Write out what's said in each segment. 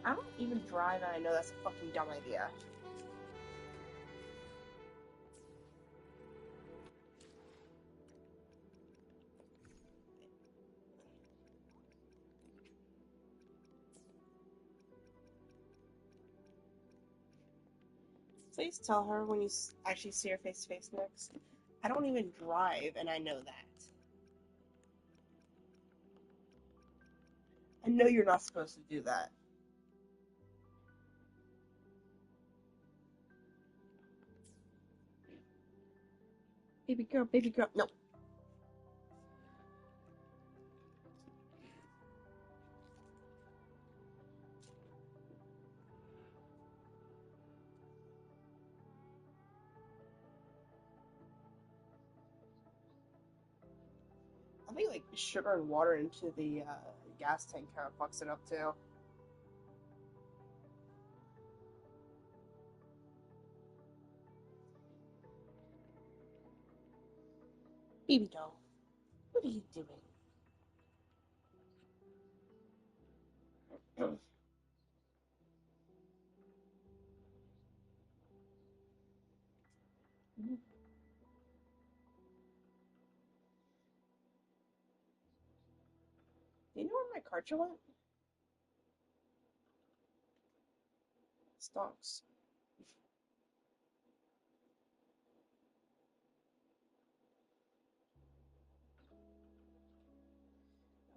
I don't even drive, and I know that's a fucking dumb idea. Please tell her when you actually see her face to face next. I don't even drive, and I know that. I know you're not supposed to do that. Baby girl, baby girl. No. I think like sugar and water into the gas tank kind of fucks it up too. Baby doll, what are you doing? Do you know where my charger went? Stonks.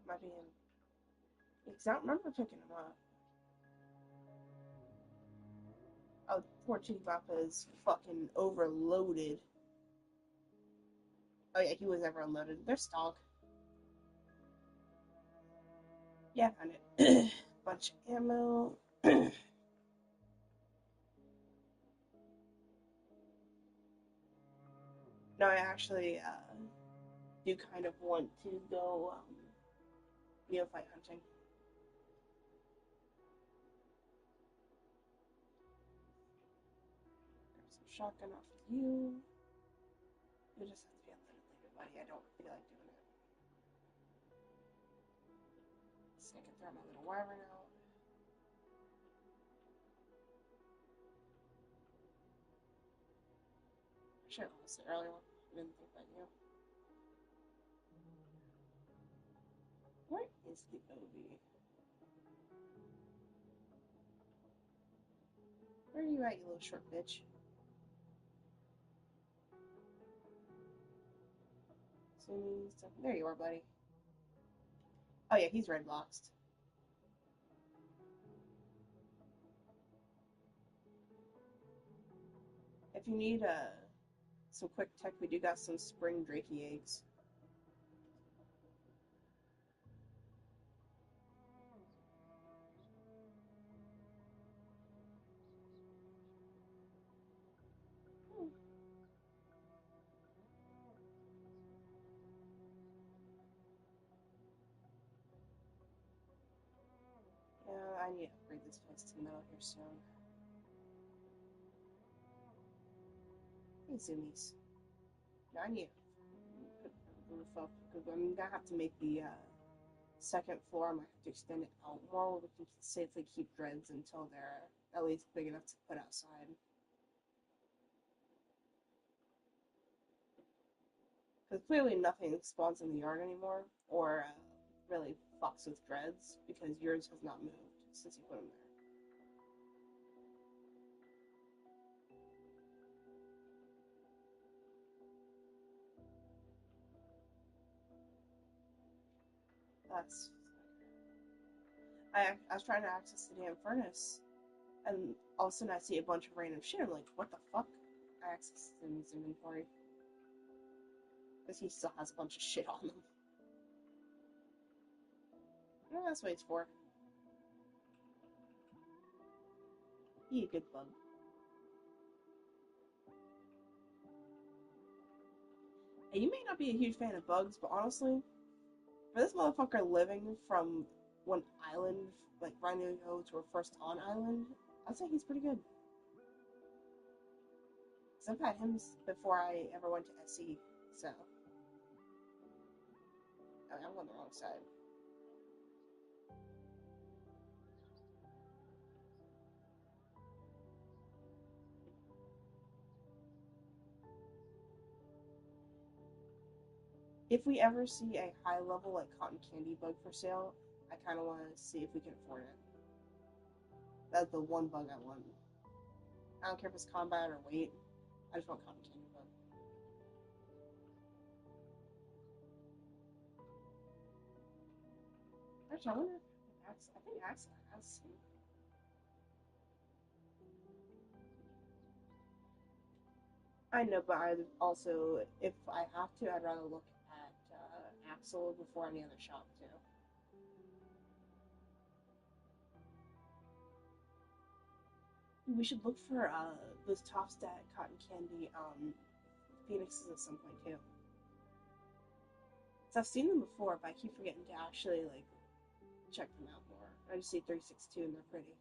Might be in. Because I don't remember picking him up. Oh, poor Chihuahua is fucking overloaded. Oh yeah, he was never unloaded. They're stonk. Yeah, I found it. Bunch of ammo. No, I actually do kind of want to go neophyte hunting. Grab some shotgun off of you. You just have to be unloaded later, buddy. I don't feel like doing it. So I can throw my little wyvern out. I should have asked the earlier one. I didn't think about you. Where is the OB? Where are you at, you little short bitch? There you are, buddy. Oh yeah, he's red boxed. If you need some quick tech, we do got some spring drakey eggs. Hmm. Yeah, I need to upgrade this place to metal here soon. Hey, zoomies. Now I need to put the roof up because I'm gonna have to make the second floor. I might have to extend it out more. We can safely keep dreads until they're at least big enough to put outside. Because clearly nothing spawns in the yard anymore, or really fucks with dreads, because yours has not moved since you put them there. That's. I was trying to access the damn furnace, and all of a sudden I see a bunch of random shit. I'm like, what the fuck? I accessed in his inventory. Because he still has a bunch of shit on them. No, that's what it's for. Be a good bug. And you may not be a huge fan of bugs, but honestly, for this motherfucker living from one island, like right near to our first on island, I'd say he's pretty good. Because I've had him before I ever went to SE, so. I mean, I'm on the wrong side. If we ever see a high level like cotton candy bug for sale, I kind of want to see if we can afford it. That's the one bug I want. I don't care if it's combat or weight. I just want cotton candy bug. Actually, I wonder if Axe. I think Axe has some. I know, but I also, if I have to, I'd rather look at Axel before any other shop too. We should look for those top stat cotton candy phoenixes at some point too. So I've seen them before, but I keep forgetting to actually like check them out more. I just see 362 and they're pretty.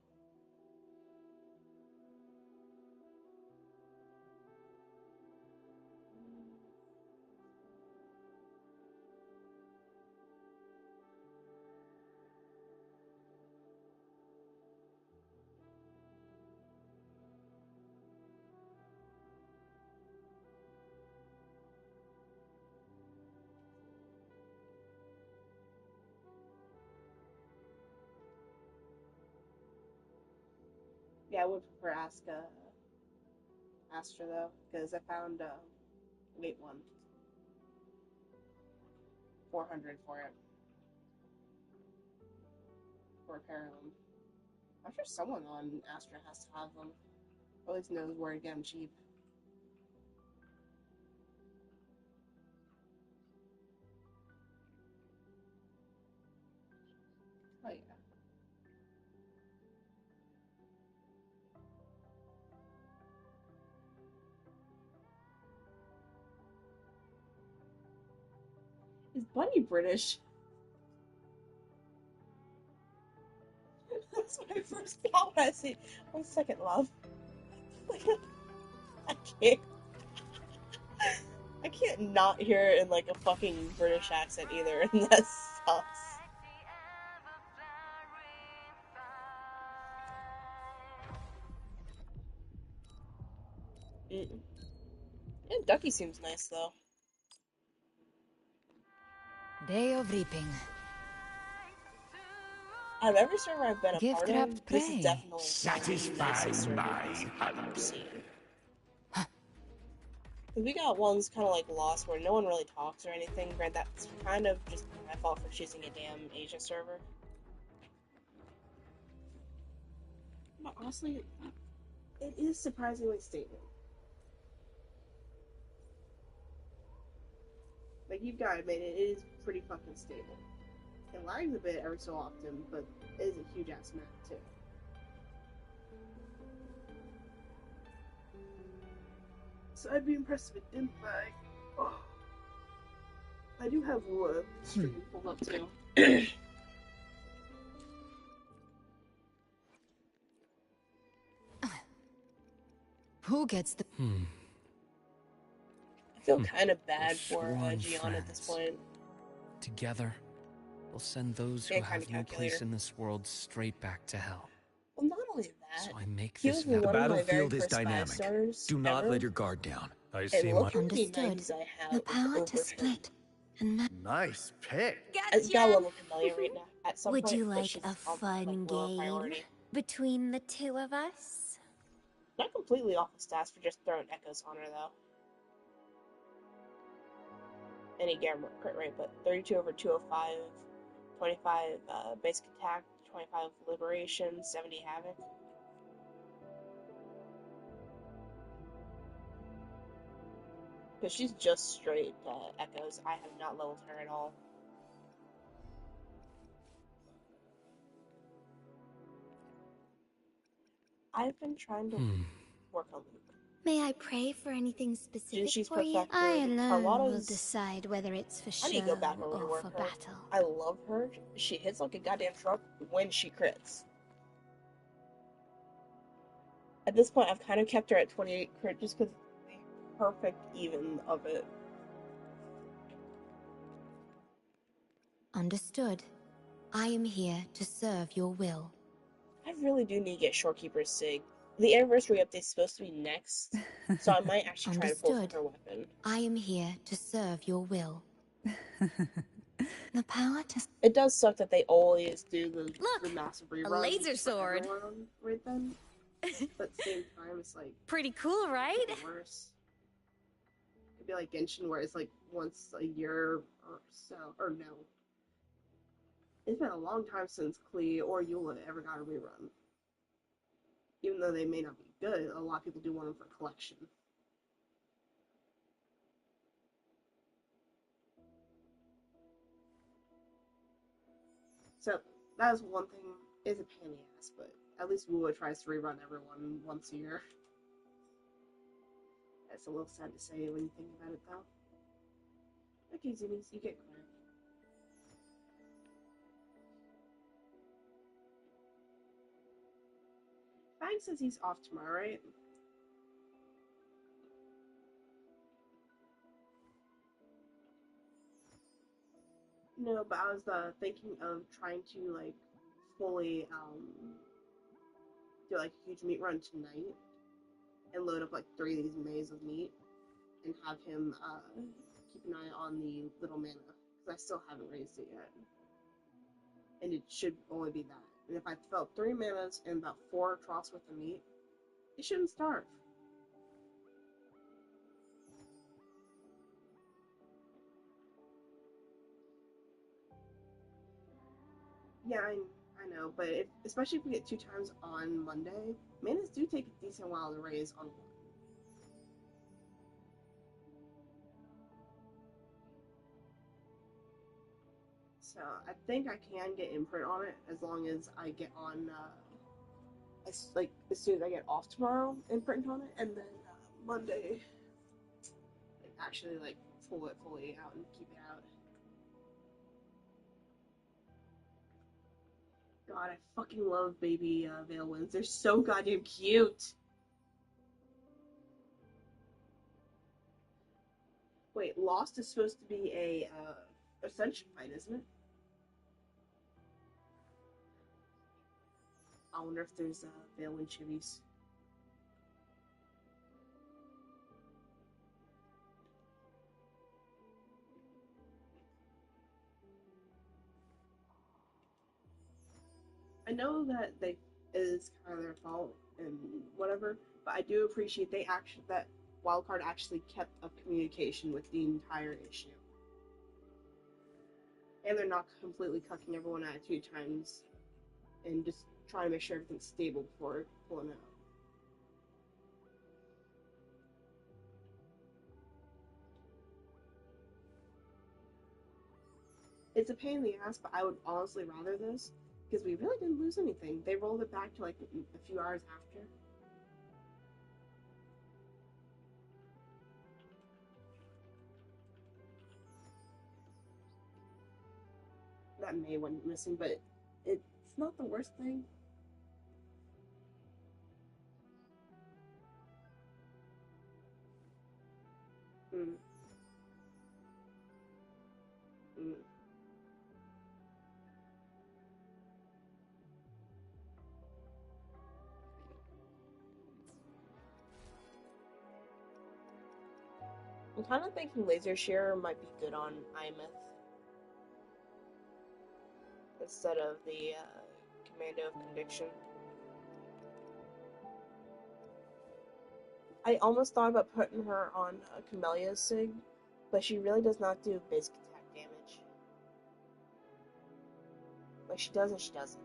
Yeah, I would prefer Astra though, because I found weight one 400 for it for a pair of them. I'm sure someone on Astra has to have them. At least knows where to get them cheap. Oh yeah. Is Bunny British? That's what I first thought when I see 1 second, love. I can't. I can't not hear it in like a fucking British accent either, and that sucks. Mm. Yeah, Ducky seems nice though. Day of reaping. Out of every server I've been a part of, Gift-wrapped this is prey. definitely one of the Satisfy nicest servers my I've ever hunger. seen. Because we got ones kind of like Lost where no one really talks or anything. Granted, that's kind of just my fault for choosing a damn Asia server. But honestly, it is surprisingly stable. Like, you've got to admit, it is pretty fucking stable. It lags a bit every so often, but it is a huge ass map, too. So I'd be impressed with it lag. Oh. I do have stream pulled up, too. Who gets the... I feel kind of bad for Sworn Gian at this friends. point. Together, we'll send those who Yeah, kind have of no calculator. place in this world straight back to hell. Well, not only that, So I make he this was vow. one The of my very battlefield is first dynamic. five-stars Do not ever. let your guard down. I And see look my... how many Understood. 90s I have The power over to him. split and Nice pick. I've got a level Camellia right now at some Would point, you but like she's a on like fun lower game priority. between the two of us? Not completely off the stats for just throwing echoes on her though. Any gamma crit rate, but 32 over 205, 25 basic attack, 25 liberation, 70 havoc. Because she's just straight echoes. I have not leveled her at all. I've been trying to work on Luke. May I pray for anything specific She's for you? perfected. I alone will Carlotta's... decide whether it's for I need to show go back and or rework for her. battle. I love her. She hits like a goddamn truck when she crits. At this point, I've kind of kept her at 28 crit just because the perfect even of it. Understood. I am here to serve your will. I really do need to get Shorekeeper's Sig. The anniversary update's supposed to be next, so I might actually try to pull for Understood. her weapon. I am here to serve your will. The power to... It does suck that they always do the Look, massive a reruns laser just for sword. everyone right then. But at the same time, it's like Pretty cool, right? worse. It'd be like Genshin, where it's like once a year or so, or no. It's been a long time since Klee or Eula ever got a rerun. Even though they may not be good, a lot of people do want them for collection. So that is one thing. Is a pain in the ass, but at least Wua tries to rerun everyone once a year. That's a little sad to say when you think about it, though. Okay, Zoomies, you get credit. Fang says he's off tomorrow, right? No, but I was thinking of trying to like fully do like a huge meat run tonight and load up like 3 of these mays of meat and have him keep an eye on the little mana because I still haven't raised it yet, and it should only be that. And if I develop 3 manas and about 4 troughs worth of meat, it shouldn't starve. Yeah, I know, but especially if we get 2 times on Monday, manas do take a decent while to raise on one. So I think I can get imprint on it as long as I get on, as soon as I get off tomorrow, imprint on it, and then Monday, actually like pull it fully out and keep it out. God, I fucking love baby Veilwinds. They're so goddamn cute. Wait, Lost is supposed to be a Ascension fight, isn't it? I wonder if there's Veilwind chivies. I know that it is kind of their fault and whatever, but I do appreciate that Wildcard actually kept up communication with the entire issue. And they're not completely cucking everyone out 2 times and just trying to make sure everything's stable before pulling out. It's a pain in the ass, but I would honestly rather this because we really didn't lose anything. They rolled it back to like a few hours after. That May went missing, but it's not the worst thing. Mm. Mm. I'm kind of thinking Laser Shearer might be good on Imeth instead of the Commando of Conviction. I almost thought about putting her on Camellia's Sig, but she really does not do basic attack damage. Like, she does and she doesn't.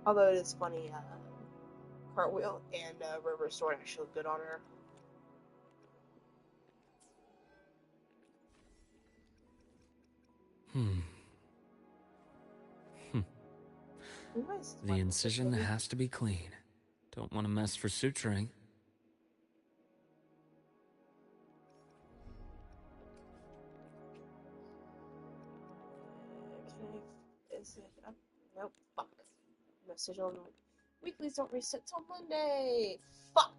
Although it is funny, Cartwheel and River Sword actually look good on her. The incision has to be clean. Don't want to mess for suturing. Okay, is it up? Nope, fuck. Message on weeklies don't reset till Monday. Fuck!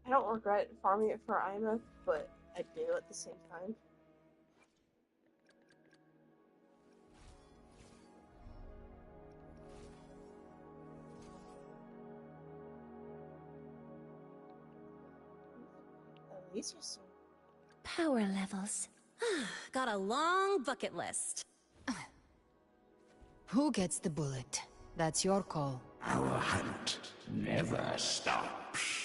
I don't regret farming it for Imeth, but I do at the same time. These are so... Power levels. Got a long bucket list. Who gets the bullet? That's your call. Our hunt never stops.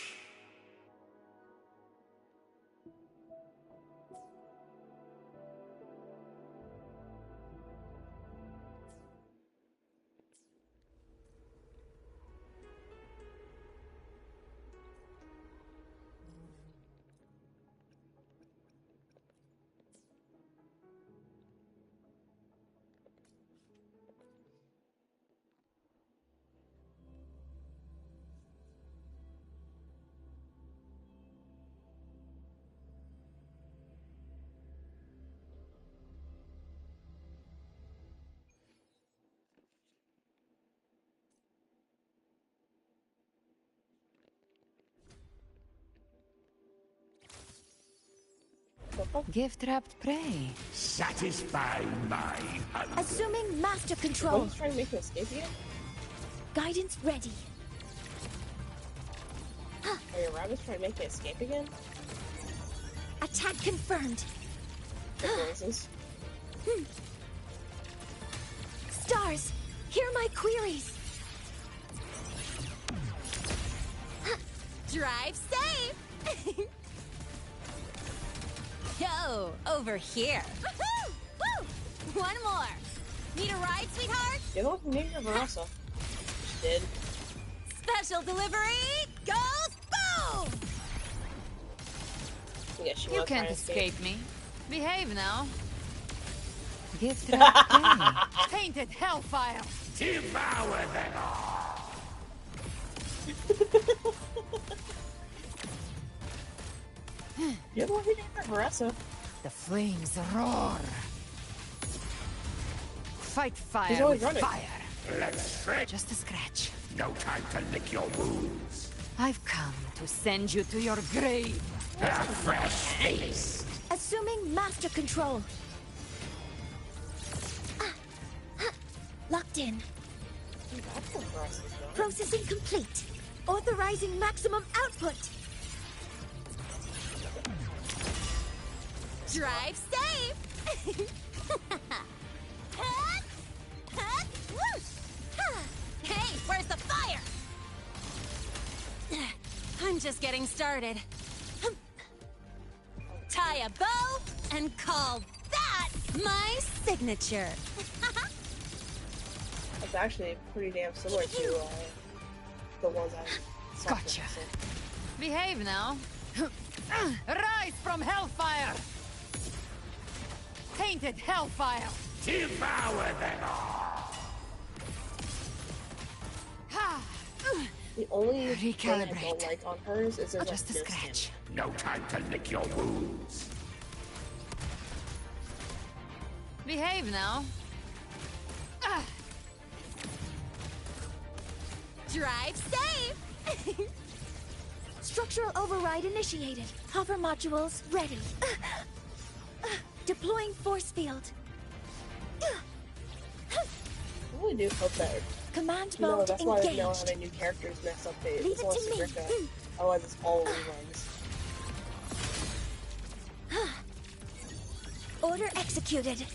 Gift-wrapped prey. Satisfy my hunger. Assuming master Oh, control. he's trying to make an escape again? Guidance ready. Are your rabbits trying to make an escape again? Attack confirmed. The noises. Stars, hear my queries. Drive safe! Yo, over here. Woohoo! Woo! One more. Need a ride, sweetheart? You don't name your Verasa. She did. Special delivery goes boom! Yeah, she You was trying can't to escape me. Behave now. Gift-wrapped prey. Tainted hellfire. Devour them all. You're the one who named her Verasa. The flames roar. Fight He's fire always with running. fire. Let's shred. Just a scratch. No time to lick your wounds. I've come to send you to your grave. A fresh feast. Assuming master control. Locked in. That's what Verasa's doing. Processing complete. Authorizing maximum output. Drive safe! Hey, where's the fire? I'm just getting started. Tie a bow and call that my signature. It's actually pretty damn similar to the ones I saw. Gotcha. Behave now. Rise from hellfire. Tainted hellfire. Devour them all. Ha! The only thing I don't Recalibrate. like on hers is there's Just a like no scratch. No time to lick your wounds. Behave now. Drive safe! Structural override initiated. Hover modules ready. Deploying force field. I really do hope that. Command No, mode that's why I know how engaged. many new characters next update. Leave It's it all to me. Secret. Otherwise, it's all reruns. Order executed.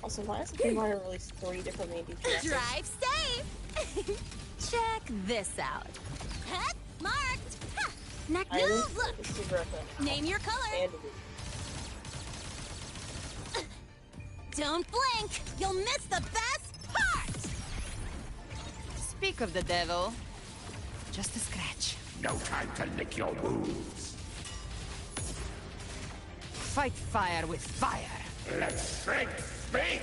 Also, why is the game going to release 3 different main features? Drive safe! Check this out. Huh? Marked! Ha! Neck I move, look. look! Secret. Name your color! And Don't blink! You'll miss the best part! Speak of the devil. Just a scratch. No time to lick your wounds. Fight fire with fire. Let's shred space.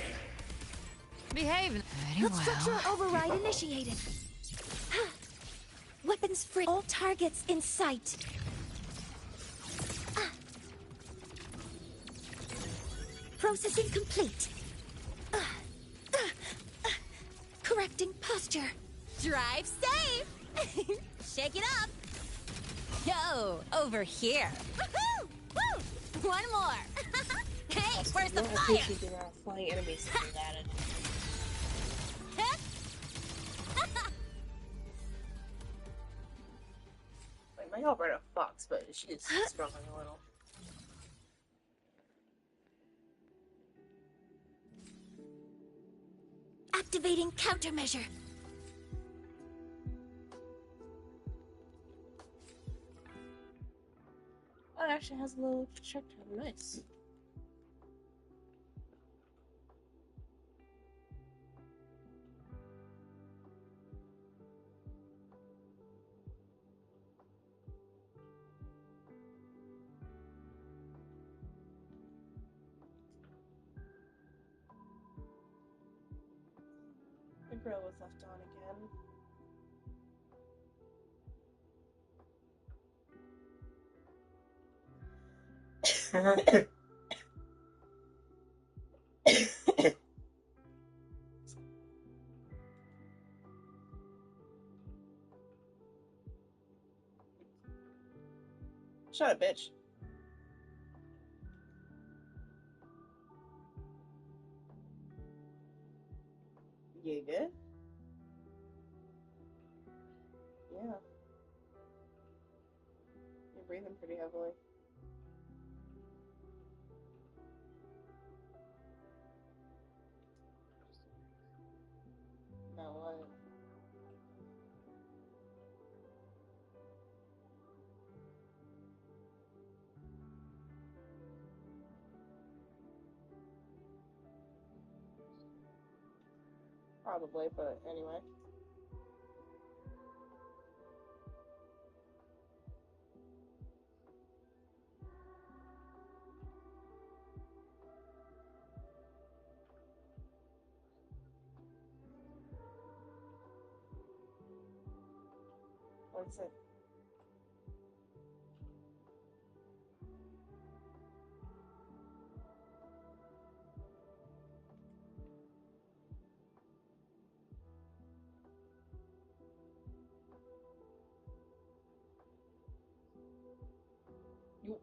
Behave. Very Structural well. override initiated. Weapons free. All targets in sight. Processing complete. Correcting posture. Drive safe! Shake it up! Yo, over here! Woohoo! Woo! One more! Hey, where's the I fire? appreciate the flying enemies that they've added. Like, my Alberta fucks, but she is struggling a little. Activating countermeasure. Oh, it actually has a little projectile. Nice. The grill was left on again. Shut up, bitch. You good? Yeah. You're breathing pretty heavily. No, what? Probably, but anyway. What's it? You.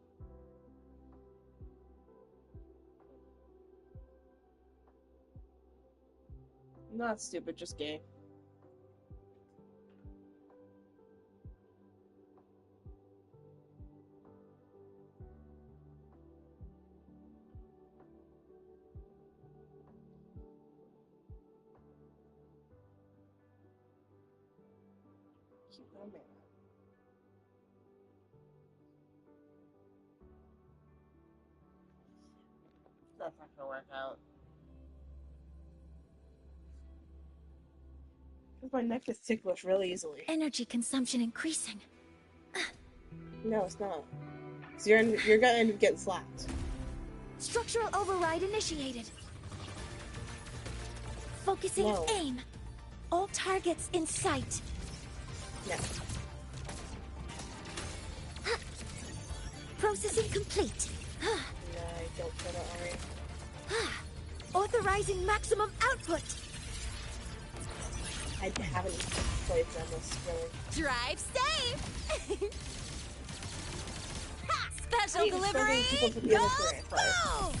Not stupid, just gay. Cute little man. That's not gonna work out. Because my neck is ticklish really easily. Energy consumption increasing. No, it's not. So you're gonna end up getting slapped. Structural override initiated. Focusing No. aim. All targets in sight. No. Processing complete. No, I don't feel that already. Authorizing maximum output. I haven't played this really. Drive safe. Special Hey, delivery. people put the Go other three at first. slow.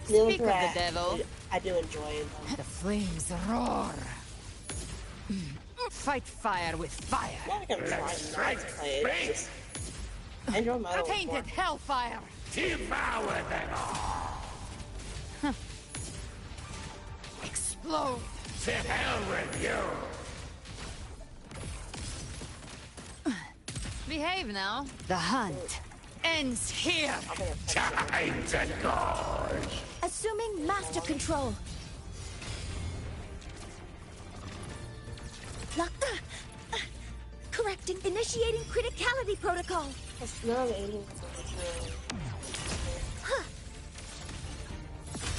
The other Speak of three, the devil. I do enjoy them. The flames roar. Fight fire with fire. Not like I'm trying not to play it. It's just I enjoy my own Tainted hellfire. Devour them all! Explode. To hell with you! Behave now. The hunt ends here. Time to gorge! Assuming master control. Lock. Correcting. Initiating criticality protocol. None of the aliens are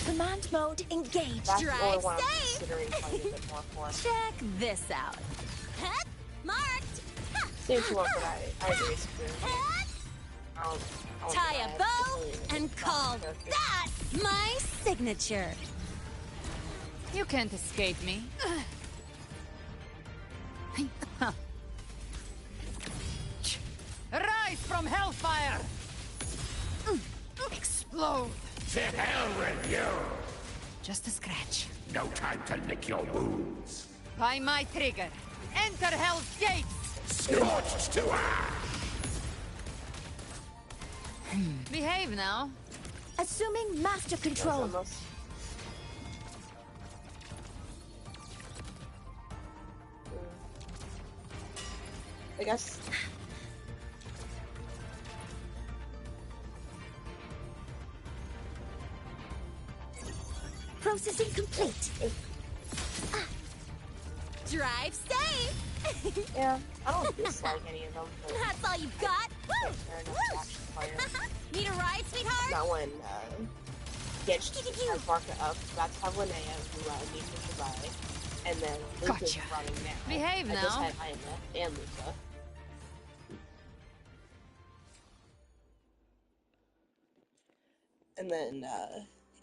Command mode engaged. That's the only Drive one I'm safe. considering playing a bit more for. Check this out. Hut, marked. Say what you want, but I agree with you. Hut. I'll Tie a do bow that. and call that my signature. You can't escape me. Rise from hellfire. Explode. To hell with you! Just a scratch. No time to lick your wounds! By my trigger. Enter hell's gates. Scorched to ash! Behave now. Assuming master control. Almost. guess. Processing complete. Drive safe. Yeah, I don't dislike any of them, but That's all you've got. Woo! they're enough to actually fire. Need a ride, sweetheart? Not when Getch has Barca up, that's how Linnea, who needs to survive, and then Luca's Gotcha. running now. Behave I just now. had Ina and Luca. And then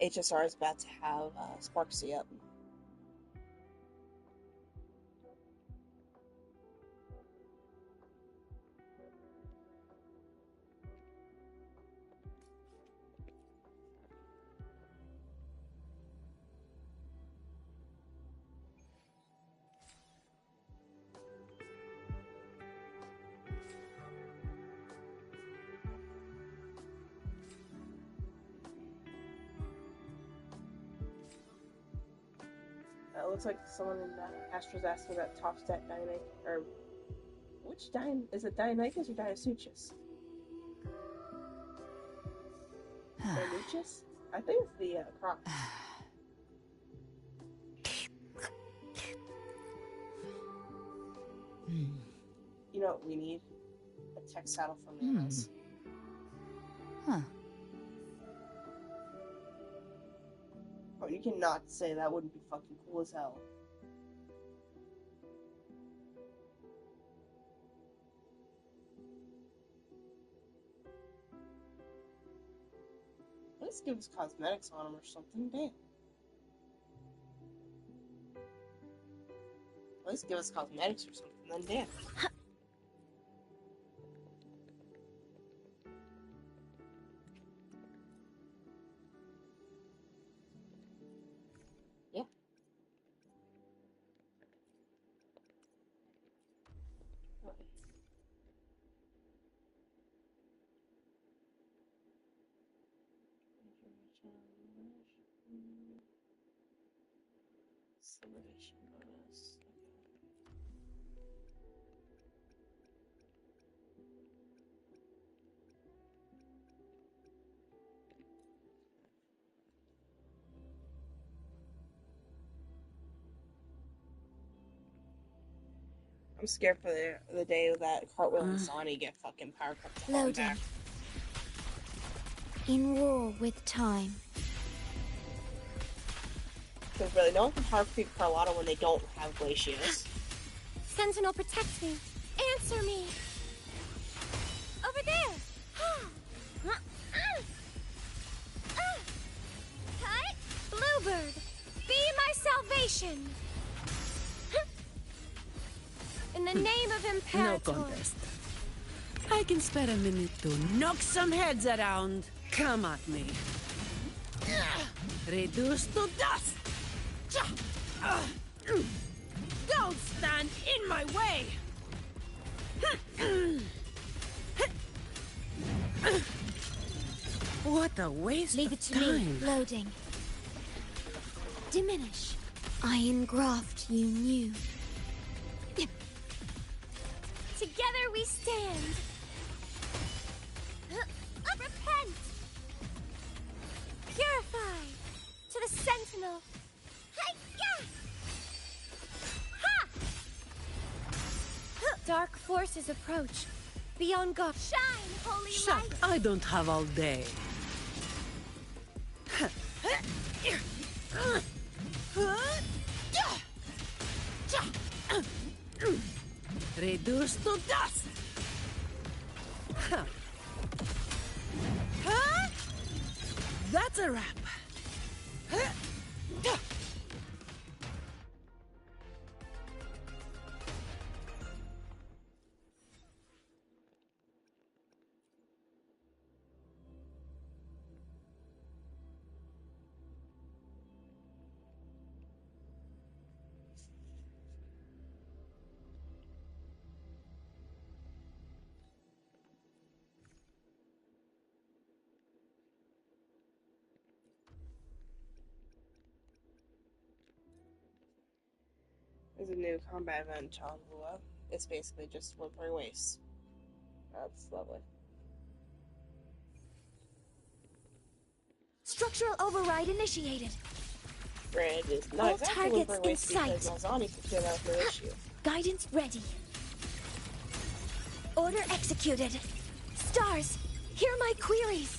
HSR is about to have Sparksy up. Looks like someone in Astro's asking about top stat Dionysus, or which is it Dionysus or Dionysus? Dionysus? I think it's the cross. You know what we need? A tech saddle for Manos. Huh. Oh, you cannot say that wouldn't be fucking cool as hell. Let's give us cosmetics on him or something, damn. Let's give us cosmetics or something, then damn. Yeah. Celebration bonus. I'm scared for the day that Cartwheel and Sonny get fucking power cut to Loading. back. In war with time. Because really, no one can power creep Carlotta when they don't have Glacius. Sentinel, protect me. Answer me. Over there. Hi, Bluebird. Be my salvation. In the name of Imperator. No contest. I can spare a minute to knock some heads around. Come at me. Reduce to dust. Don't stand in my way. What a waste Leave of it to time. me. Loading. Diminish. I engraft you new. Together we stand. Repent. Purify. To the Sentinel. Hi-ya! Ha! Dark forces approach. Be on guard. Shine, holy Shut. light. I don't have all day. Reduce to dust. That's a wrap. There's a new combat event, Chalwa. It's basically just whimpering waste. That's lovely. Structural override initiated. Granted, it's All not exactly targets whimpering in waste because sight. Malzani can clear that no issue. Guidance ready. Order executed. Stars, hear my queries.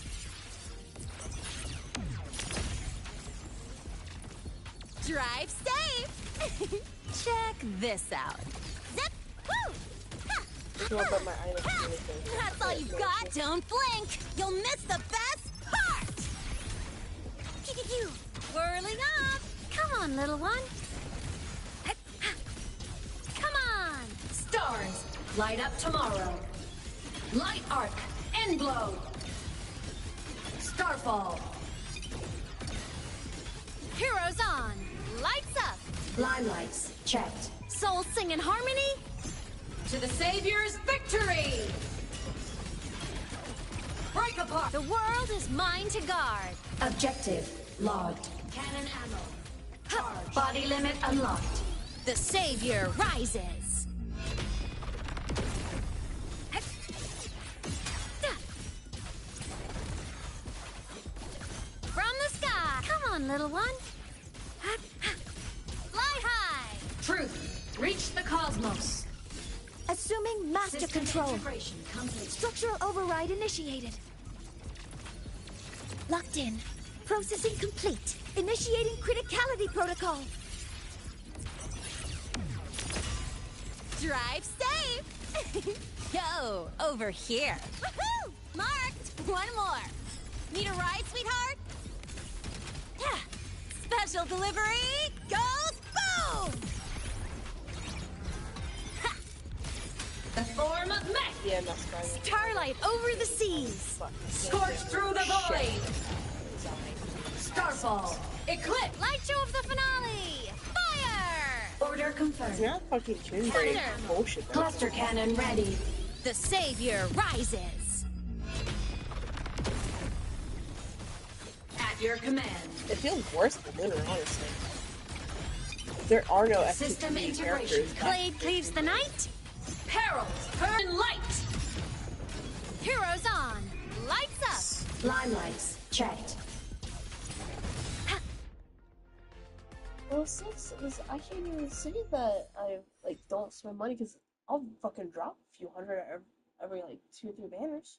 Drive safe. Check this out. Zip. Woo. You want to put my item in anything. That's all you've got. Don't blink. You'll miss the best part. Whirling up. Come on, little one. Come on. Stars, light up tomorrow. Light arc, end blow. Starfall. Heroes on. Lights up. Limelights, checked. Souls sing in harmony. To the Savior's victory! Break apart! The world is mine to guard. Objective logged. Cannon ammo. Charge. Body limit unlocked. The savior rises. From the sky. Come on, little one. Fly high. Truth, reach the cosmos. Assuming master System control. integration complete. Structural override initiated. Locked in. Processing complete. Initiating criticality protocol. Drive safe. Yo, over here. Woohoo! Marked. One more. Need a ride, sweetheart? Yeah. Special delivery goes boom. Ha! The form of mech. Yeah, that's fine. Starlight over the seas. Scorch through the void. Starfall. Eclipse. Light show of the finale. Fire! Order confirmed. It's not fucking tune break. Bullshit. Though. Cluster cannon ready. The savior rises. At your command. It feels worse than Lunar, honestly. There are no System FTP integration. characters. Blade cleaves the night. Perils. Burn light. Heroes on. Lights up. Limelights. Checked. Well, sucks is I can't even say that I like don't spend money because I'll fucking drop a few hundred every like 2 or 3 banners,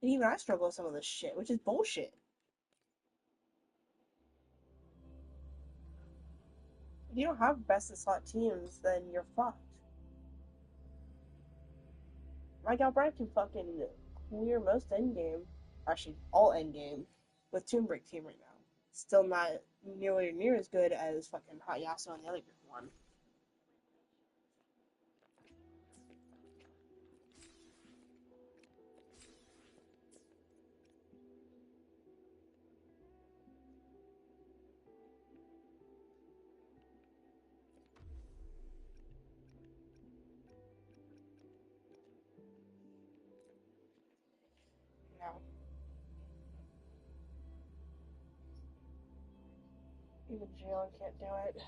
and even I struggle with some of this shit, which is bullshit. If you don't have best of slot teams, then you're fucked. My gal Brad can fucking clear most endgame, actually all endgame, with Tomb Break team right now. Still not nearly near as good as fucking Hot Yasuo and the other good one. No. Even Jion can't do it.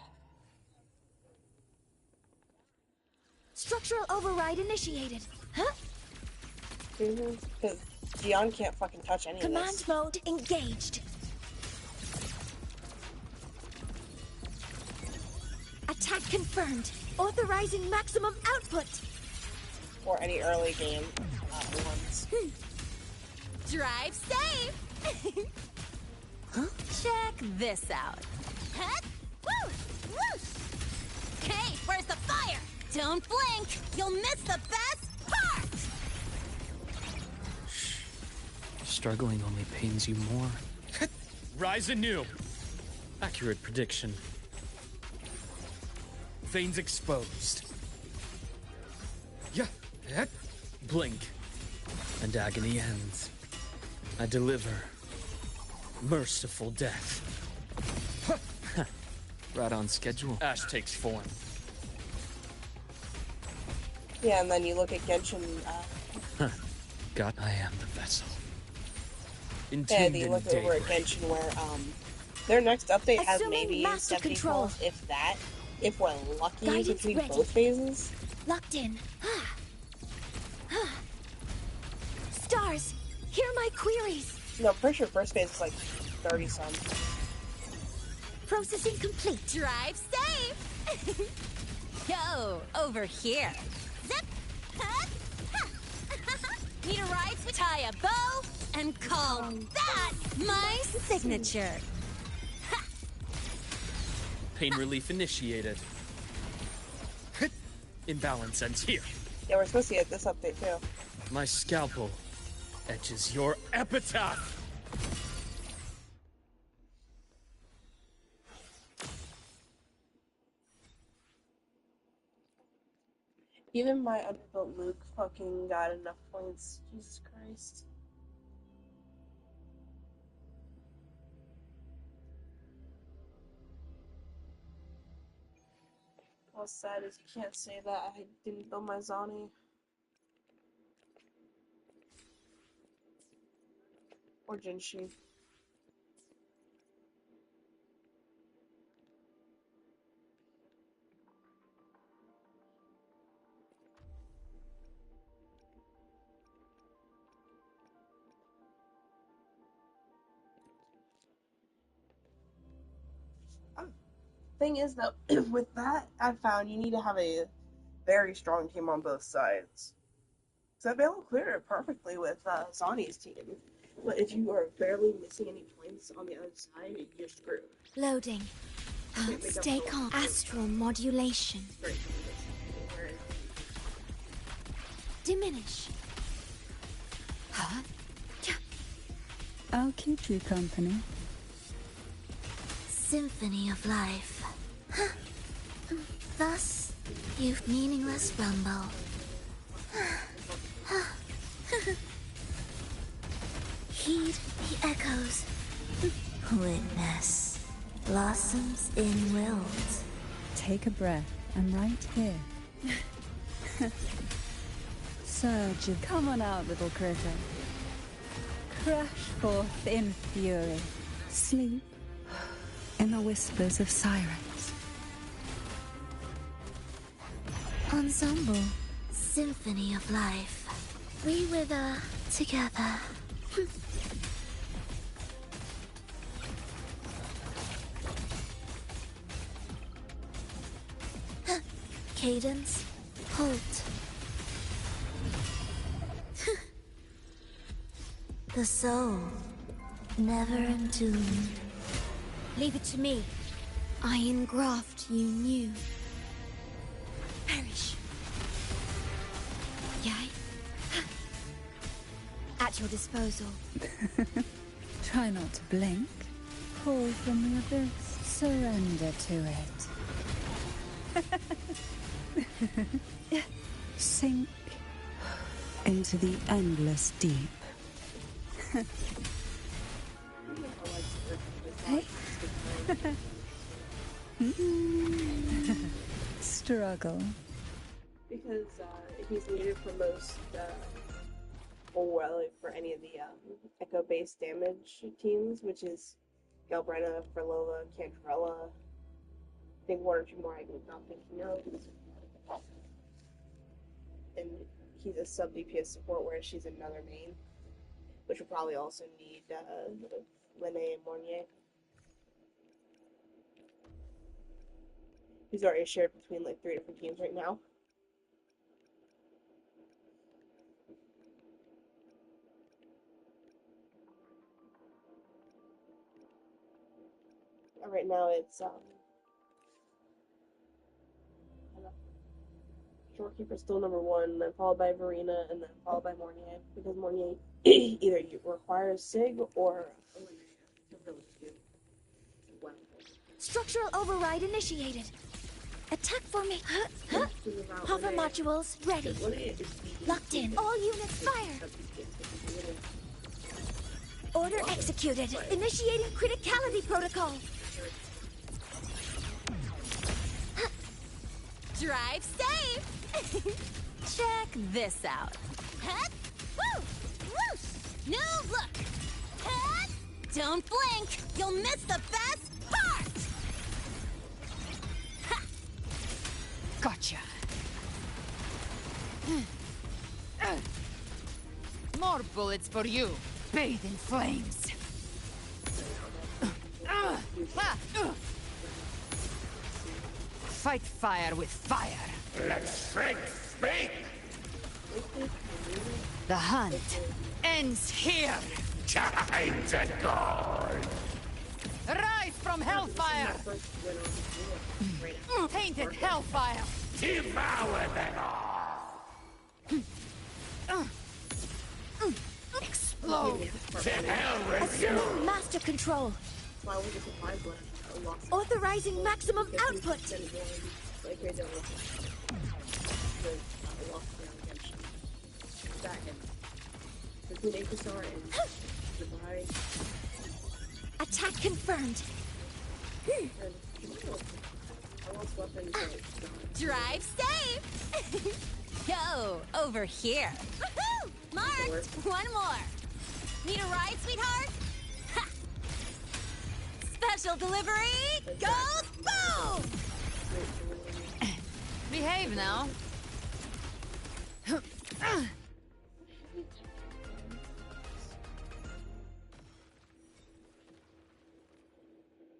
Structural override initiated. Huh? Because Jion can't fucking touch any of Command this. mode engaged. Attack confirmed. Authorizing maximum output. Or any early game ones. Drive safe. Huh? Check this out. Huh? Woo! Whoosh! Hey, where's the fire? Don't blink. You'll miss the best part. Struggling only pains you more. Rise anew. Accurate prediction. Veins exposed. Yeah. Yep. Blink. And agony ends. I deliver merciful death. Right on schedule. Ash takes form. Yeah, and then you look at Genshin, God, I am the vessel. and Intamed you in look over at daybreak. Genshin where, their next update has Assuming maybe master 70 control. calls, if that, if we're lucky Guidance between ready. both phases. Locked in. Stars, hear my queries. No, I'm pretty sure first phase is like 30 some. Processing complete. Drive safe. Yo, over here. Zip. Need a ride to tie a bow and call that my signature. Pain relief initiated. Imbalance ends here. Yeah, we're supposed to get this update too. My scalpel etches your epitaph. Even my unbuilt Luke fucking got enough points. Jesus Christ. What's sad is you can't say that I didn't build my Zani. Or Jinshi. Thing is though, with that, I found you need to have a very strong team on both sides. So I've been able to clear it perfectly with Zani's team. But if you are barely missing any points on the other side, you're screwed. Loading. Stay calm. Astral modulation. Diminish. Huh? I'll keep you company. Symphony of life. Thus, you meaningless rumble. Heed the echoes. Witness blossoms in wilt. Take a breath. I'm right here. Surge, come on out, little critter. Crash forth in fury. Sleep in the whispers of sirens. Ensemble. Symphony of life. We wither together. Cadence. Halt. The soul. Never entombed. Leave it to me. I engraft you new. Perish. Yay. At your disposal. Try not to blink. Call from the abyss. Surrender to it. Sink into the endless deep. Hey. Struggle. Because he's needed for most, or well, like for any of the echo-based damage teams, which is Galbrena, Ferlola, Cantrella. I think one or two more I'm not thinking of. And he's a sub DPS support, whereas she's another main, which will probably also need Lene and Mornier. He's already shared between like 3 different teams right now. Right now it's Shorekeeper's still number 1, then followed by Verena, and then followed by Mornier, because Mornier either requires Sig or Eliminator to really do well. Structural override initiated. Attack for me. Hover modules ready. Locked in. All units fire. Order executed. Initiating criticality protocol. Drive safe! Check this out. Hut! Woo! Whoosh! New look! Hut! Don't blink! You'll miss the best part! Ha! Gotcha. More bullets for you. Bathe in flames. Fight fire with fire. Let strength speak! The hunt ends here. Time to guard! Rise from hellfire. Tainted hellfire. Devour them all! Explode. To hell with Assuming you! master control. Why would it supply blood? I lost it. Authorizing maximum output. Like, I don't know. I lost the redemption. That him. Between Akasar and Dubai. Attack confirmed. I lost weapons. Drive safe! Yo, over here. Woohoo! Marked! One more. Need a ride, sweetheart? Ha! Special delivery goes boom! Behave now.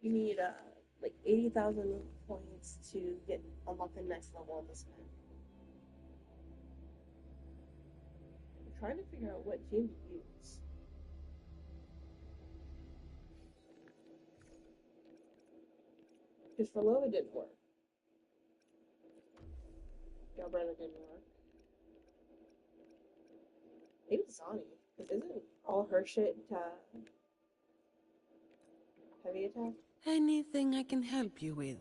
You need like 80,000 points to get unlock the next level on this map. I'm trying to figure out what gene to use. Because for Lola didn't work. Galbretta didn't work. Maybe Zani, because isn't all her shit heavy attack? Anything I can help you with?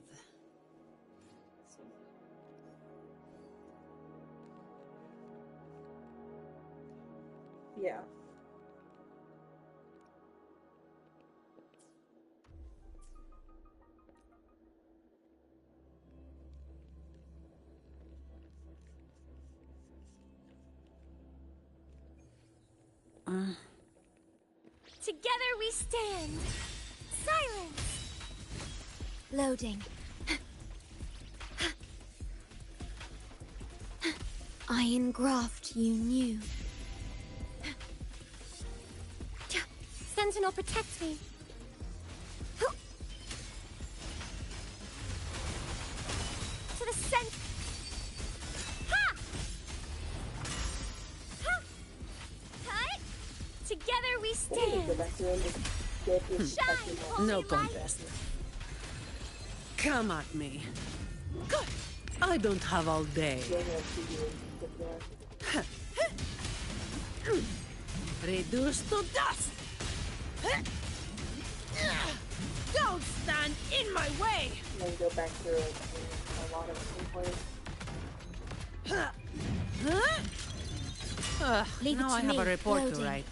Yeah. Together we stand. Silence. Loading. Iron graft you knew. Sentinel, protect me. To the center. Ha! Ha! Cut! Together we stand. Shine, holy No light. contest. Come at me. I don't have all day. Reduce to dust! Don't stand in my way! And then go back through a lot of points. Leave now it to I have me. a report Loading. to write.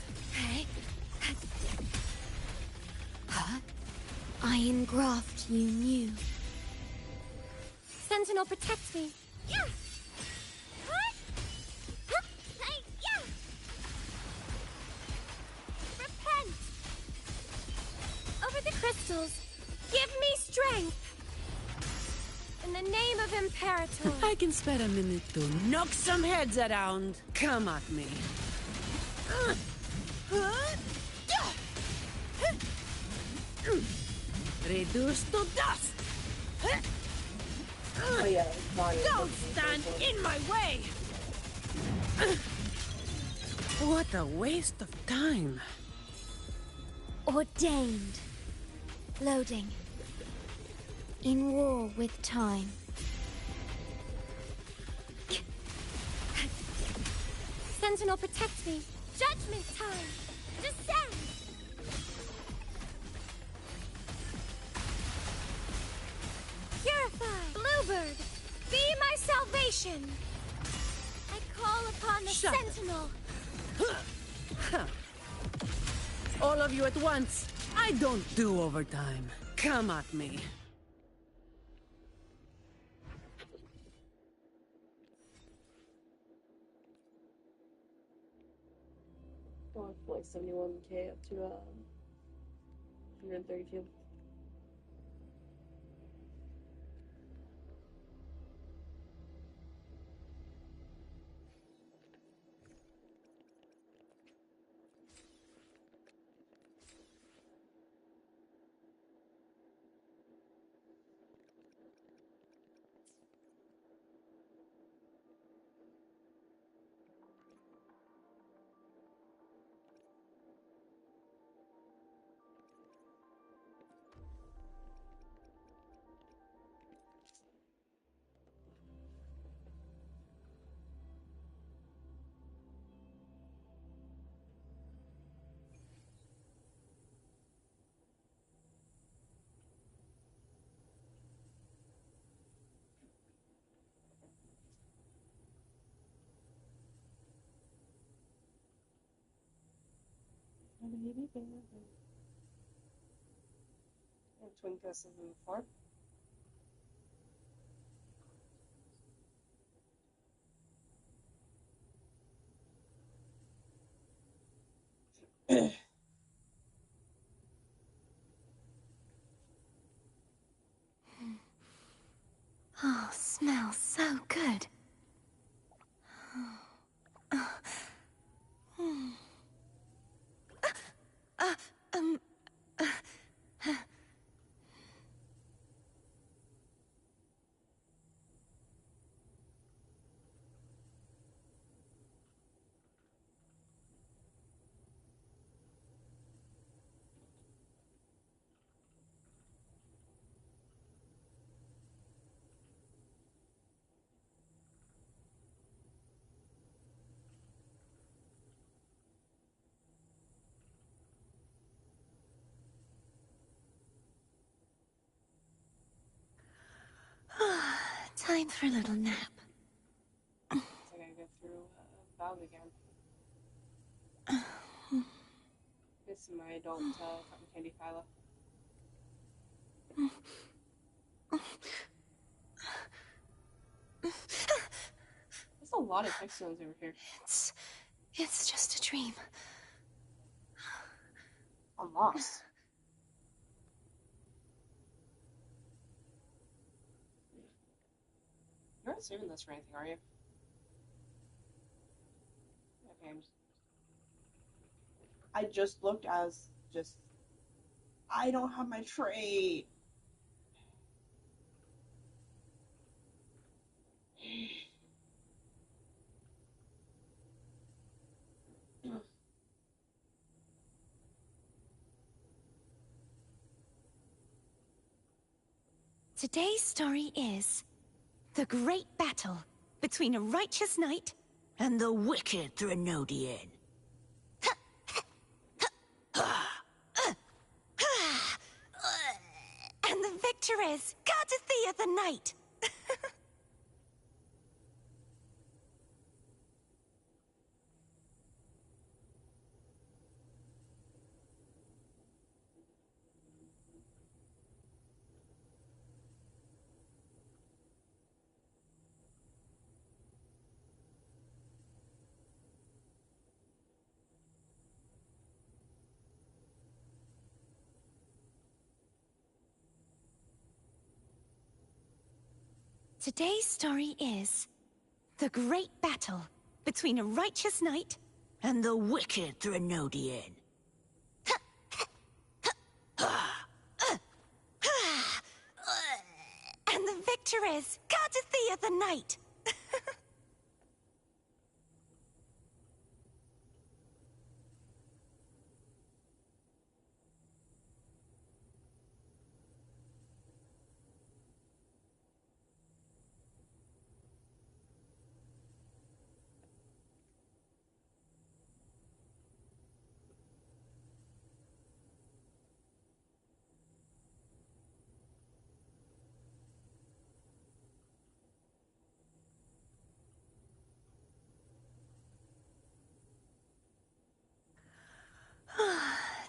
Huh? Iron graft you knew. Sentinel, protect me. Yeah. Huh? Huh? Hey, yeah. Repent. Over the crystals. Give me strength. In the name of Imperator. I can spare a minute to knock some heads around. Come at me. Reduce to dust! Oh yeah, Don't stand in my way! What a waste of time. Ordained. Loading. In war with time. Sentinel, protect me. Judgment time. Descend. Purify. Bluebird, be my salvation. I call upon the Shut up. Sentinel. All of you at once. I don't do overtime. Come at me. Gone for like 71k up to 132. baby bear. And Twinkus in the form. Oh, smells so good. Um, time for a little nap. So I gotta go through Valve again. This is my adult cotton candy Kyla. There's a lot of text zones over here. It's just a dream. I'm lost. You're not saving this for anything, are you? Okay, I just looked as I don't have my trait. Today's story is the great battle between a righteous knight and the wicked Threnodian. And the victor is Cardathea the Knight. Today's story is the great battle between a righteous knight and the wicked Threnodian. And the victor is Cardathea the Knight.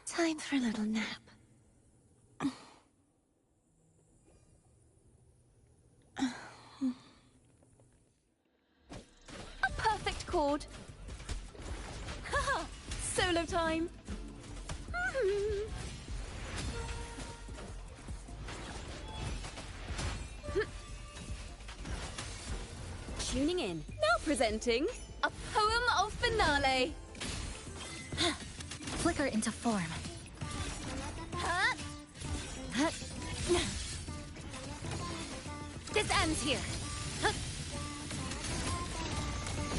Time for a little nap. A perfect chord. Haha! Solo time. Tuning in. Now presenting a poem of finale. Flicker into form. This ends here.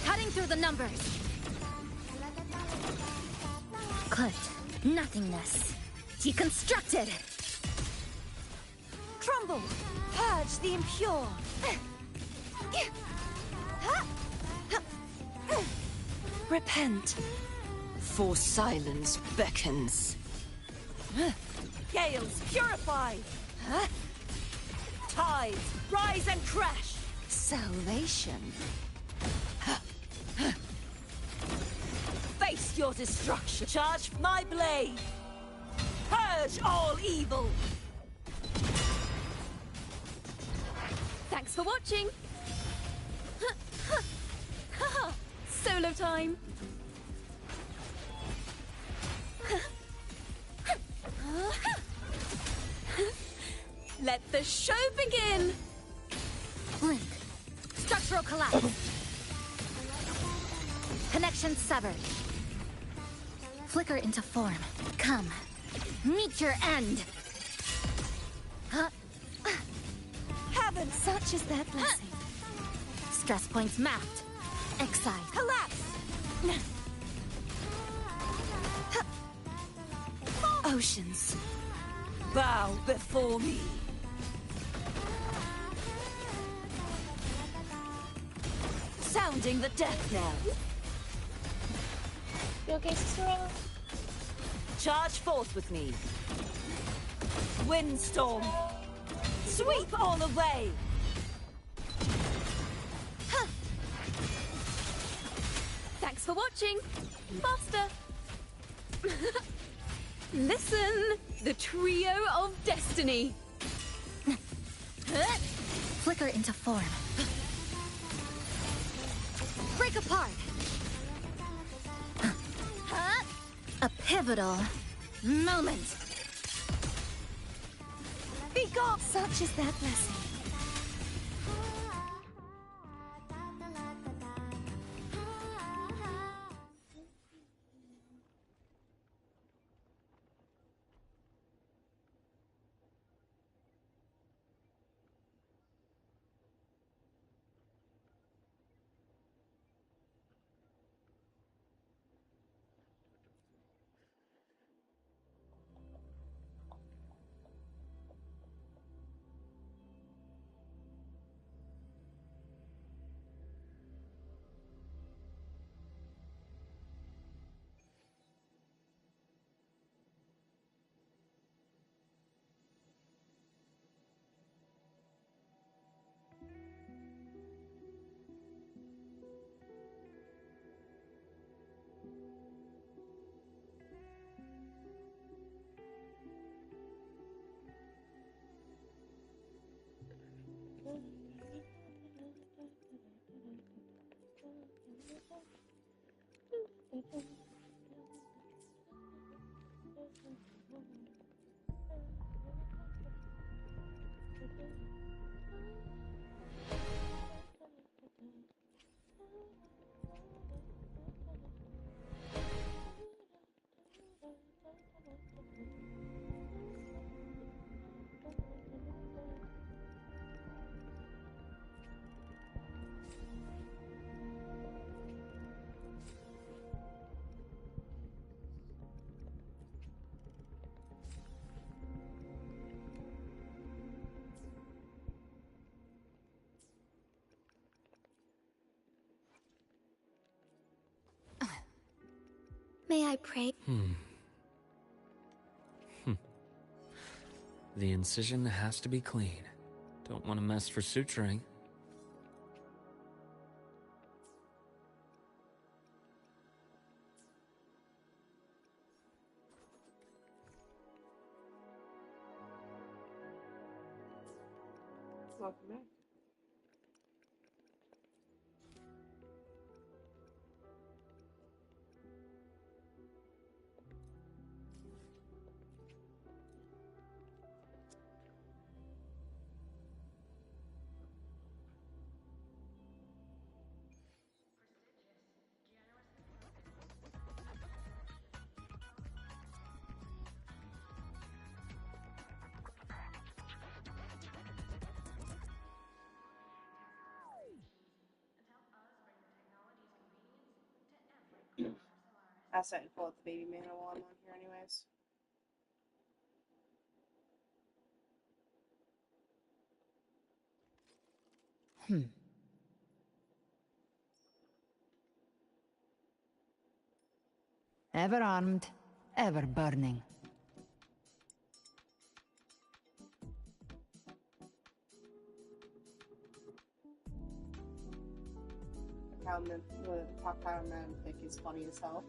Cutting through the numbers. Cut. Nothingness. Deconstructed. Crumble. Purge the impure. Repent. For silence beckons. Gales purify. Tides rise and crash. Salvation. Face your destruction. Charge my blade. Purge all evil. Thanks for watching. Solo time. Let the show begin. Blink. Structural collapse. Connection severed. Flicker into form. Come. Meet your end. Heaven! Such is their blessing. Stress points mapped. Exile. Collapse! Oceans. Bow before me. Sounding the death knell. You okay, Sister? Charge forth with me. Windstorm. Sweep all away. Thanks for watching. Faster. Listen, the trio of destiny. Flicker into form. Break apart. A pivotal moment. Be gone. Such is that blessing. May I pray? The incision has to be clean. Don't want to mess for suturing. Welcome back. I set and pull out the baby mana while I'm on here anyways. Ever armed, ever burning. How the Takara man pick is funny as hell.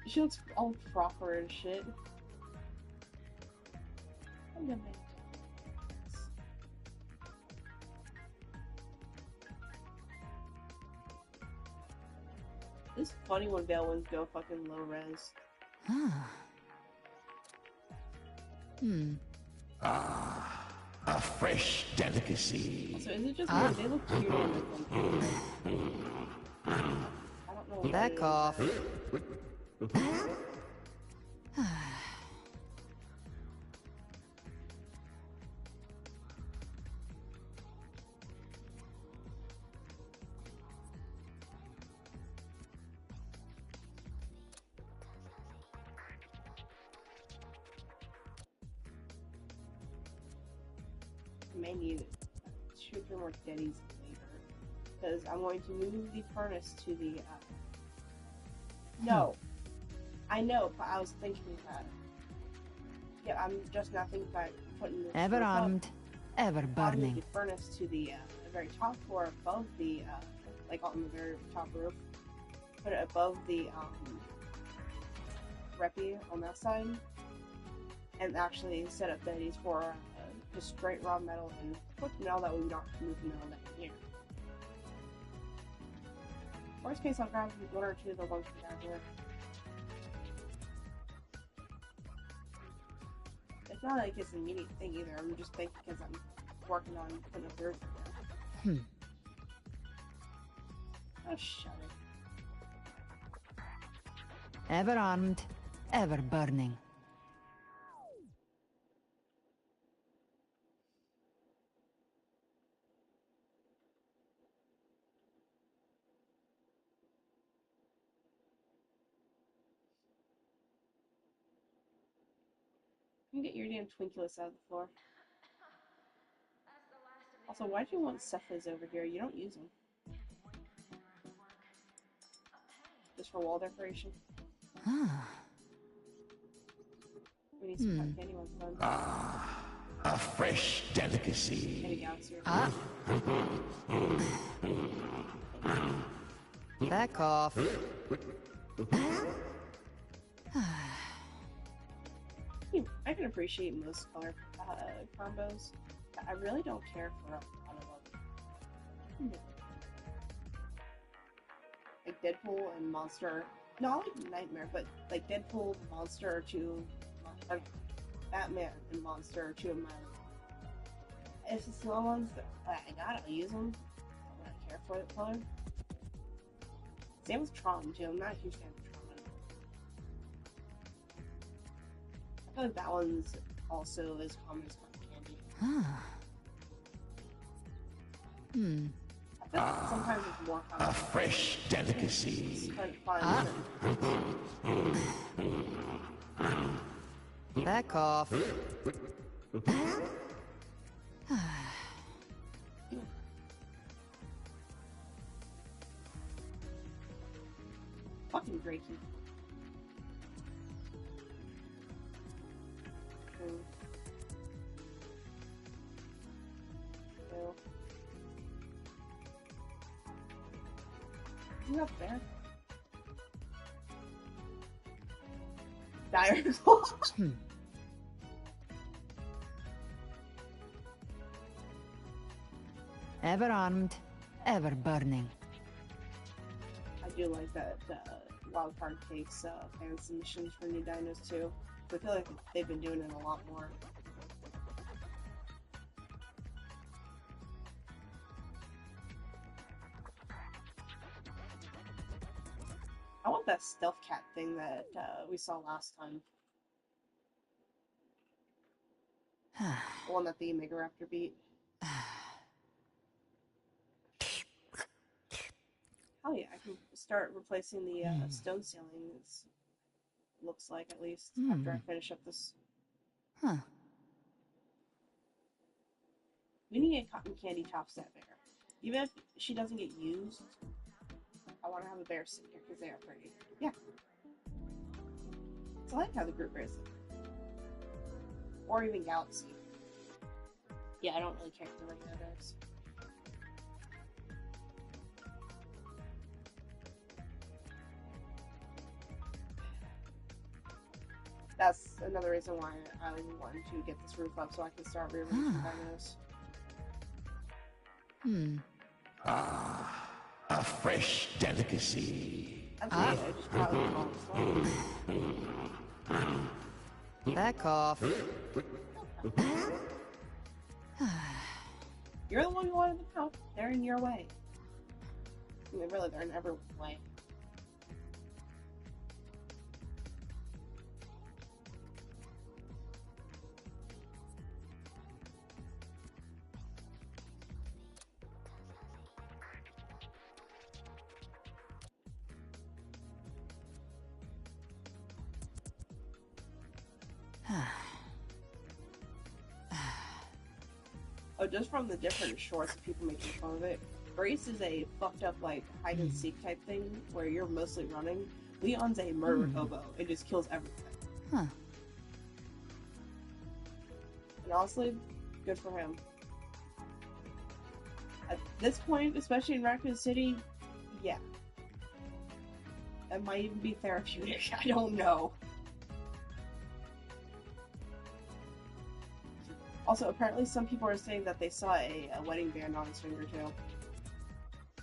She looks all proper and shit. I'm gonna make this. It's funny when Balewins go fucking low res. A fresh delicacy. So is it just me? They look cute in the I don't know what Back it is. off. I may need 2 or 3 more daddies later. Because I'm going to move the furnace to the No. I know, but I was thinking that. Yeah, I'm just now thinking about putting this Ever roof up. armed, ever I'll move burning. the furnace to the very top floor above the like on the very top roof. Put it above the reppy on that side. And actually set up daddies for just straight raw metal and put metal that way we don't have to move the metal down here. Worst case, I'll grab 1 or 2 of the ones from down here. It's not like it's an immediate thing either. I'm just thinking because I'm working on putting a roof there. Oh, shut it. Ever armed, ever burning. You can get your damn Twinkulus out of the floor. Also, why do you want Cephas over here? You don't use them. Just for wall decoration. We need some cotton candy ones done. A fresh delicacy. Any galaxy or Back off. I can appreciate most color combos. I really don't care for a lot of them. Like Deadpool and Monster. No, I like Nightmare, but like Deadpool, Monster, or 2. Batman and Monster are 2 of mine. If it's the ones that I gotta use them, I don't care for the color. Same with Tron too. I'm not a huge fan of Tron. I feel like that one's also as common as cotton candy. I feel like sometimes it's more common. A fresh delicacy. It's kind of fun. Back off. Fucking Drakey. No. He's up there. Dire. Ever armed, ever burning. I do like that Wildcard takes fan submissions for new dinos too. I feel like they've been doing it a lot more. I want that stealth cat thing that we saw last time. The one that the Mega Raptor beat. Oh yeah, I can start replacing the stone ceilings. Looks like, at least, after I finish up this. We need a cotton candy top set bear. Even if she doesn't get used, I want to have a bear sit here because they are pretty. Yeah. So I like how the group is. Or even Galaxy. Yeah, I don't really care for the regular bears. That's another reason why I want to get this roof up so I can start rearranging dinos. A fresh delicacy. That's me. I just probably Back off. You're the one who wanted them out. They're in your way. I mean, really, they're in everyone's way. Oh, just from the different shorts of people making fun of it. Grace is a fucked up, like, hide and seek type thing where you're mostly running. Leon's a murder hobo. It just kills everything. Huh. And honestly, good for him. At this point, especially in Raccoon City, yeah. That might even be therapeutic. I don't know. Also, apparently some people are saying that they saw a wedding band on his finger, too.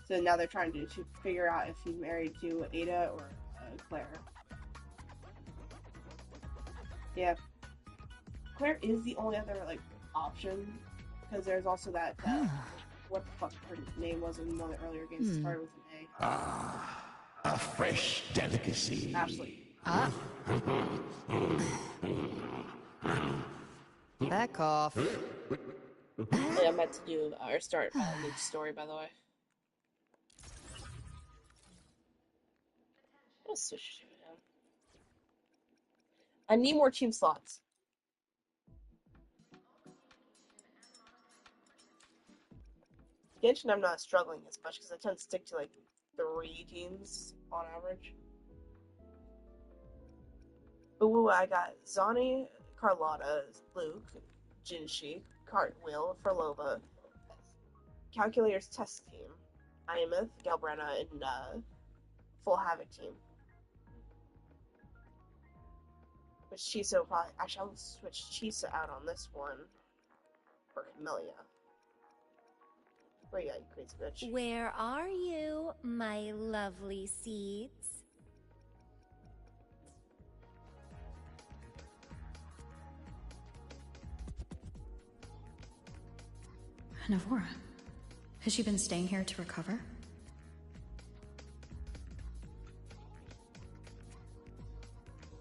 So now they're trying to figure out if he's married to Ada or Claire. Yeah. Claire is the only other, like, option. Because there's also that, what the fuck her name was in one of the earlier games. It started with an A. A fresh delicacy. Ashley. Back off. I meant to do, or start Luke's story, by the way. I'll switch to it now. I need more team slots. Genshin, I'm not struggling as much because I tend to stick to like 3 teams on average. Ooh, I got Zani, Carlotta, Luke, Jinshi, Cartwheel, Ferlova, Calculator's Test Team, Iamith, Galbrenna, and Full Havoc Team. Which Chisa will probably... Actually, I'll switch Chisa out on this one for Camellia. Where you at, you crazy bitch? Where are you, my lovely seeds? Navora, has she been staying here to recover?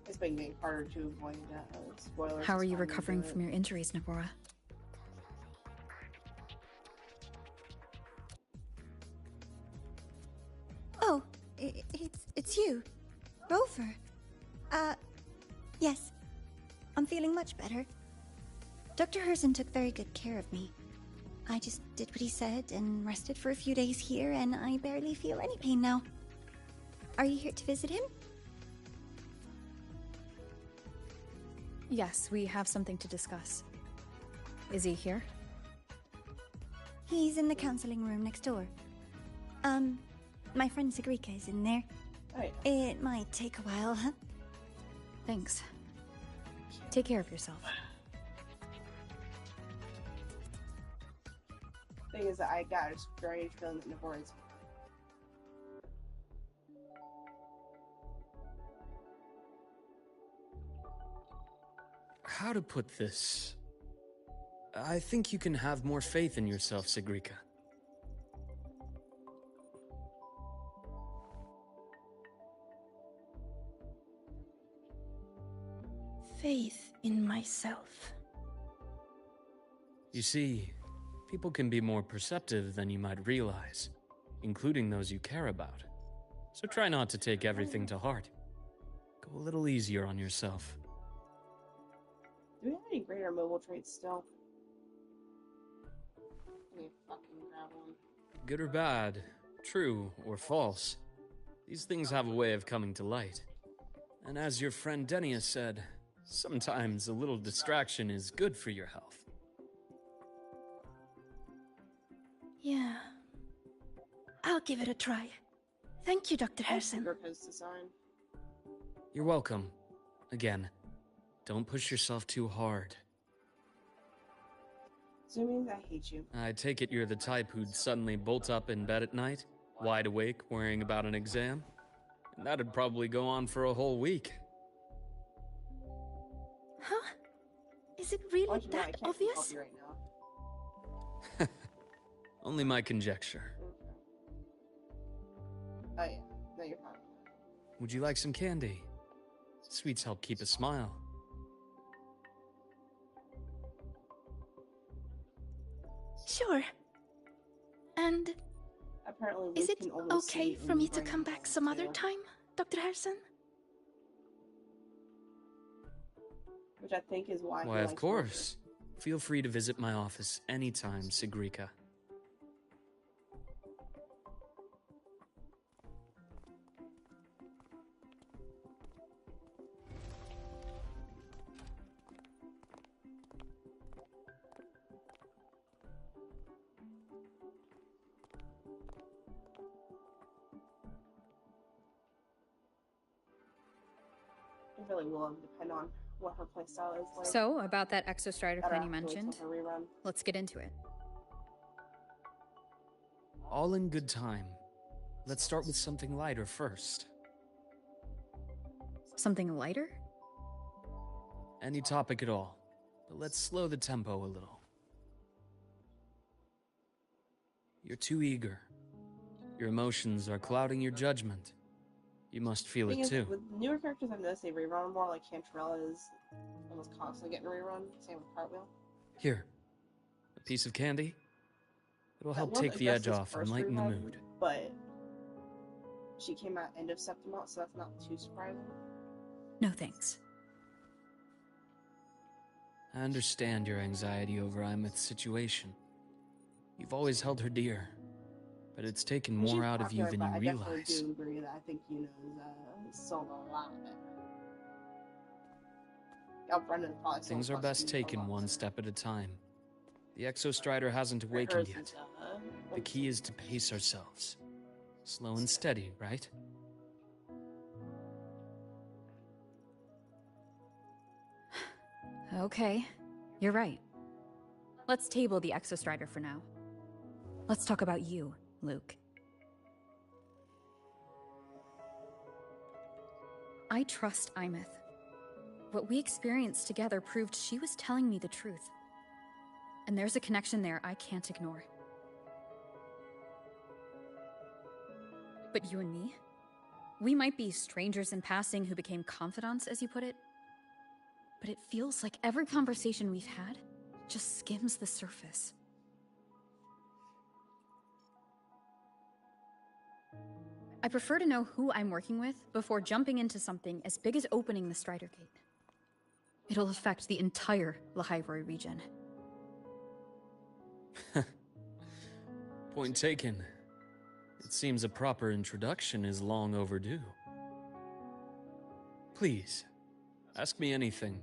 It's been getting harder to avoid spoilers. How are you recovering from your injuries, Navora? Oh, it's you, Rover. Yes. I'm feeling much better. Dr. Herson took very good care of me. I just did what he said and rested for a few days here, and I barely feel any pain now. Are you here to visit him? Yes, we have something to discuss. Is he here? He's in the counseling room next door. My friend Sigrika is in there. Oh, yeah. It might take a while, huh? Thanks. Take care of yourself. Thing is that I got a strange feeling that Navora's How to put this? I think you can have more faith in yourself, Sigrika. Faith in myself. You see, people can be more perceptive than you might realize, including those you care about. So try not to take everything to heart. Go a little easier on yourself. Do we have any greater mobile traits still? Let me fucking grab one. Good or bad, true or false, these things have a way of coming to light. And as your friend Denia said, sometimes a little distraction is good for your health. Yeah. I'll give it a try. Thank you, Dr. Harrison. Design. You're welcome. Again. Don't push yourself too hard. Assuming I hate you. I take it you're the type who'd suddenly bolt up in bed at night, wide awake, worrying about an exam? And that'd probably go on for a whole week. Huh? Is it really that obvious? Right now. Only my conjecture. Oh yeah, no, you're fine. Would you like some candy? Sweets help keep a smile. Sure. And apparently is it okay for me to come back some other time, Dr. Harrison? Which I think is why. Why, of course. Feel free to visit my office anytime, Sigrika. It really will depend on what her playstyle is like. So, about that Exostrider plan you mentioned, let's get into it. All in good time. Let's start with something lighter first. Something lighter? Any topic at all, but let's slow the tempo a little. You're too eager. Your emotions are clouding your judgment. You must feel it too. With newer characters, I've noticed they rerun more. Like Cantarella is almost constantly getting rerun. Same with Cartwheel. Here, a piece of candy. It'll help take the edge off and lighten the mood. But she came out end of September, so that's not too surprising. No thanks. I understand your anxiety over Imeth's situation. You've always held her dear, but it's taken more out of you than you realize. I definitely do agree that I think Yuna's sold a lot better. Things are best taken one step at a time. The Exostrider hasn't awakened yet. The key is to pace ourselves. Slow and steady, right? Okay, you're right. Let's table the Exostrider for now. Let's talk about you, Luke. I trust Imeth. What we experienced together proved she was telling me the truth. And there's a connection there I can't ignore. But you and me? We might be strangers in passing who became confidants, as you put it. But it feels like every conversation we've had just skims the surface. I prefer to know who I'm working with before jumping into something as big as opening the Strider Gate. It'll affect the entire Lahairoi region. Point taken. It seems a proper introduction is long overdue. Please, ask me anything.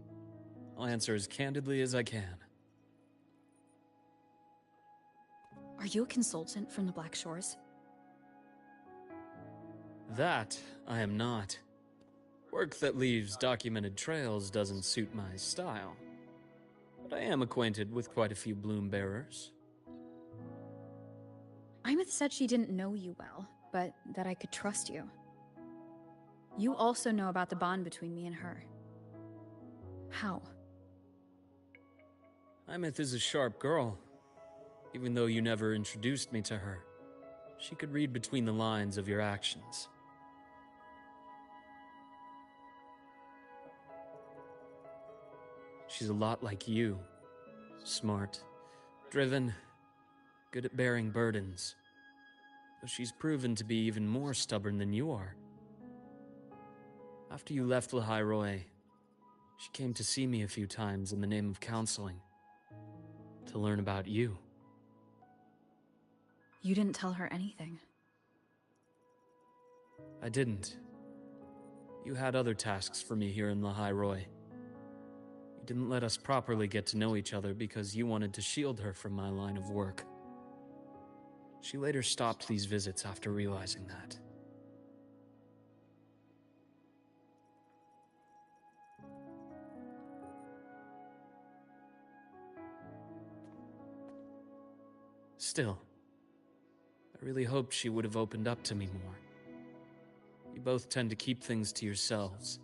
I'll answer as candidly as I can. Are you a consultant from the Black Shores? That I am not. Work that leaves documented trails doesn't suit my style. But I am acquainted with quite a few bloom bearers. Imeth said she didn't know you well, but that I could trust you. You also know about the bond between me and her. How? Imeth is a sharp girl. Even though you never introduced me to her, she could read between the lines of your actions. She's a lot like you. Smart, driven, good at bearing burdens. Though she's proven to be even more stubborn than you are. After you left Lahairoi, she came to see me a few times in the name of counseling. To learn about you. You didn't tell her anything. I didn't. You had other tasks for me here in Lahairoi. You didn't let us properly get to know each other because you wanted to shield her from my line of work. She later stopped these visits after realizing that. Still, I really hoped she would have opened up to me more. You both tend to keep things to yourselves,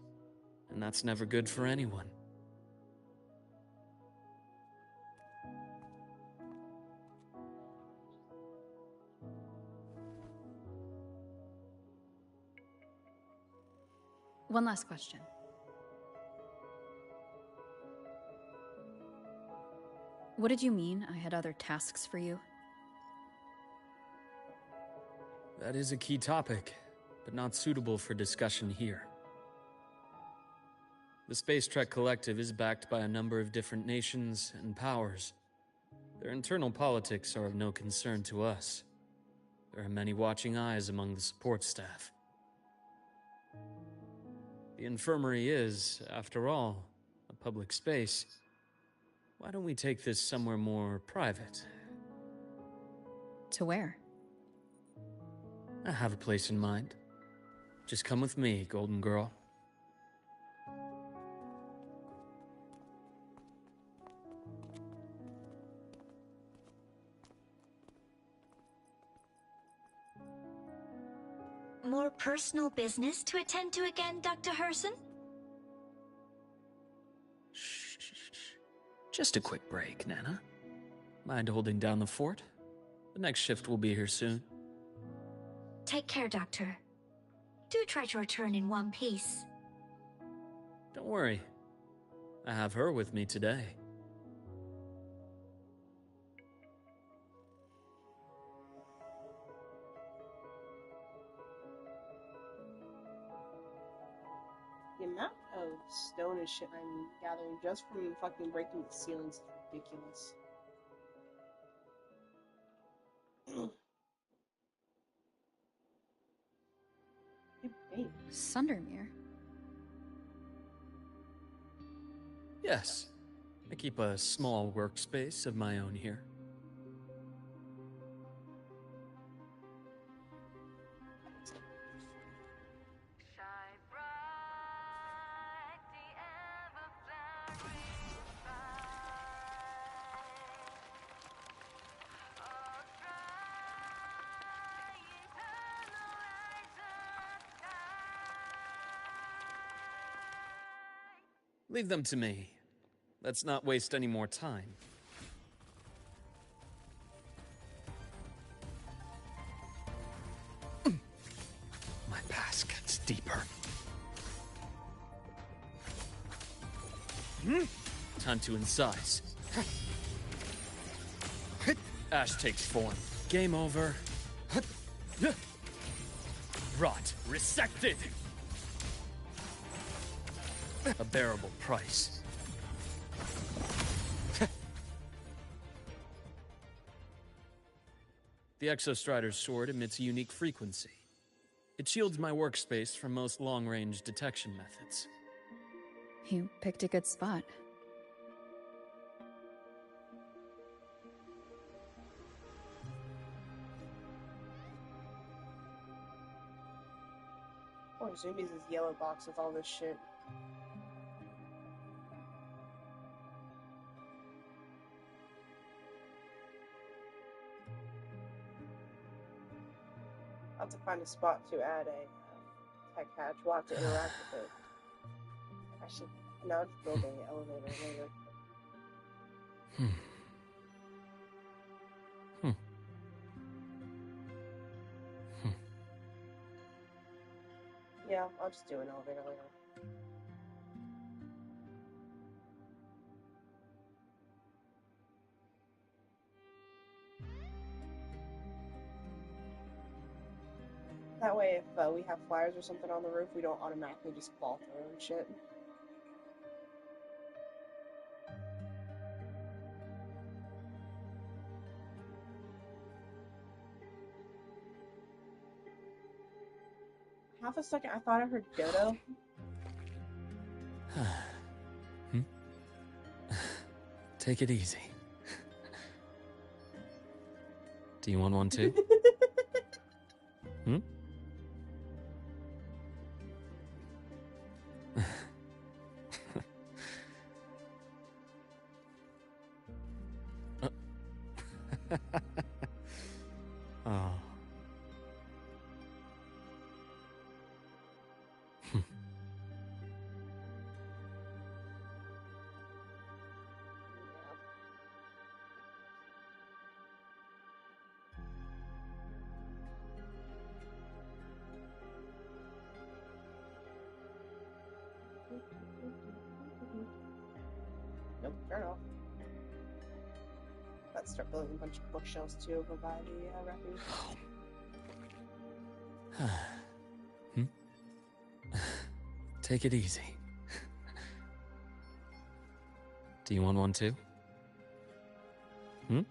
and that's never good for anyone. One last question. What did you mean I had other tasks for you? That is a key topic, but not suitable for discussion here. The Space Trek Collective is backed by a number of different nations and powers. Their internal politics are of no concern to us. There are many watching eyes among the support staff. The infirmary is, after all, a public space. Why don't we take this somewhere more private? To where? I have a place in mind. Just come with me, Golden Girl. More personal business to attend to again, Dr. Herson? Just a quick break, Nana. Mind holding down the fort? The next shift will be here soon. Take care, Doctor. Do try to return in one piece. Don't worry. I have her with me today. The amount of stone and shit I'm gathering just from fucking breaking the ceilings is ridiculous. Sundermere? Yes. I keep a small workspace of my own here. Leave them to me. Let's not waste any more time. My past gets deeper. Time to incise. Ash takes form. Game over. Rot resected. A bearable price. The Exostrider's sword emits a unique frequency. It shields my workspace from most long-range detection methods. You picked a good spot. Or Zoomies' yellow box with all this shit. I'll have to find a spot to add a tech hatch. We'll have to interact with it. I should. No, just build an elevator later. Yeah, I'll just do an elevator later. That way, if we have flyers or something on the roof, we don't automatically just fall through and shit. Half a second, I thought I heard Dodo. Take it easy. Do you want one too? Oh. Nope, turn off. Let's start building a bunch of bookshelves too over by the refuge. Take it easy. Do you want one too? Hmm?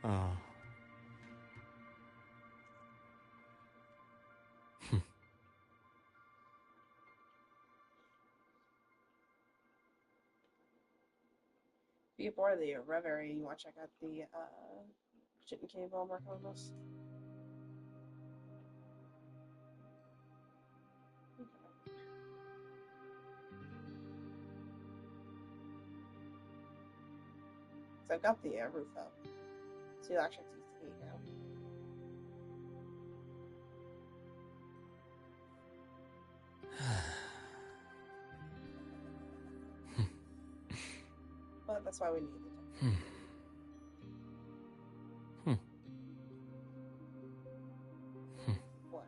Oh. If you're bored of the Reverie, you want to check out the Chitin Cave while I'm working on this? So I've got the roof up. So you'll actually see it now. But that's why we need the time. What?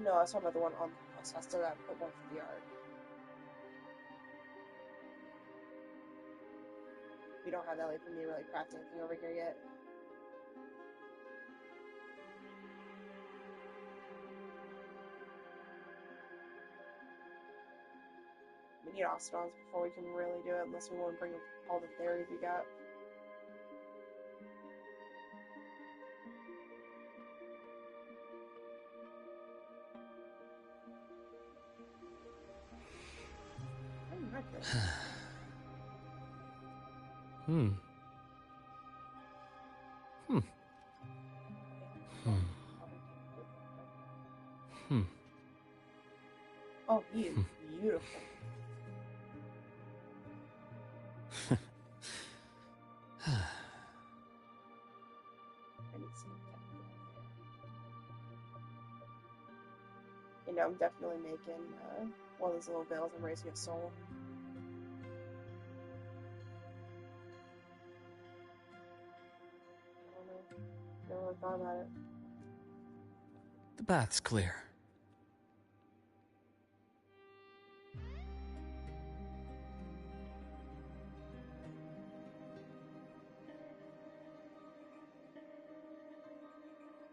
No, I was talking about the one on the house. I still got to put one for the yard. We don't have that for me to really craft anything over here yet. We need Ostons before we can really do it, unless we want to bring all the fairies we got. Oh, he is beautiful. You know, I'm definitely making one of those little veils and raising a soul. I don't know. Never really thought about it. The bath's clear.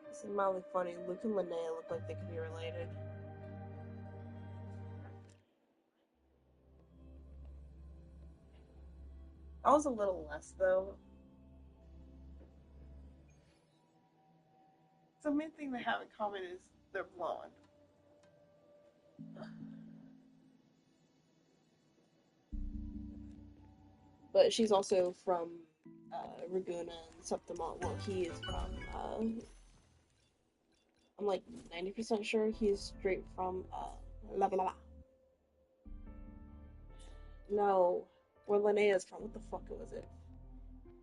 This is mildly funny. Luke and Linnea look like they could be related. I was a little less, though. The main thing they have in common is they're blonde. But she's also from Raguna and Septimont. Well, he is from, I'm like 90% sure he's straight from, La Bla. No, where Linnea's from. What the fuck was it?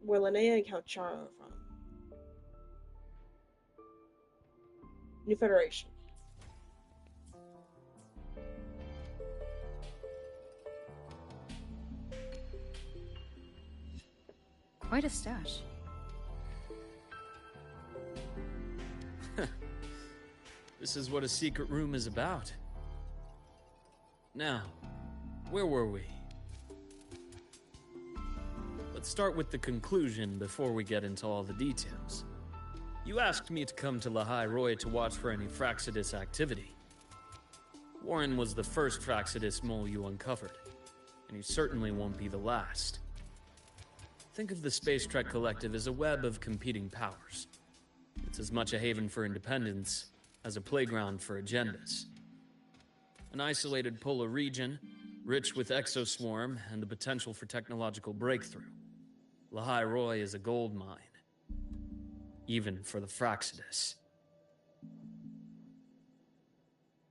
Where Linnea and Count Charo are from. New Federation. Quite a stash. This is what a secret room is about. Now, where were we? Let's start with the conclusion before we get into all the details. You asked me to come to Lahai Roy to watch for any Fraxidus activity. Warren was the first Fraxidus mole you uncovered, and he certainly won't be the last. Think of the Space Trek Collective as a web of competing powers. It's as much a haven for independence as a playground for agendas. An isolated polar region, rich with exoswarm and the potential for technological breakthrough. Lahai Roy is a gold mine. even for the Fraxidus.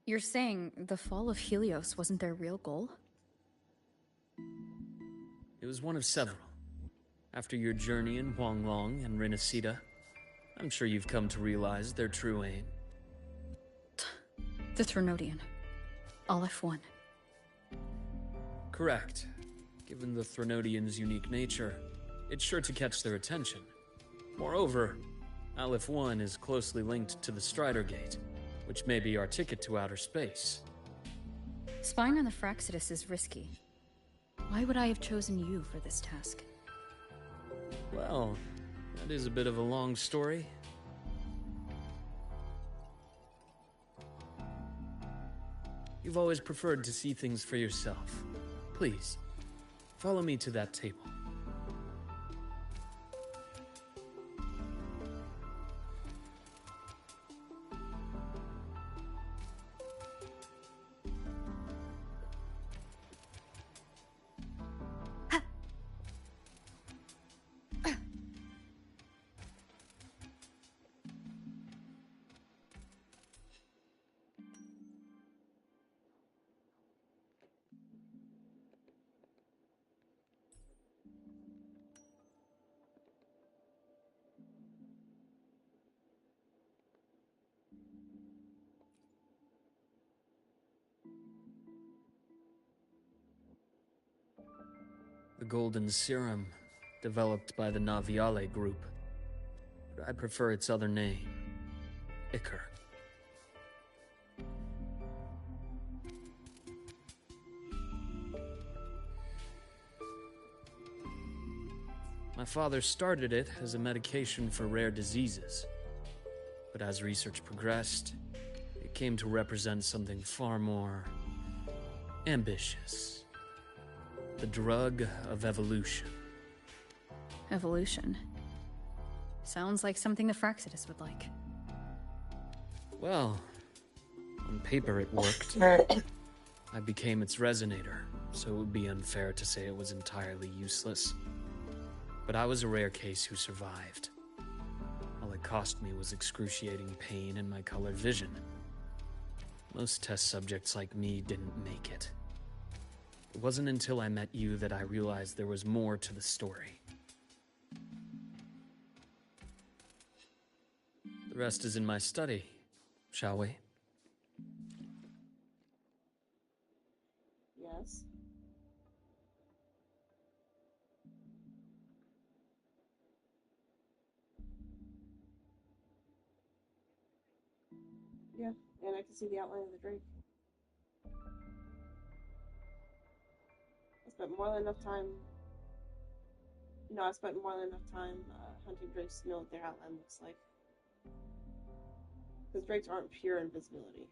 You're saying the fall of Helios wasn't their real goal? It was one of several. After your journey in Huanglong and Renacida, I'm sure you've come to realize their true aim. The Trinodian. Aleph 1. Correct. Given the Trinodian's unique nature, it's sure to catch their attention. Moreover, Aleph 1 is closely linked to the Strider Gate, which may be our ticket to outer space. Spying on the Fraxidus is risky. Why would I have chosen you for this task? Well, that is a bit of a long story. You've always preferred to see things for yourself. Please, follow me to that table. The golden serum, developed by the Naviale group. But I prefer its other name, Ichor. My father started it as a medication for rare diseases. But as research progressed, it came to represent something far more ambitious. The drug of evolution. Evolution. Sounds like something the Fraxidus would like. Well, on paper it worked. I became its resonator, so it would be unfair to say it was entirely useless. But I was a rare case who survived. All it cost me was excruciating pain and my colored vision. Most test subjects like me didn't make it. It wasn't until I met you that I realized there was more to the story. The rest is in my study, shall we? Yes. Yeah, and I can see the outline of the drake. I spent more than enough time. I spent more than enough time hunting drakes to know what their outline looks like. Because drakes aren't pure invisibility.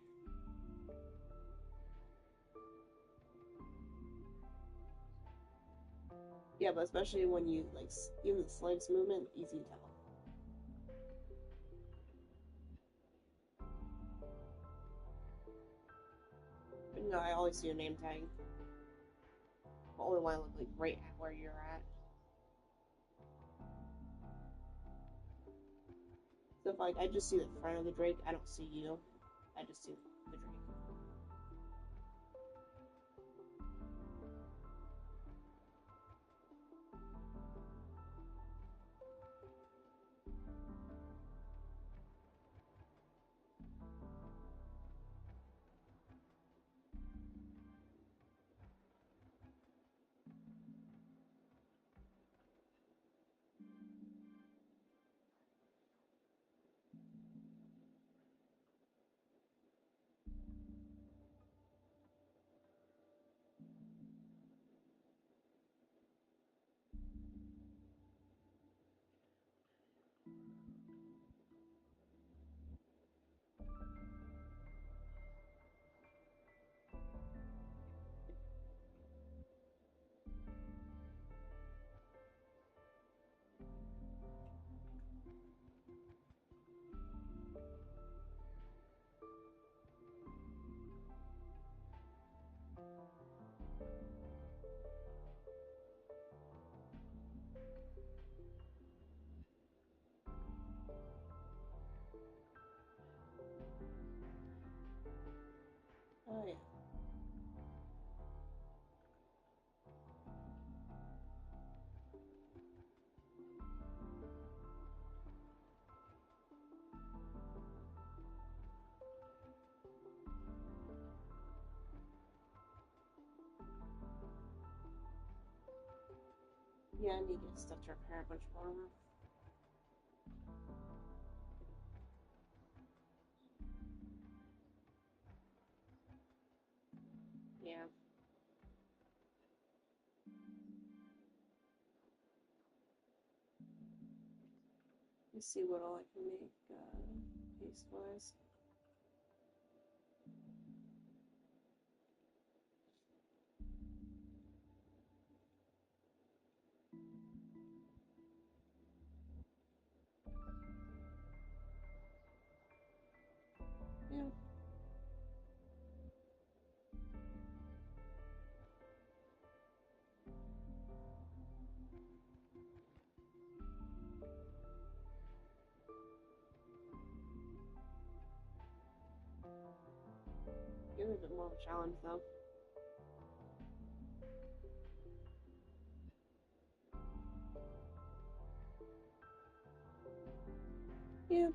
Yeah, but especially when you, like, even the slightest movement, easy to tell. But I always see your name tag. I only want to look, like, right at where you're at. So if, like, I just see the front of the drake, I don't see you. I just see the drake. Yeah, I need to get stuff to repair a bunch more of them. Yeah. Let's see what all I can make paste-wise. Yeah. Give it a bit more of a challenge, though. Yeah.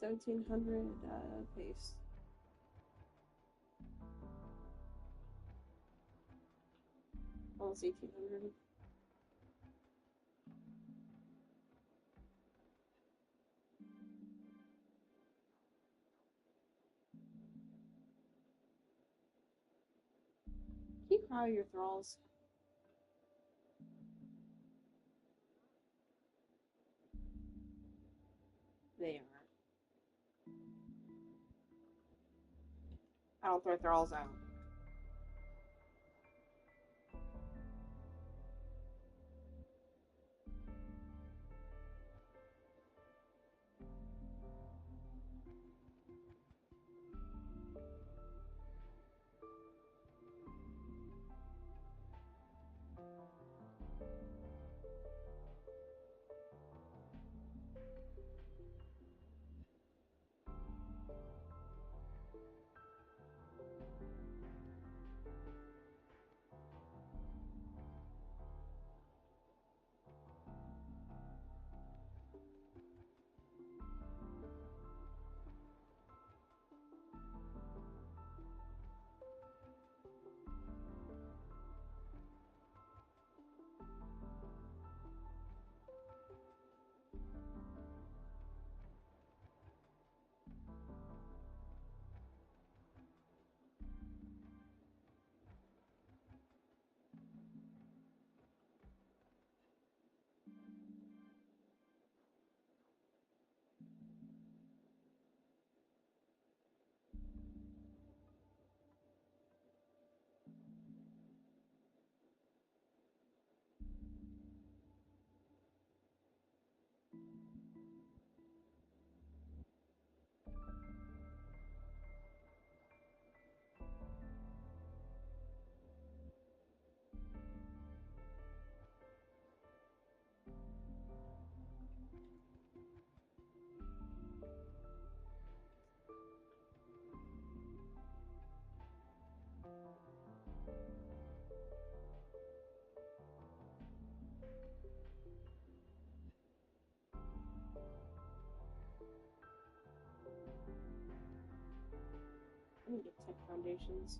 $1,700 paste. Almost 1,800. Keep proud of your thralls. They are. I don't throw thralls out. I need to get tech foundations.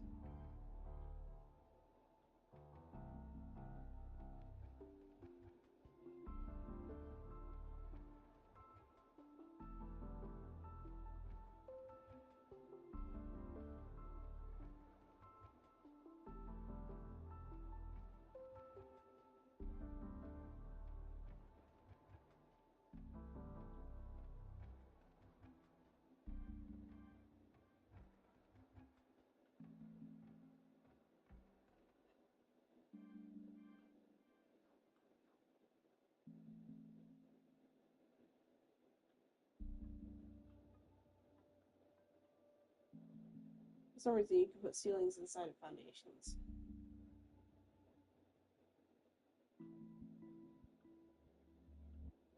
For some reason, you can put ceilings inside of foundations.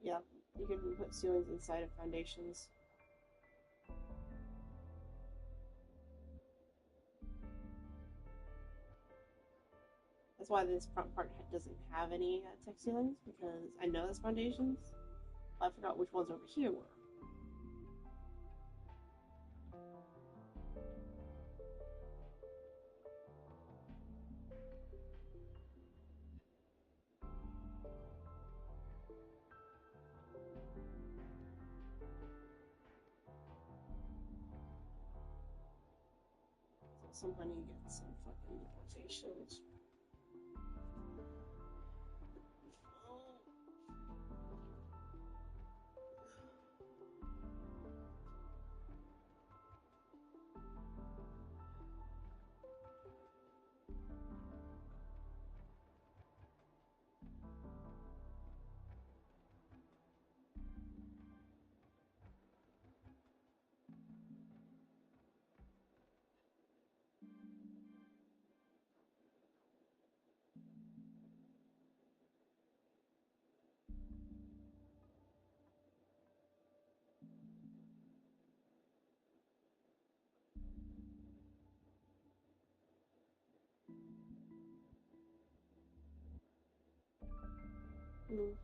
Yeah, you can put ceilings inside of foundations. That's why this front part doesn't have any tech ceilings, because I know that's foundations. I forgot which ones over here were. So somehow need to get some fucking deportations. Mm.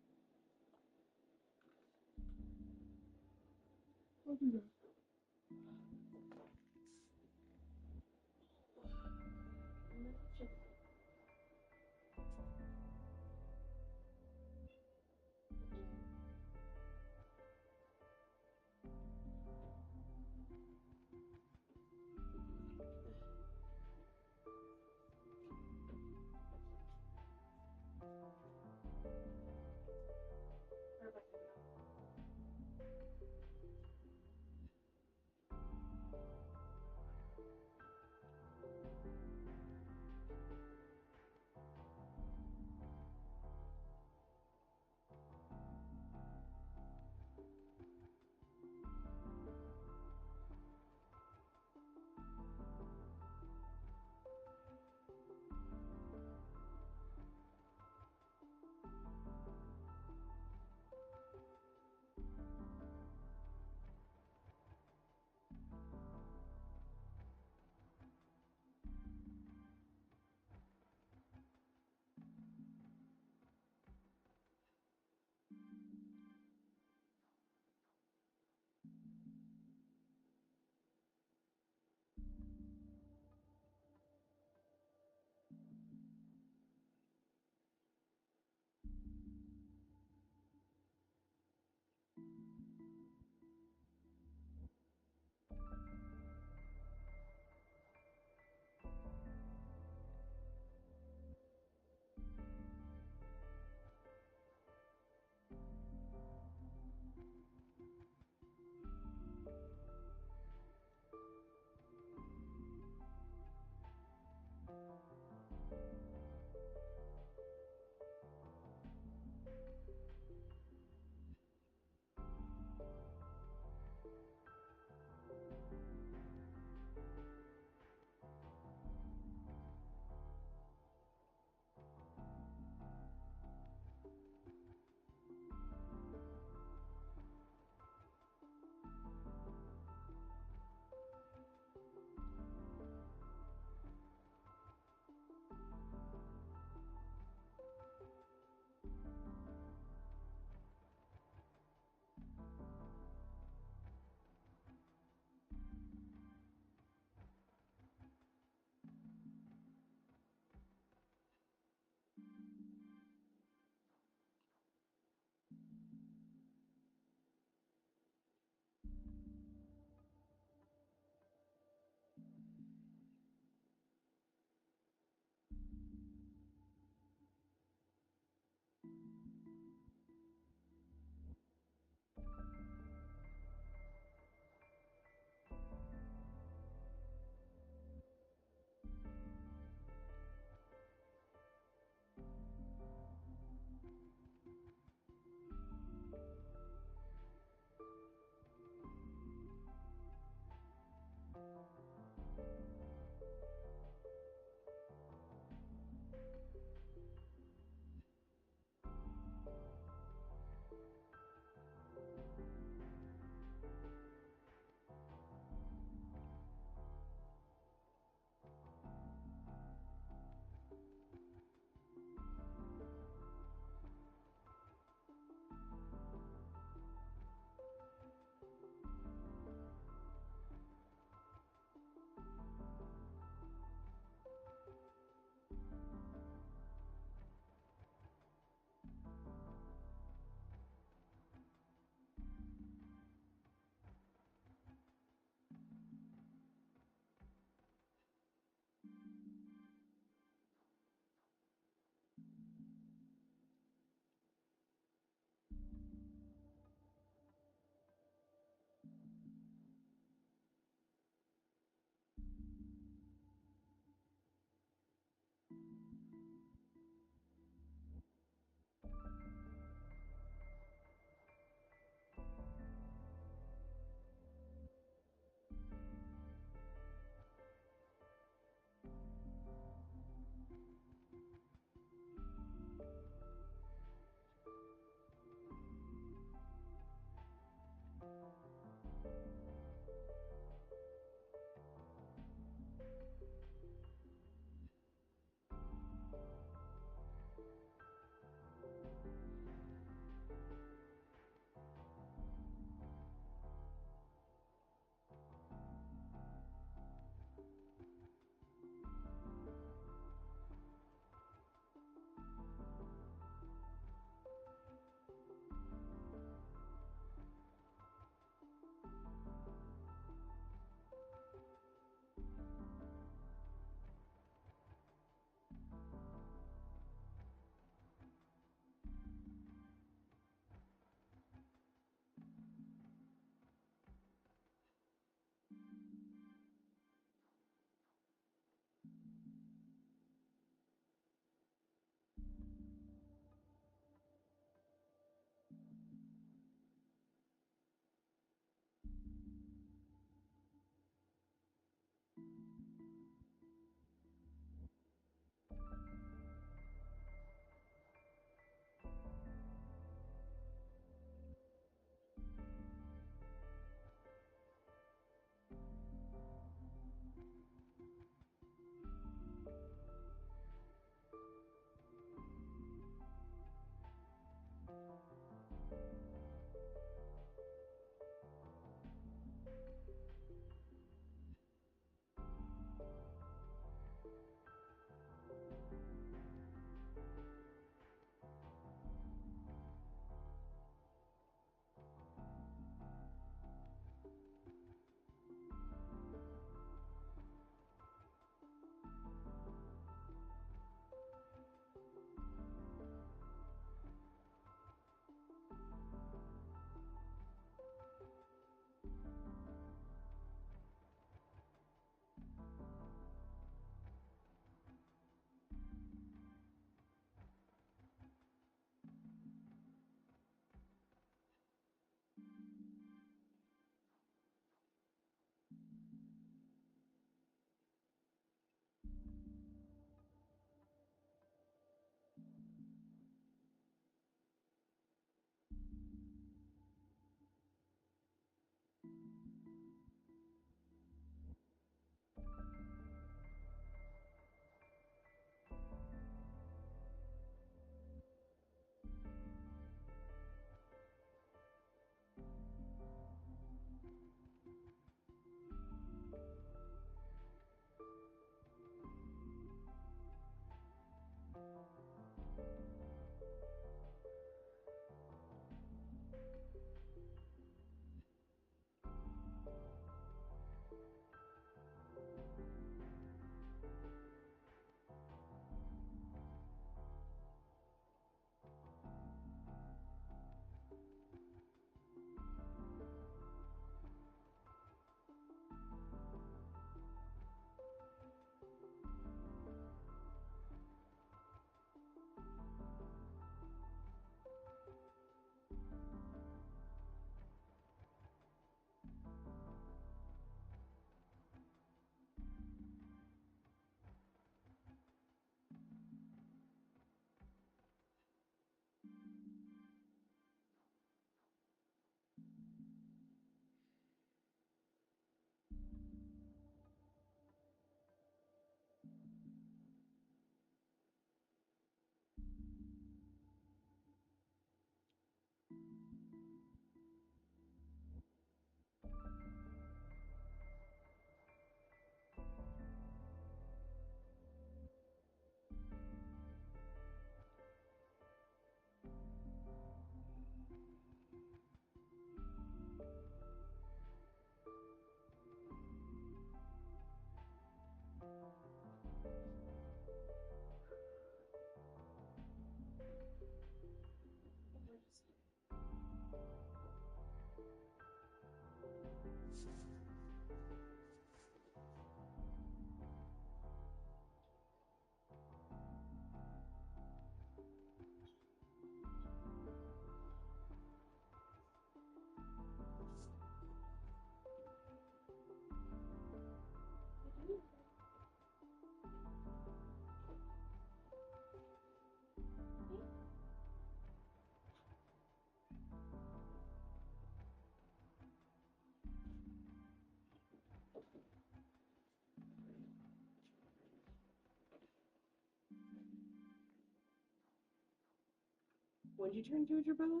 When did you turn into a Jerboa?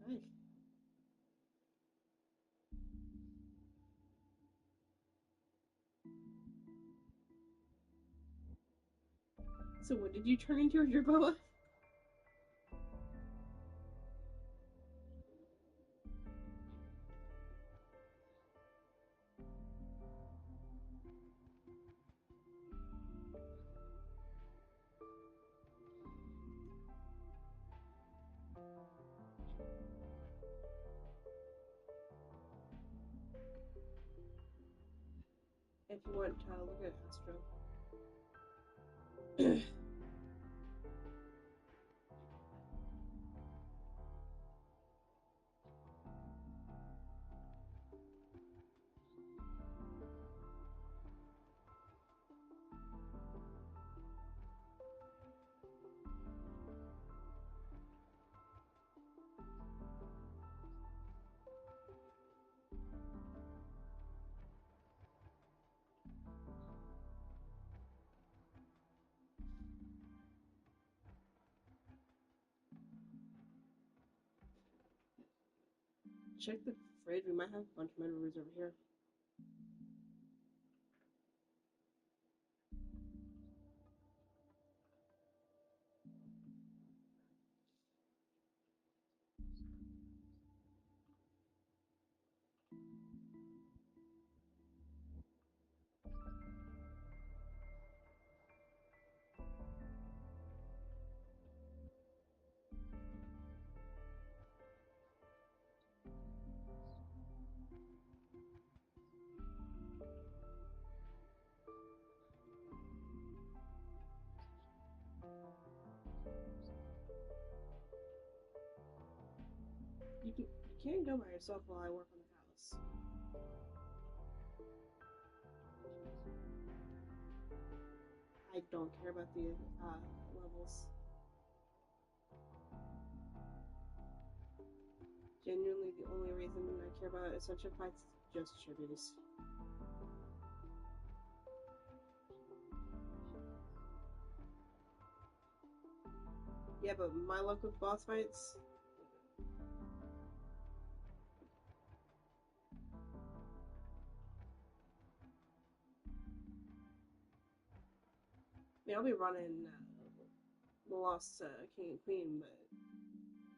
Nice. So when did you turn into a Jerboa? If you want to look at Astro. Check the fridge. We might have a bunch of memories over here. You can't go by yourself while I work on the house. I don't care about the levels. Genuinely, the only reason I care about Ascension fights is just tributes. Yeah, but my luck with boss fights. I mean, I'll be running the Lost King and Queen, but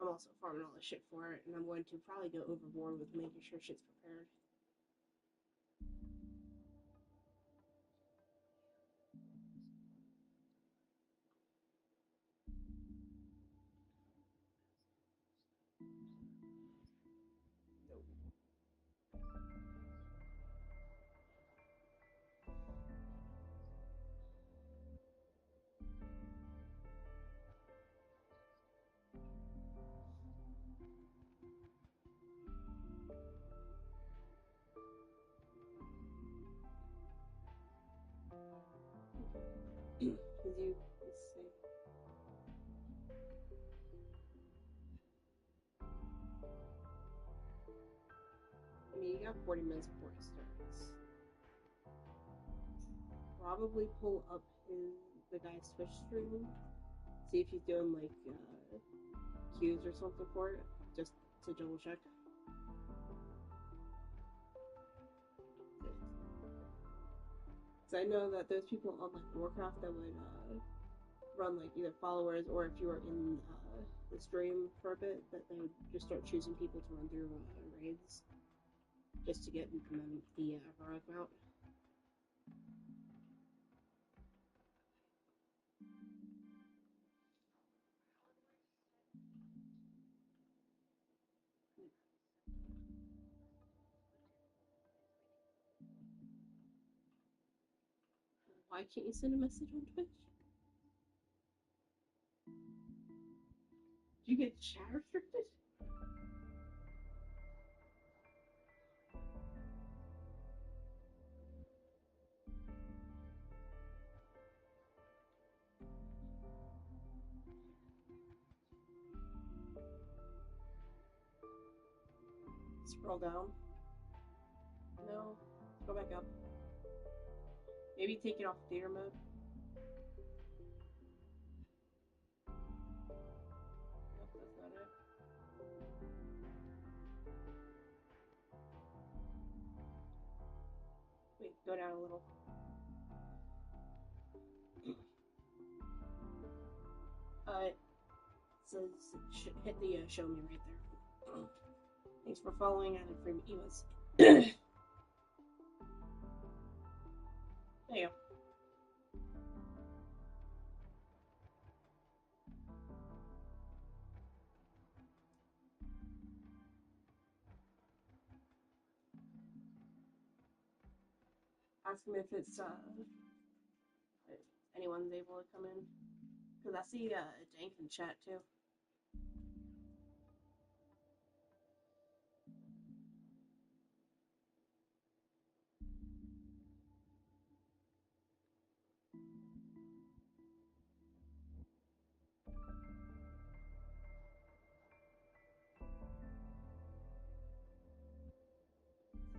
I'm also farming all the shit for it, and I'm going to probably go overboard with making sure shit's prepared. Because let's see. I mean, you got 40 minutes before it starts. Probably pull up the guy's Twitch stream. See if he's doing like cues or something for it, just to double check. Because I know that there's people on like Warcraft that would run like either followers, or if you were in the stream for a bit, that they would just start choosing people to run through raids just to get the heroic mount. Why can't you send a message on Twitch? Do you get chat restricted? Scroll down. No. Go back up. Maybe take it off theater mode. Go down a little. It says hit the show me right there. Thanks for following and free Ewas. There you go. Ask him if it's if anyone's able to come in, because I see Dank in chat too.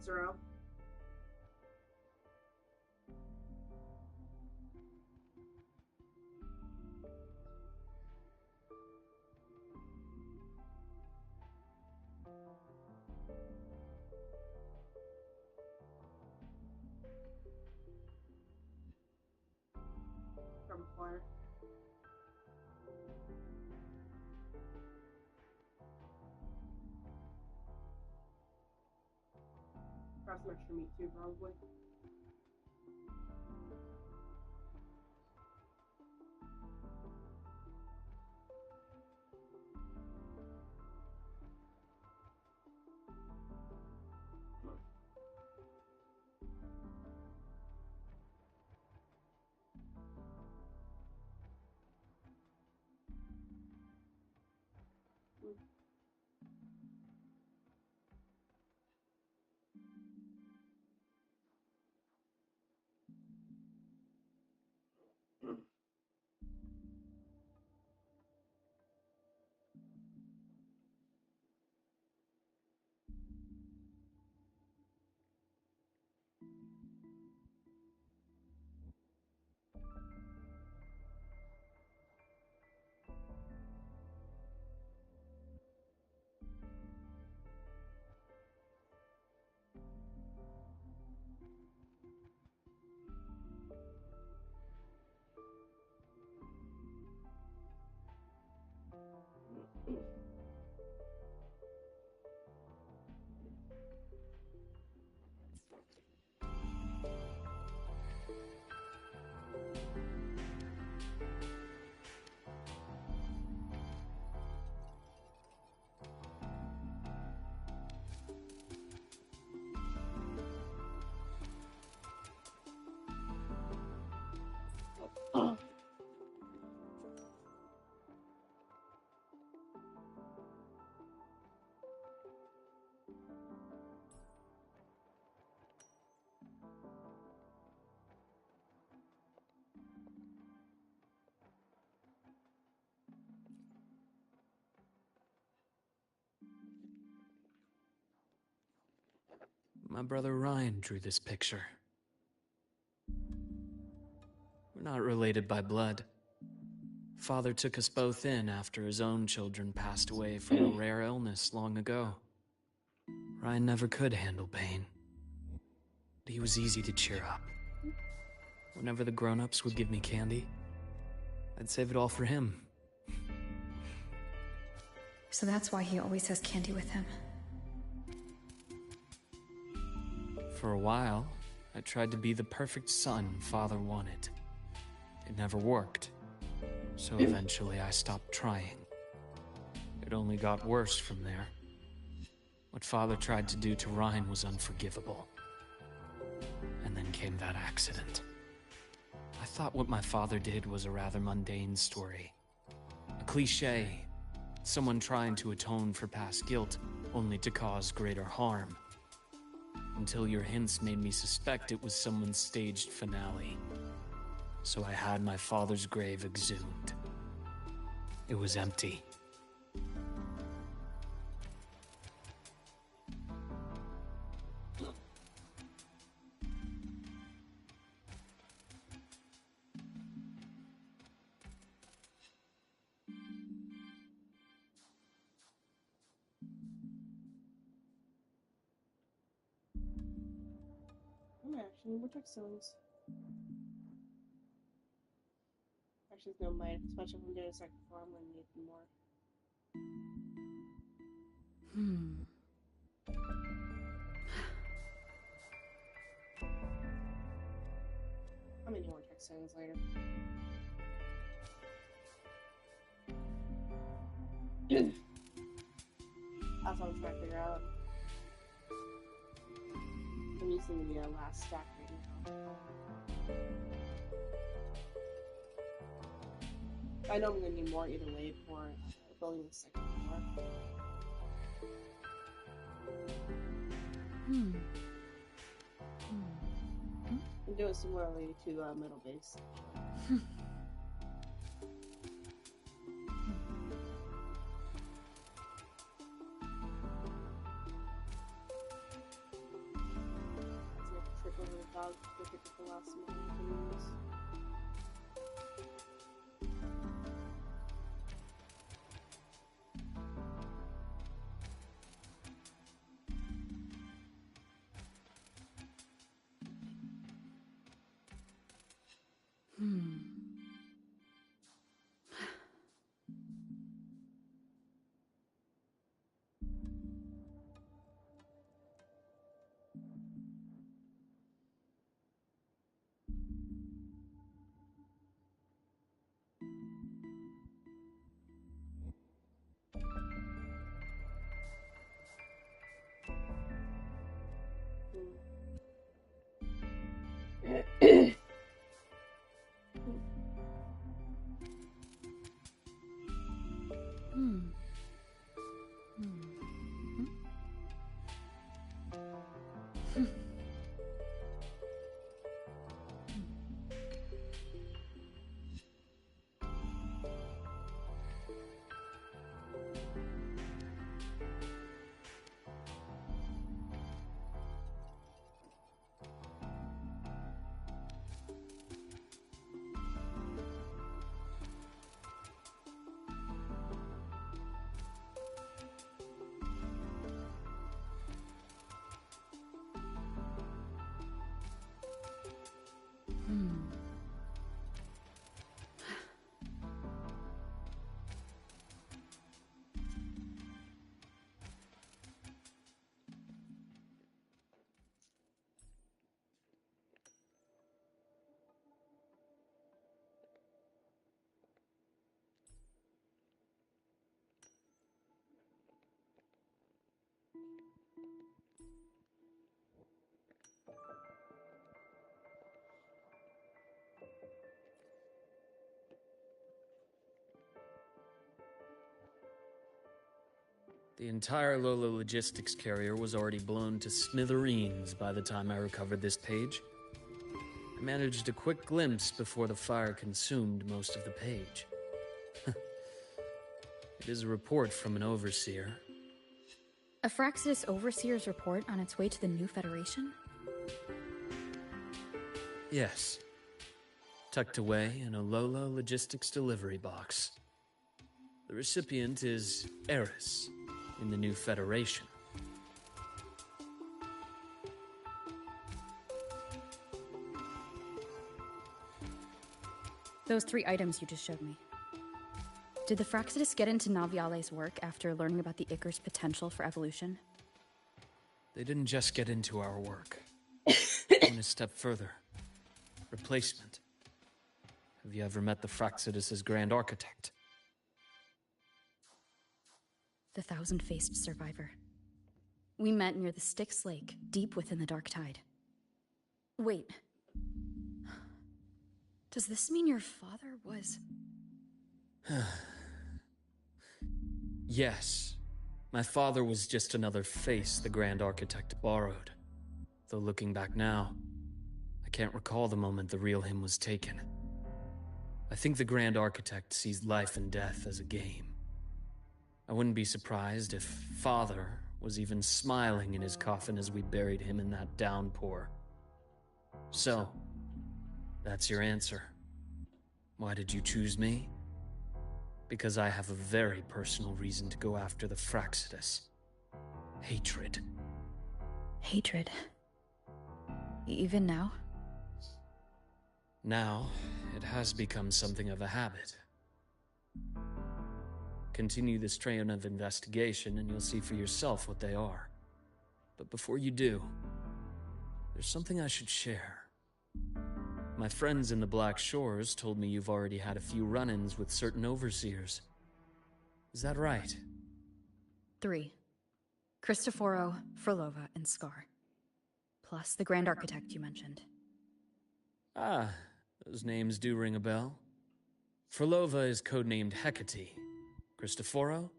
Zero. From Flyer. Grab some extra meat too, probably. My brother Ryan drew this picture. We're not related by blood. Father took us both in after his own children passed away from a rare illness long ago. Ryan never could handle pain, but he was easy to cheer up. Whenever the grown-ups would give me candy, I'd save it all for him. So that's why he always has candy with him. For a while, I tried to be the perfect son Father wanted. It never worked, so eventually I stopped trying. It only got worse from there. What Father tried to do to Ryan was unforgivable. And then came that accident. I thought what my father did was a rather mundane story. A cliché. Someone trying to atone for past guilt, only to cause greater harm. Until your hints made me suspect it was someone's staged finale. So I had my father's grave exhumed. It was empty. Any more trick stones? Actually, no mind. Especially if I'm doing a second floor, I'm gonna need more. I'm gonna need more trick stones later. That's what I'm trying to figure out. I'm using the last stack right now. I know I'm gonna need more either way for building the second floor. I'm doing similarly to middle base. Trick over the dog to pick up the last minute. The entire Lola logistics carrier was already blown to smithereens by the time I recovered this page. I managed a quick glimpse before the fire consumed most of the page. It is a report from an overseer. A Fraxidus Overseer's report on its way to the new Federation? Yes. Tucked away in a Lola logistics delivery box. The recipient is Eris in the new Federation. Those 3 items you just showed me. Did the Fraxidus get into Naviale's work after learning about the Icar's potential for evolution? They didn't just get into our work. Went a step further. Replacement. Have you ever met the Fraxidus' Grand Architect? The thousand-faced survivor. We met near the Styx Lake, deep within the Dark Tide. Wait. Does this mean your father was... Yes. My father was just another face the Grand Architect borrowed. Though looking back now, I can't recall the moment the real him was taken. I think the Grand Architect sees life and death as a game. I wouldn't be surprised if Father was even smiling in his coffin as we buried him in that downpour. So, that's your answer. Why did you choose me? Because I have a very personal reason to go after the Fraxidus. Hatred. Hatred. Even now? Now, it has become something of a habit. Continue this train of investigation and you'll see for yourself what they are. But before you do, there's something I should share. My friends in the Black Shores told me you've already had a few run-ins with certain overseers. Is that right? 3. Cristoforo, Frolova, and Scar. Plus the Grand Architect you mentioned. Ah, those names do ring a bell. Frolova is codenamed Hecate. Cristoforo?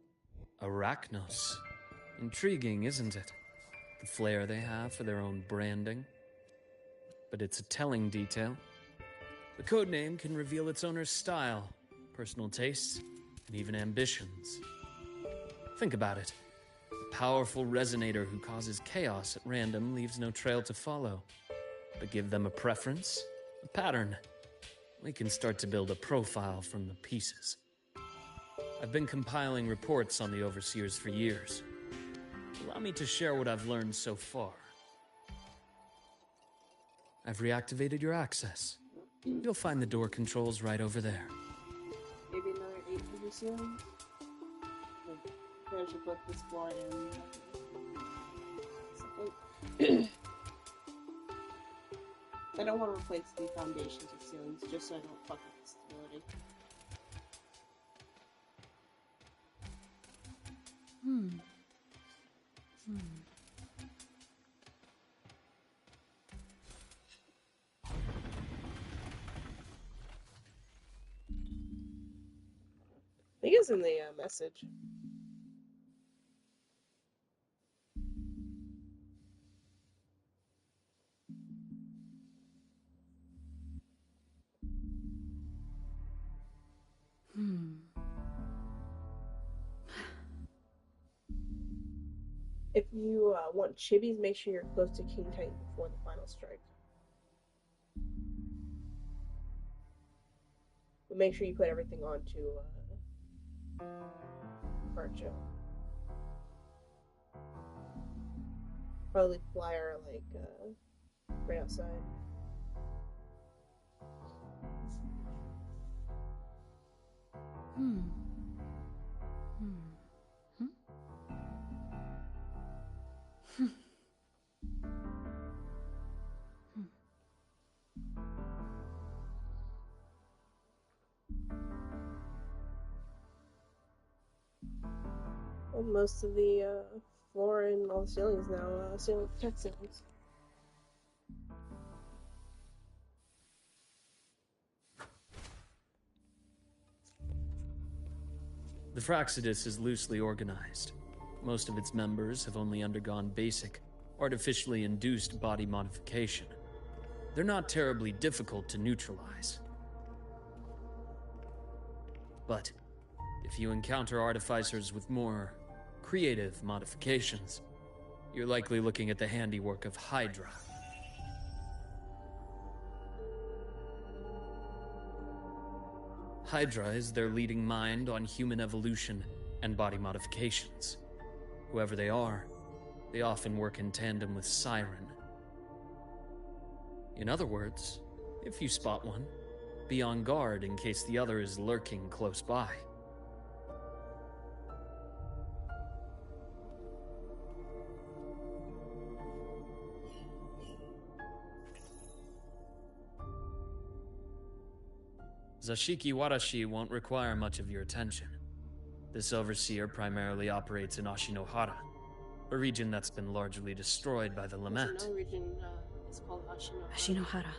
Arachnos. Intriguing, isn't it? The flair they have for their own branding. But it's a telling detail. The codename can reveal its owner's style, personal tastes, and even ambitions. Think about it. A powerful resonator who causes chaos at random leaves no trail to follow. But give them a preference, a pattern. We can start to build a profile from the pieces. I've been compiling reports on the Overseers for years. Allow me to share what I've learned so far. I've reactivated your access. You'll find the door controls right over there. Maybe another 8 Overseers? There's your book, Explore, and I don't want to replace the foundations with ceilings just so I don't fuck with the stability. I think it's in the message. If you want chibis, make sure you're close to King Titan before the final strike. But make sure you put everything onto Archo. Probably flyer like right outside. Well, most of the floor and all the ceilings now ceiling protect ceilings. The Fraxidus is loosely organized. Most of its members have only undergone basic, artificially induced body modification. They're not terribly difficult to neutralize. But if you encounter artificers with more creative modifications, you're likely looking at the handiwork of Hydra. Hydra is their leading mind on human evolution and body modifications. Whoever they are, they often work in tandem with Siren. In other words, if you spot one, be on guard in case the other is lurking close by. Zashiki Warashi won't require much of your attention. This overseer primarily operates in Ashinohara, a region that's been largely destroyed by the Lament. There's another region it's called Ashinohara. Ashinohara.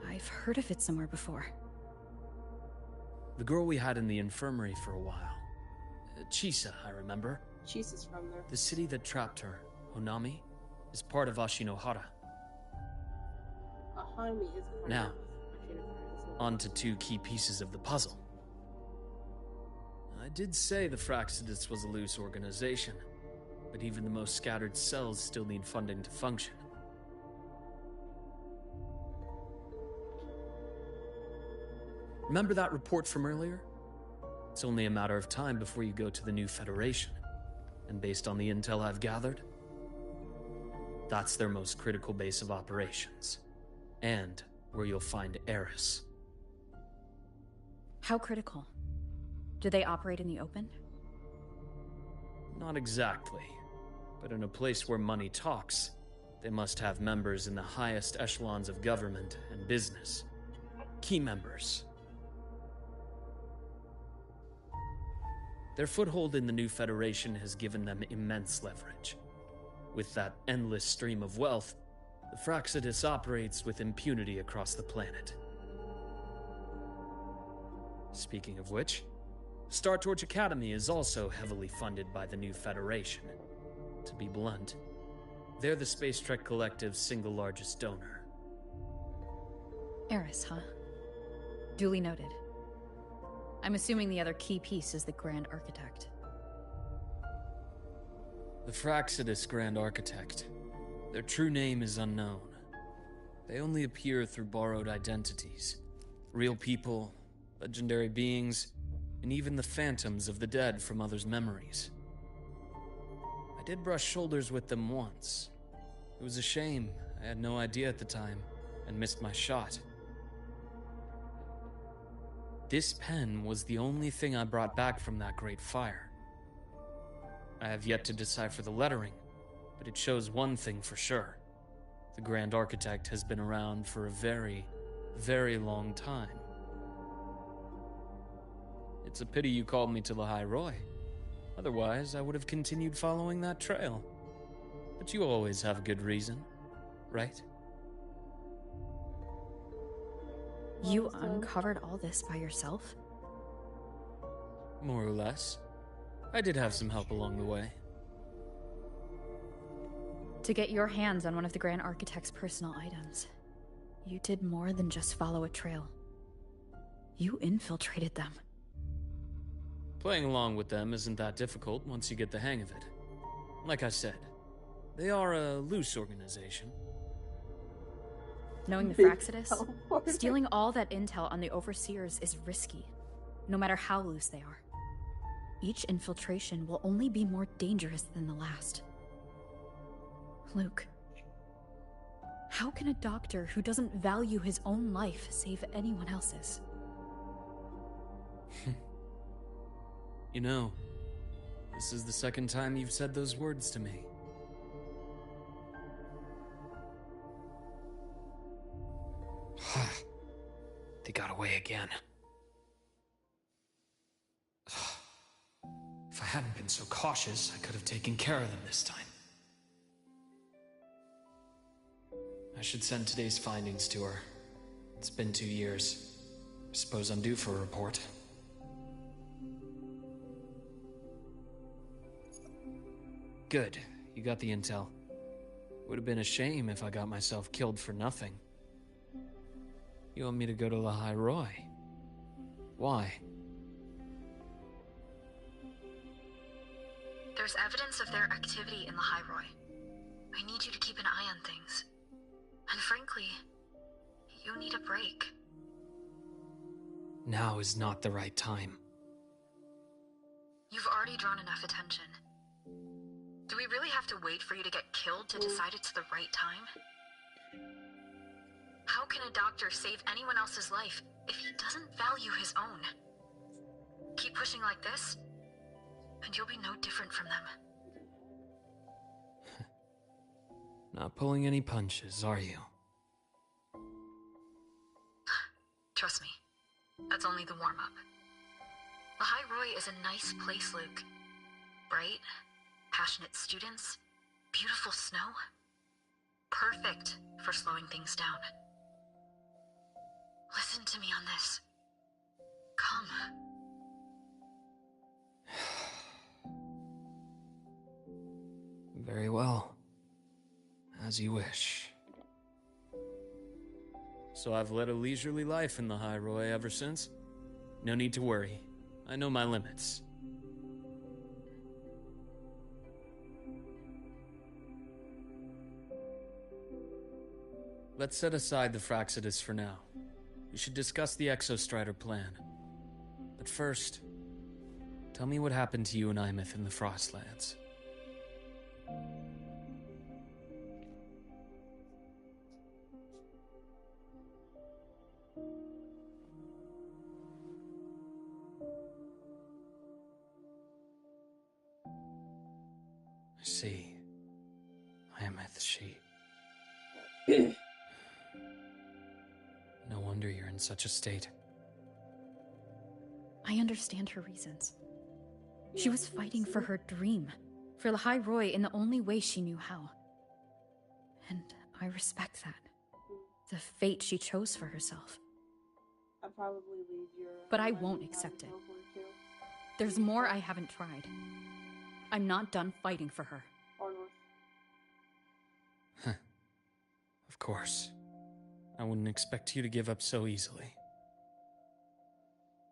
I've heard of it somewhere before. The girl we had in the infirmary for a while. Chisa, I remember. Chisa's from there. The city that trapped her, Honami, is part of Ashinohara. Hanami is part Now, of Ashinohara. on to 2 key pieces of the puzzle. I did say the Fraxidus was a loose organization, but even the most scattered cells still need funding to function. Remember that report from earlier? It's only a matter of time before you go to the new Federation. And based on the intel I've gathered, That's their most critical base of operations. And where you'll find Eris. How critical? Do they operate in the open? Not exactly. But in a place where money talks, they must have members in the highest echelons of government and business. Key members. Their foothold in the new Federation has given them immense leverage. With that endless stream of wealth, the Fraxidus operates with impunity across the planet. Speaking of which, Star Torch Academy is also heavily funded by the new Federation. To be blunt, they're the Space Trek Collective's single largest donor. Eris, huh? Duly noted. I'm assuming the other key piece is the Grand Architect. The Fraxidus Grand Architect. Their true name is unknown. They only appear through borrowed identities. Real people, legendary beings, and even the phantoms of the dead from others' memories. I did brush shoulders with them once. It was a shame. I had no idea at the time, and missed my shot. This pen was the only thing I brought back from that great fire. I have yet to decipher the lettering, but it shows one thing for sure. The Grand Architect has been around for a very, very long time. It's a pity you called me to the High Roy. Otherwise, I would have continued following that trail. But you always have a good reason, right? You uncovered all this by yourself? More or less. I did have some help along the way. To get your hands on one of the Grand Architect's personal items, you did more than just follow a trail. You infiltrated them. Playing along with them isn't that difficult once you get the hang of it. Like I said, they are a loose organization. Knowing the Fraxidus, stealing all that intel on the Overseers is risky, no matter how loose they are. Each infiltration will only be more dangerous than the last. Luke, how can a doctor who doesn't value his own life save anyone else's? You know, this is the second time you've said those words to me. They got away again. If I hadn't been so cautious, I could have taken care of them this time. I should send today's findings to her. It's been 2 years. I suppose I'm due for a report. Good. You got the intel. Would have been a shame if I got myself killed for nothing. You want me to go to the High Roy? Why? There's evidence of their activity in the High Roy. I need you to keep an eye on things. And frankly, you need a break. Now is not the right time. You've already drawn enough attention. Do we really have to wait for you to get killed to decide it's the right time? How can a doctor save anyone else's life if he doesn't value his own? Keep pushing like this, and you'll be no different from them. Not pulling any punches, are you? Trust me, that's only the warm-up. The High Roy is a nice place, Luke. Bright, passionate students, beautiful snow. Perfect for slowing things down. Listen to me on this. Come. Very well. As you wish. So I've led a leisurely life in the High Roy ever since. No need to worry. I know my limits. Let's set aside the Fraxidus for now. We should discuss the Exostrider plan. But first, tell me what happened to you and Imeth in the Frostlands. see. Ameth, she... No wonder you're in such a state. I understand her reasons. She was fighting for her dream, for the High Roy in the only way she knew how. And I respect that. The fate she chose for herself. I'll probably leave your... But I won't accept it. There's more I haven't tried. I'm not done fighting for her. Huh. Of course. I wouldn't expect you to give up so easily.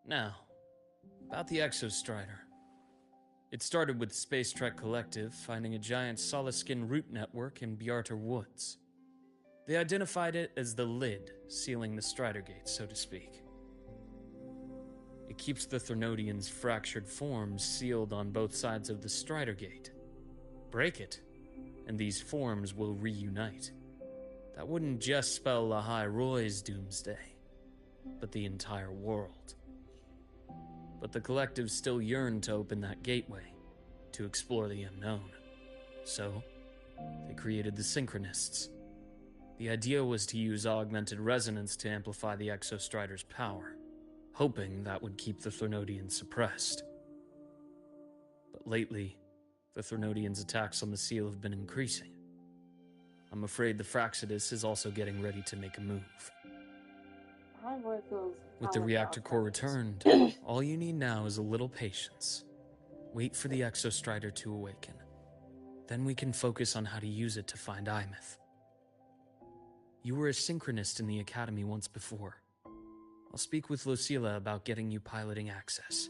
Now, about the Exostrider. It started with the Space Trek Collective finding a giant Solaskin root network in Bjartar Woods. They identified it as the lid, sealing the Strider Gate, so to speak. It keeps the Threnodians' fractured forms sealed on both sides of the Strider Gate. Break it, and these forms will reunite. That wouldn't just spell the High Roy's doomsday, but the entire world. But the Collective still yearned to open that gateway, to explore the unknown. So, they created the Synchronists. The idea was to use augmented resonance to amplify the Exostrider's power, hoping that would keep the Threnodians suppressed. But lately, the Threnodians' attacks on the seal have been increasing. I'm afraid the Fraxidus is also getting ready to make a move. With the reactor core returned, all you need now is a little patience. Wait for the Exostrider to awaken. Then we can focus on how to use it to find Imeth. You were a synchronist in the Academy once before. I'll speak with Lucilla about getting you piloting access.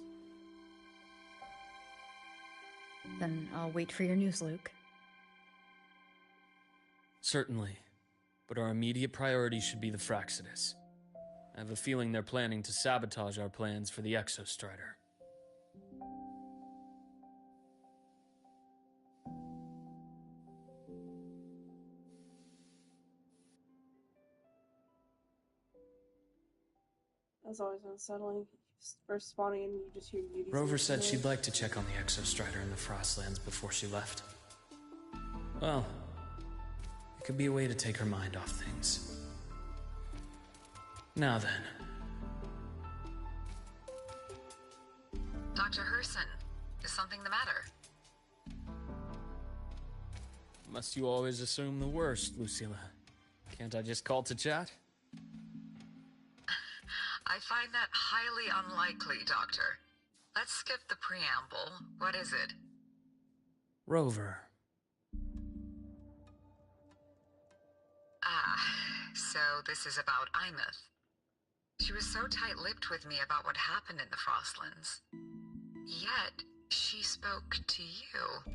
Then I'll wait for your news, Luke. Certainly, but our immediate priority should be the Fraxidus. I have a feeling they're planning to sabotage our plans for the Exostrider. That's always unsettling. First spawning in, you just hear beauty. Rover said she'd like to check on the Exostrider in the Frostlands before she left. Well, it could be a way to take her mind off things. Now then. Dr. Herson, is something the matter? Must you always assume the worst, Lucilla? Can't I just call to chat? I find that highly unlikely, Doctor. Let's skip the preamble. What is it? Rover. So this is about Imeth. She was so tight-lipped with me about what happened in the Frostlands. Yet, she spoke to you.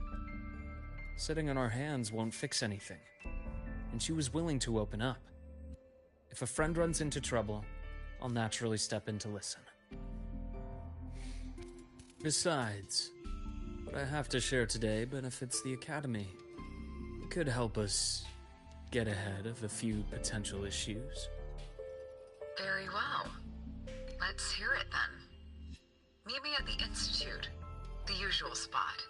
Sitting on our hands won't fix anything. And she was willing to open up. If a friend runs into trouble, I'll naturally step in to listen. Besides, what I have to share today benefits the Academy. It could help us get ahead of a few potential issues. Very well. Let's hear it then. Meet me at the Institute, the usual spot.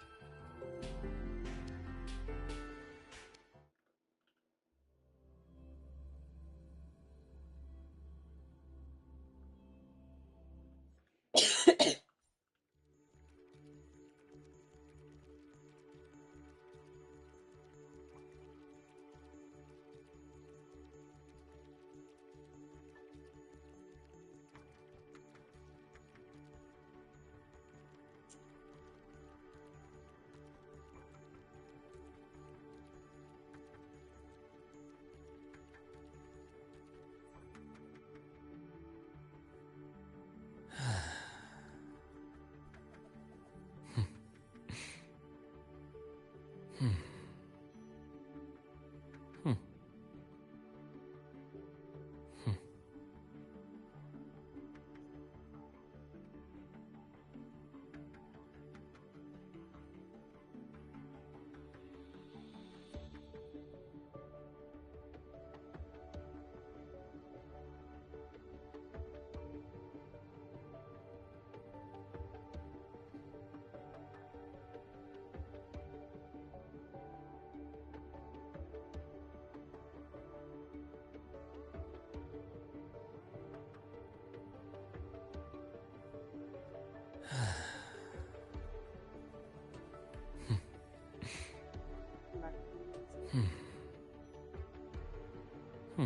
I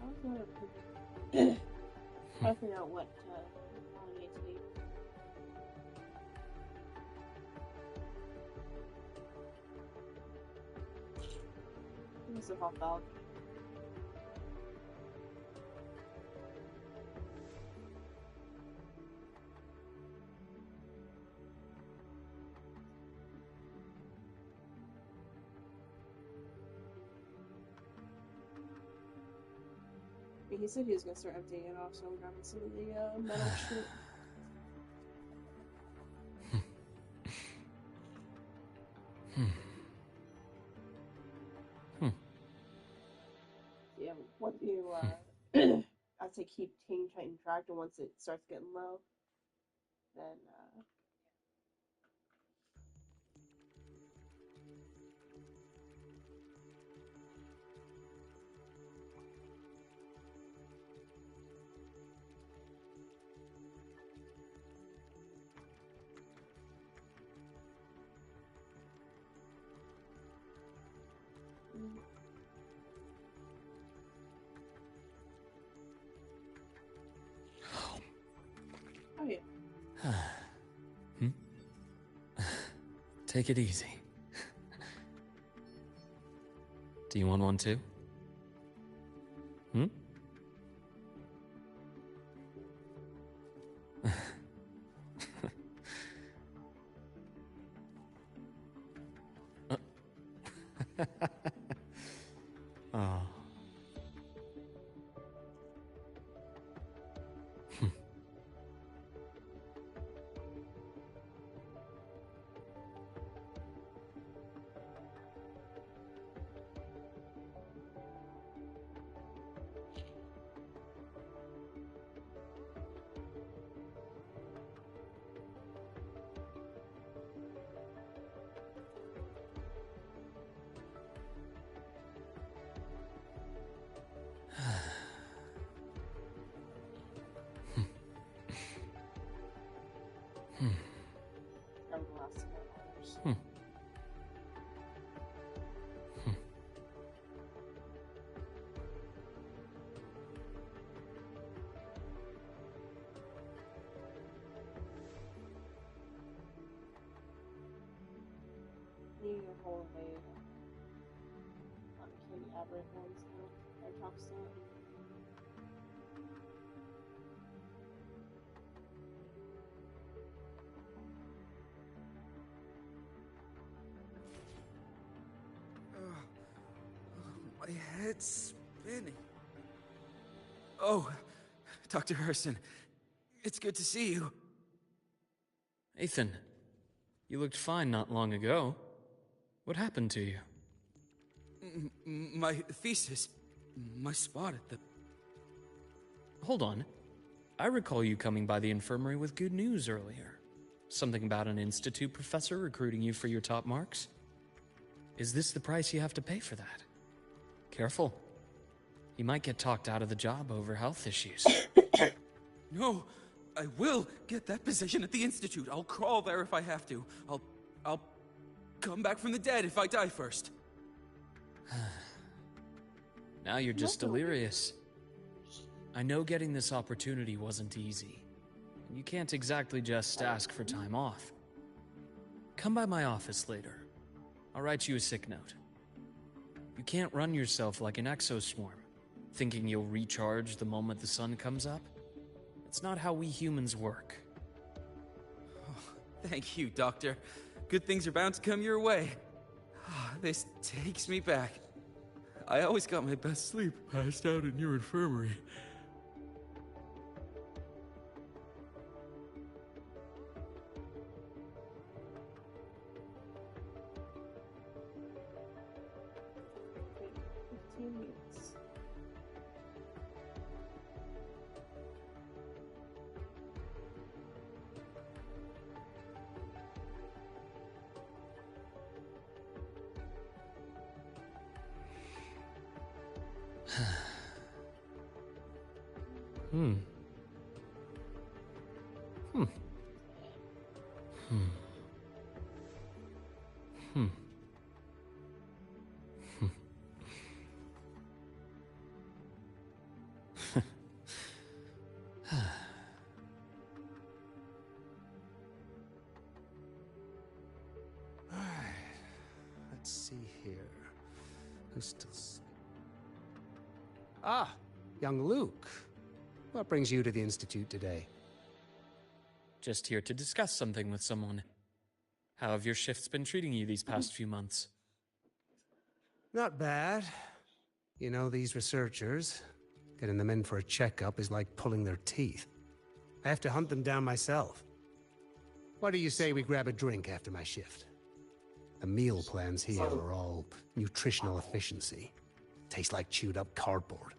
was gonna try to figure out what holiday to be. It's a hot dog. He said he was gonna start updating it off, so I'm grabbing some of the metal shit. Yeah, what do you I'd say keep tighten track, and once it starts getting low, then oh yeah. Take it easy. Do you want one too? Oh. That was the last of my orders. New Year holiday. Candy aberrant ones now. Our top stuff. My head's spinning. Oh, Dr. Hurston, it's good to see you. Ethan, you looked fine not long ago. What happened to you? My thesis. My spot at the... Hold on. I recall you coming by the infirmary with good news earlier. Something about an institute professor recruiting you for your top marks? Is this the price you have to pay for that? Careful. You might get talked out of the job over health issues. No, I will get that position at the institute. I'll crawl there if I have to. I'll come back from the dead if I die first. Now you're just delirious. I know getting this opportunity wasn't easy. You can't exactly just ask for time off. Come by my office later. I'll write you a sick note. You can't run yourself like an exoswarm, thinking you'll recharge the moment the sun comes up. It's not how we humans work. Oh, thank you, Doctor. Good things are bound to come your way. This takes me back. I always got my best sleep passed out in your infirmary. crystals. Ah, young Luke. What brings you to the Institute today? Just here to discuss something with someone. How have your shifts been treating you these past few months? Not bad. You know, these researchers, getting them in for a checkup is like pulling their teeth. I have to hunt them down myself. What do you say we grab a drink after my shift? The meal plans here are all nutritional efficiency. Taste like chewed up cardboard.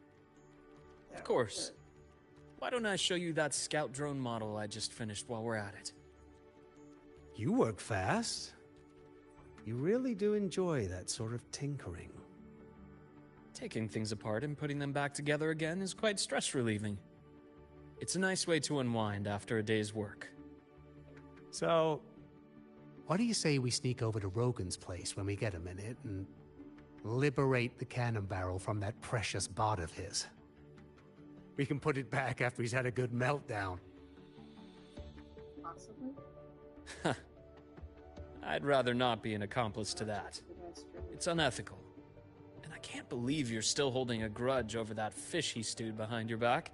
Of course. Why don't I show you that scout drone model I just finished while we're at it? You work fast. You really do enjoy that sort of tinkering. Taking things apart and putting them back together again is quite stress-relieving. It's a nice way to unwind after a day's work. So, what do you say we sneak over to Rogan's place when we get a minute and liberate the cannon barrel from that precious bot of his? We can put it back after he's had a good meltdown. Possibly. I'd rather not be an accomplice to that. It's unethical. And I can't believe you're still holding a grudge over that fish he stewed behind your back.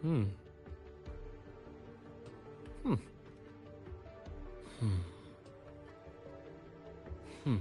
Hmm. Hmm. Hmm. Hmm.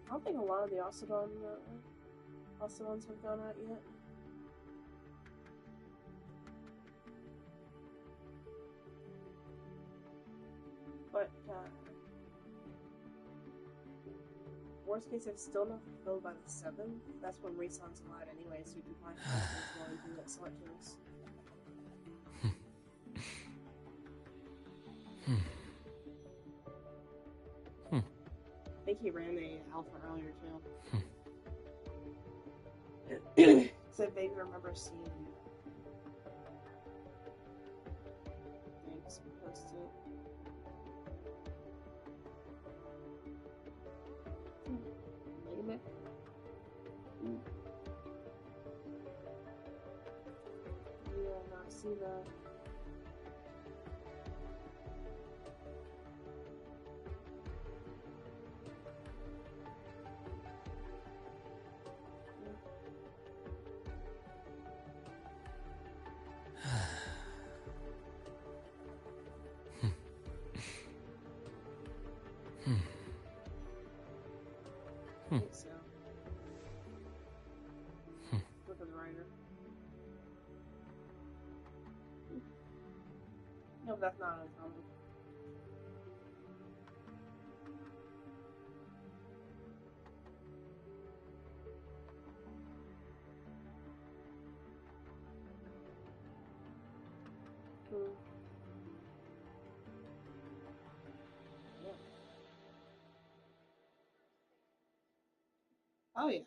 I don't think a lot of the Octagon ones have gone out yet. But worst case, if it's still not fulfilled by the 7th, that's when respawn's allowed anyway, so you can find customers while you do that selections. I think he ran a alpha earlier too. So I vaguely remember seeing things posted. Maybe. Yeah, no, I see that. I think so. Look at the writer. No, that's not uncommon. Yeah. Oh yeah.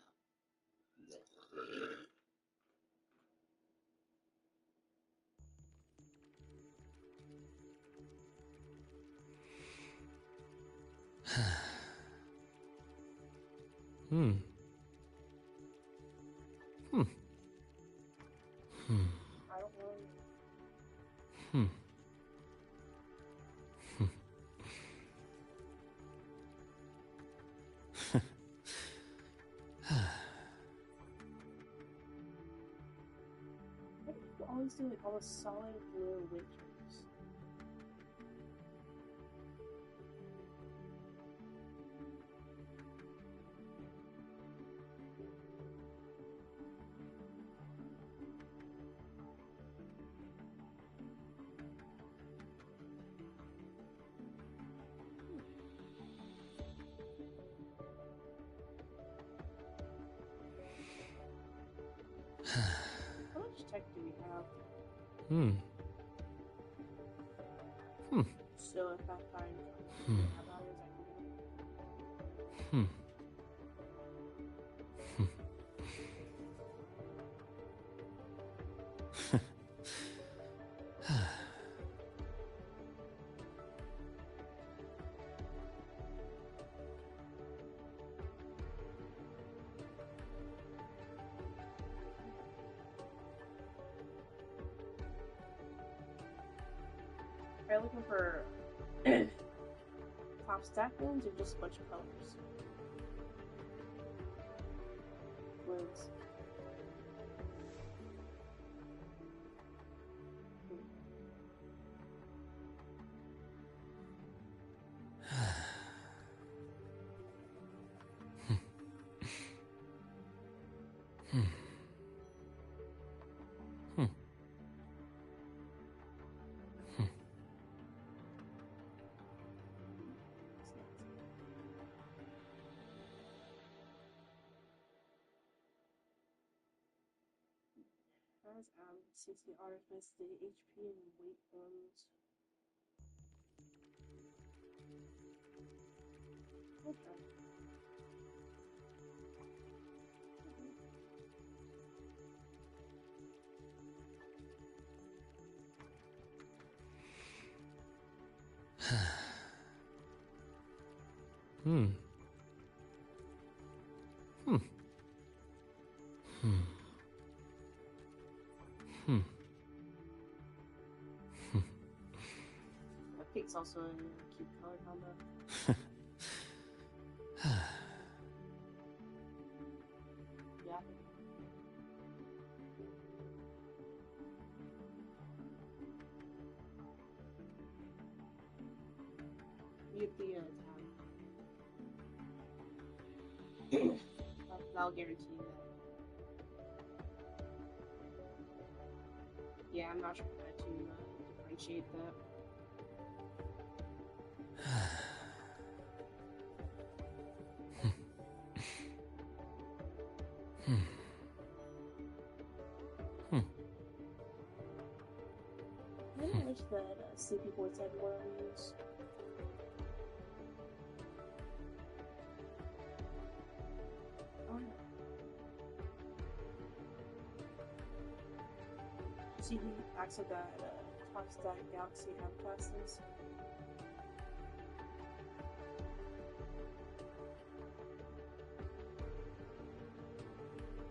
Hmm. Hmm. Hmm. I don't know. Hmm. Why do people always do like all the solid blue winters? How much tech do we have? Hmm. Hmm. So if I find Hmm. values, I can do it. Hmm. Are you looking for top stack ones or just a bunch of colors? Blues. Hmm. Hmm. As 60 artifice, the HP and weight ones. Okay. Hmm. Hmm. Hmm. Hmm. That pink's also a cute color combo. Yeah. You get the tab. That'll guarantee that. Yeah, I'm not sure how to differentiate that. Hmm. Hmm. I really wish that CP boards had one of these. Oh no. See the access that top stack Galaxy have classes.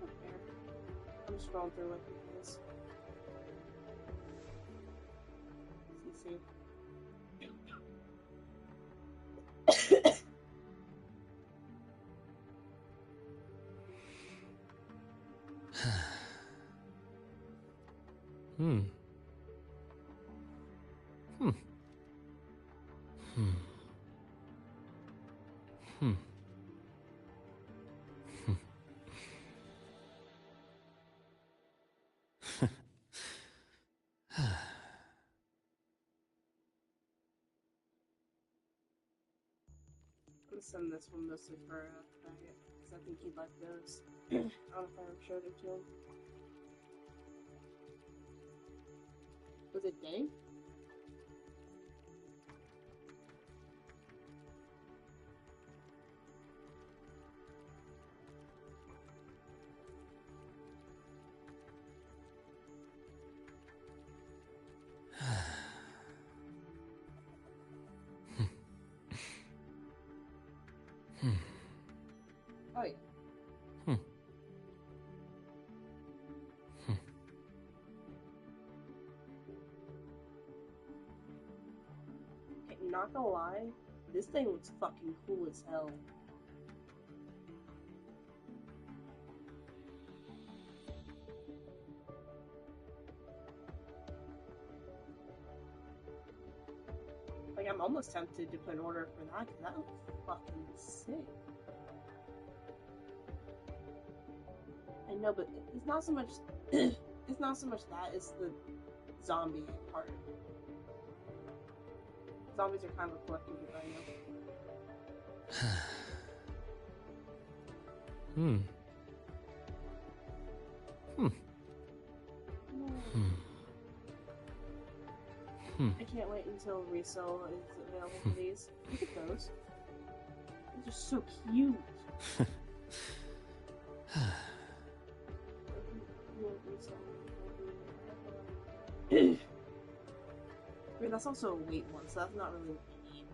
Okay. I'm scrolling through it because CC. Hmm. Hmm. Hmm. Hmm. I'm gonna send this one mostly for Faggot, because I think he'd like those. I don't know if I ever showed it to him. Was it Day? Hmm. Oh yeah. not gonna lie, this thing looks fucking cool as hell. Like, I'm almost tempted to put an order for that, because that looks fucking sick. I know, but it's not so much it's not so much that, it's the zombie part. Zombies are kind of a collectible, I know. Hmm. I can't wait until resale is available for these. Look at those. Those are so cute. Wait, that's also a weight one, so that's not really what we need.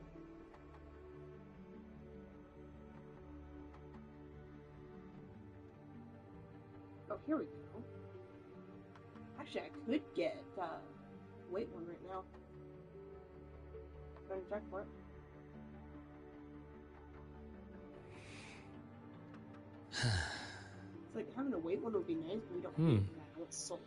Oh, here we go. Actually, I could get weight one right now. Better check for it. It's like having a weight one would be nice, but we don't need that. I want souls.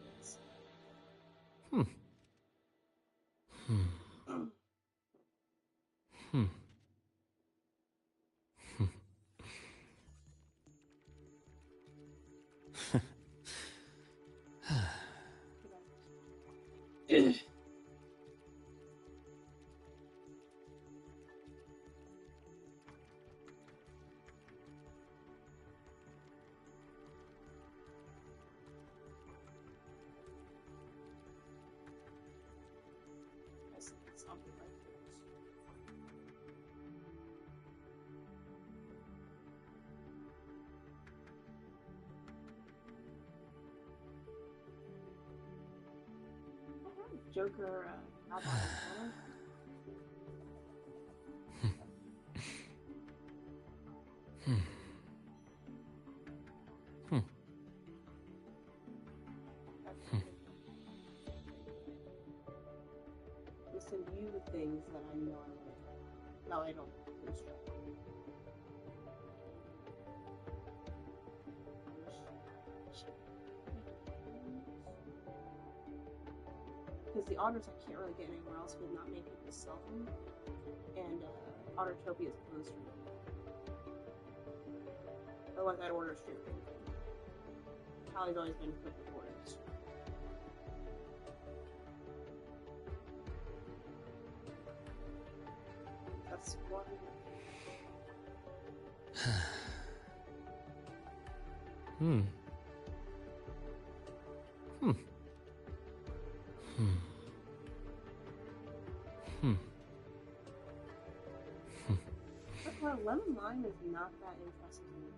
Something like this. Joker, Cowboy Hunter. Listen to you the things that I know I like. No, I don't. Please try. Because the otters I can't really get anywhere else with not making people sell them. And Ottertopia is closed for me. Otherwise I'd order straight from them. Callie's always been quick with orders. That's one. But lemon lime is not that impressive to me.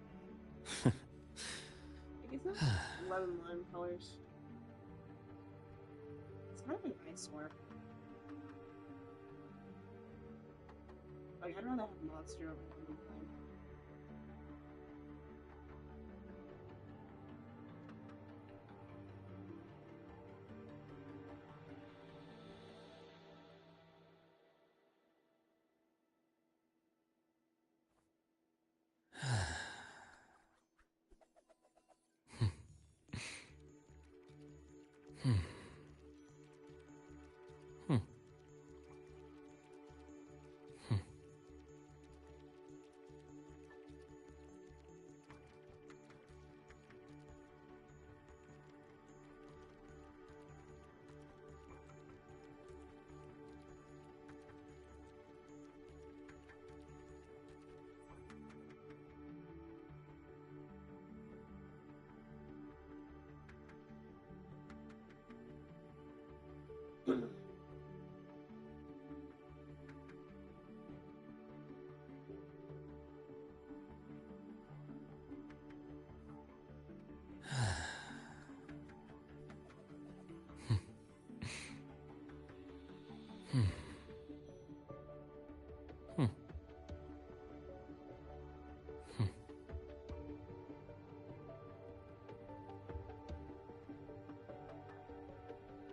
Like, it's not lemon lime colors. It's kind of an eyesore. Like, I'd rather have monster over lemon lime.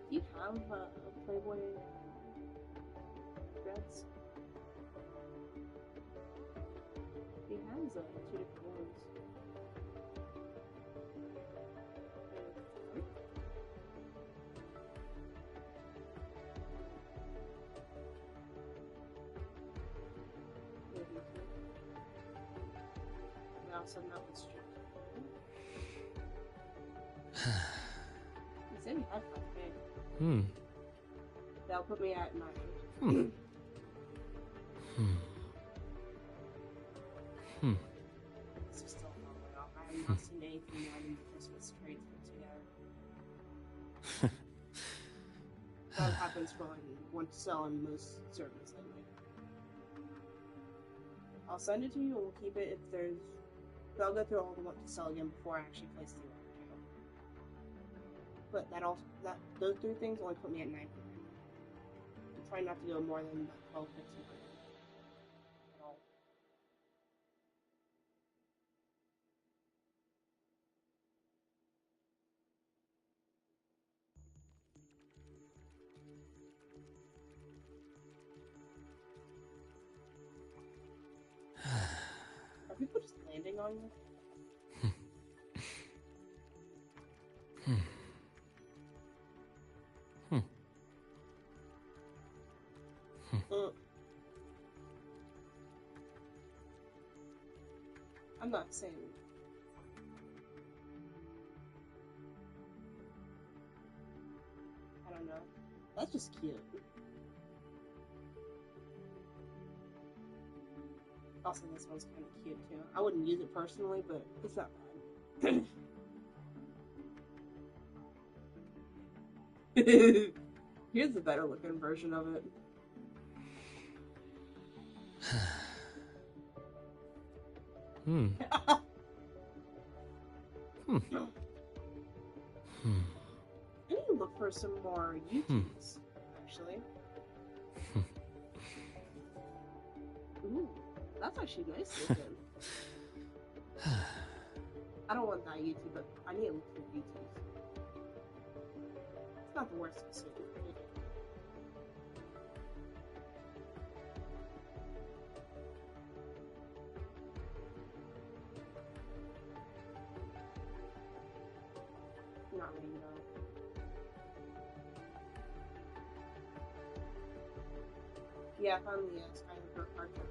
Do you have a Playboy dress? 2 different ones. Now some that was true. You said you had 5K. That'll put me at 9. This is still a long way off. I have not seen anything more than the Christmas trades put together. That happens for like one to sell in most servers anyway. I'll send it to you and we'll keep it if there's. But I'll go through all the ones to sell again before I actually place the order too. But those 3 things only put me at 9. I'm trying not to go more than 12, 15. Are people just landing on you? I'm not saying. I don't know. That's just cute. Also, this one's kind of cute too. I wouldn't use it personally, but it's not bad. Here's the better looking version of it. I need to look for some more YouTubes, actually. Ooh, that's actually nice looking. I don't want that YouTube, but I need to look for YouTubes. It's not the worst decision. Not really, no. Yeah, I found the Skywalker Archer.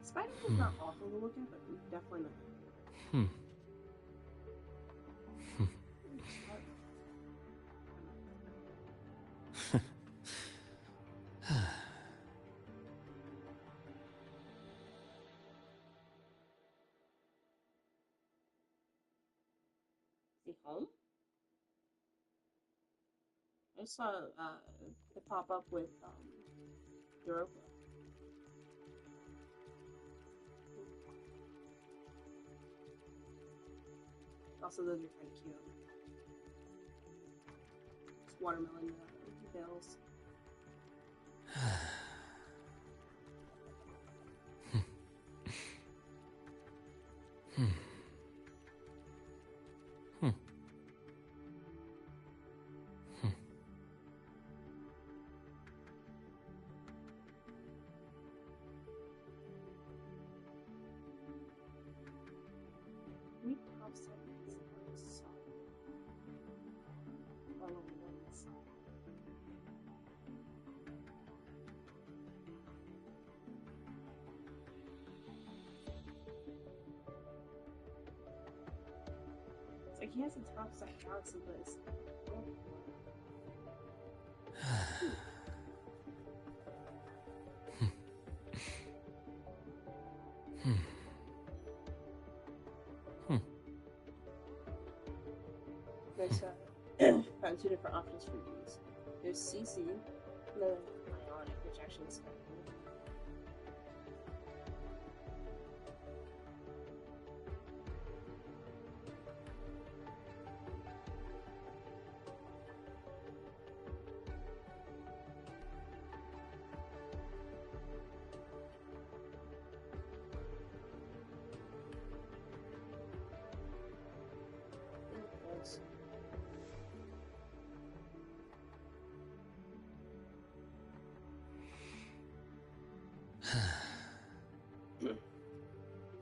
Spider-Man's not awful to look at, but definitely not. Is he home? I saw it pop up with Europa. Also, those are kind of cute. It's watermelon bills. Like he has a top side galaxy, but it's there's found 2 different options for these. There's CC, and then Ionic, which actually is kind of cool.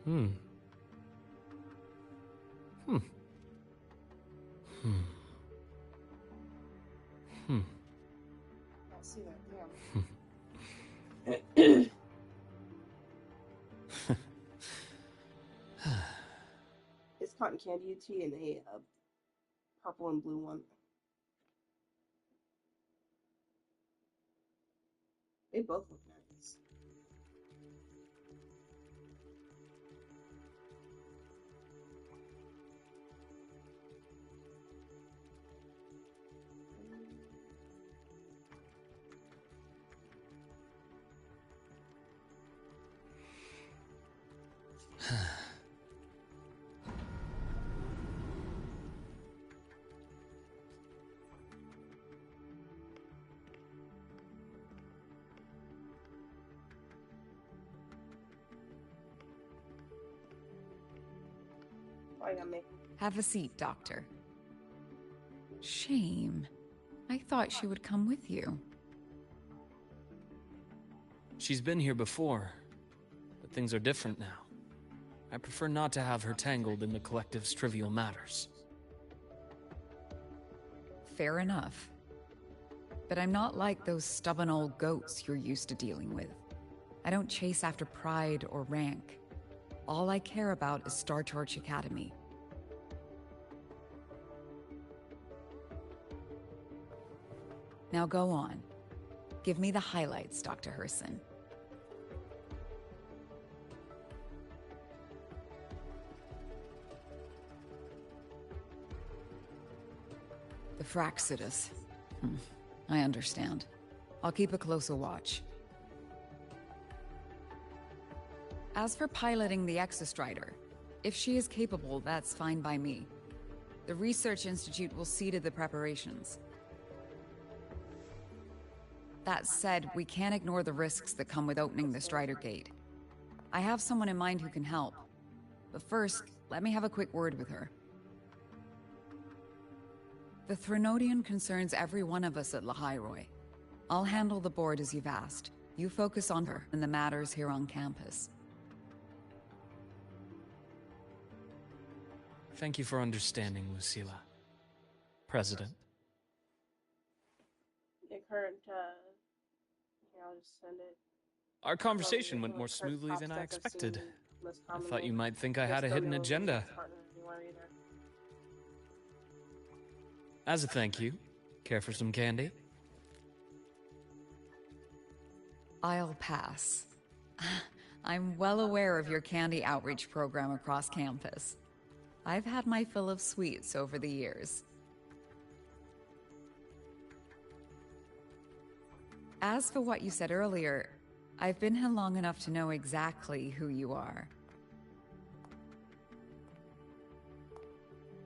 Hmm. Hmm. Hmm. Hmm. I see that, damn. It's cotton candy tea and a purple and blue one. They both look nice. Why not me? Have a seat, Doctor. Shame. I thought she would come with you. She's been here before, but things are different now. I prefer not to have her tangled in the collective's trivial matters. Fair enough. But I'm not like those stubborn old goats you're used to dealing with. I don't chase after pride or rank. All I care about is Star Torch Academy. Now go on. Give me the highlights, Dr. Herson. The Fraxidus. I understand. I'll keep a closer watch. As for piloting the Exostrider, if she is capable, that's fine by me. The Research Institute will see to the preparations. That said, we can't ignore the risks that come with opening the Strider Gate. I have someone in mind who can help. But first, let me have a quick word with her. The Threnodian concerns every one of us at Lahairoi. I'll handle the board as you've asked. You focus on her and the matters here on campus. Thank you for understanding, Lucilla. President. The current, here, I'll just send it. Our conversation went more smoothly than I expected. I thought you might think I had a hidden agenda. As a thank you, care for some candy? I'll pass. I'm well aware of your candy outreach program across campus. I've had my fill of sweets over the years. As for what you said earlier, I've been here long enough to know exactly who you are.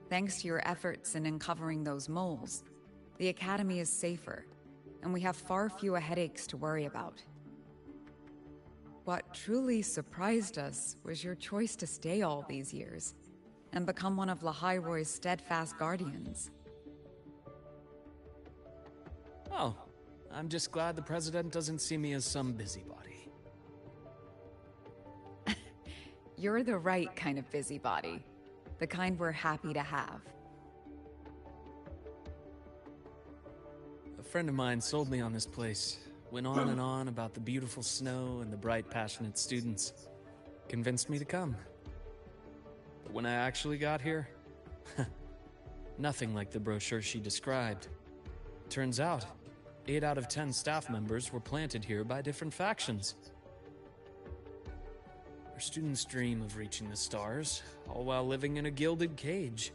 Thanks to your efforts in uncovering those moles, the Academy is safer, and we have far fewer headaches to worry about. What truly surprised us was your choice to stay all these years, and become one of Lahairoi's steadfast guardians. Oh, I'm just glad the President doesn't see me as some busybody. You're the right kind of busybody. The kind we're happy to have. A friend of mine sold me on this place. Went on and on about the beautiful snow and the bright, passionate students. Convinced me to come. But when I actually got here, nothing like the brochure she described. Turns out, 8 out of 10 staff members were planted here by different factions. Our students dream of reaching the stars, all while living in a gilded cage.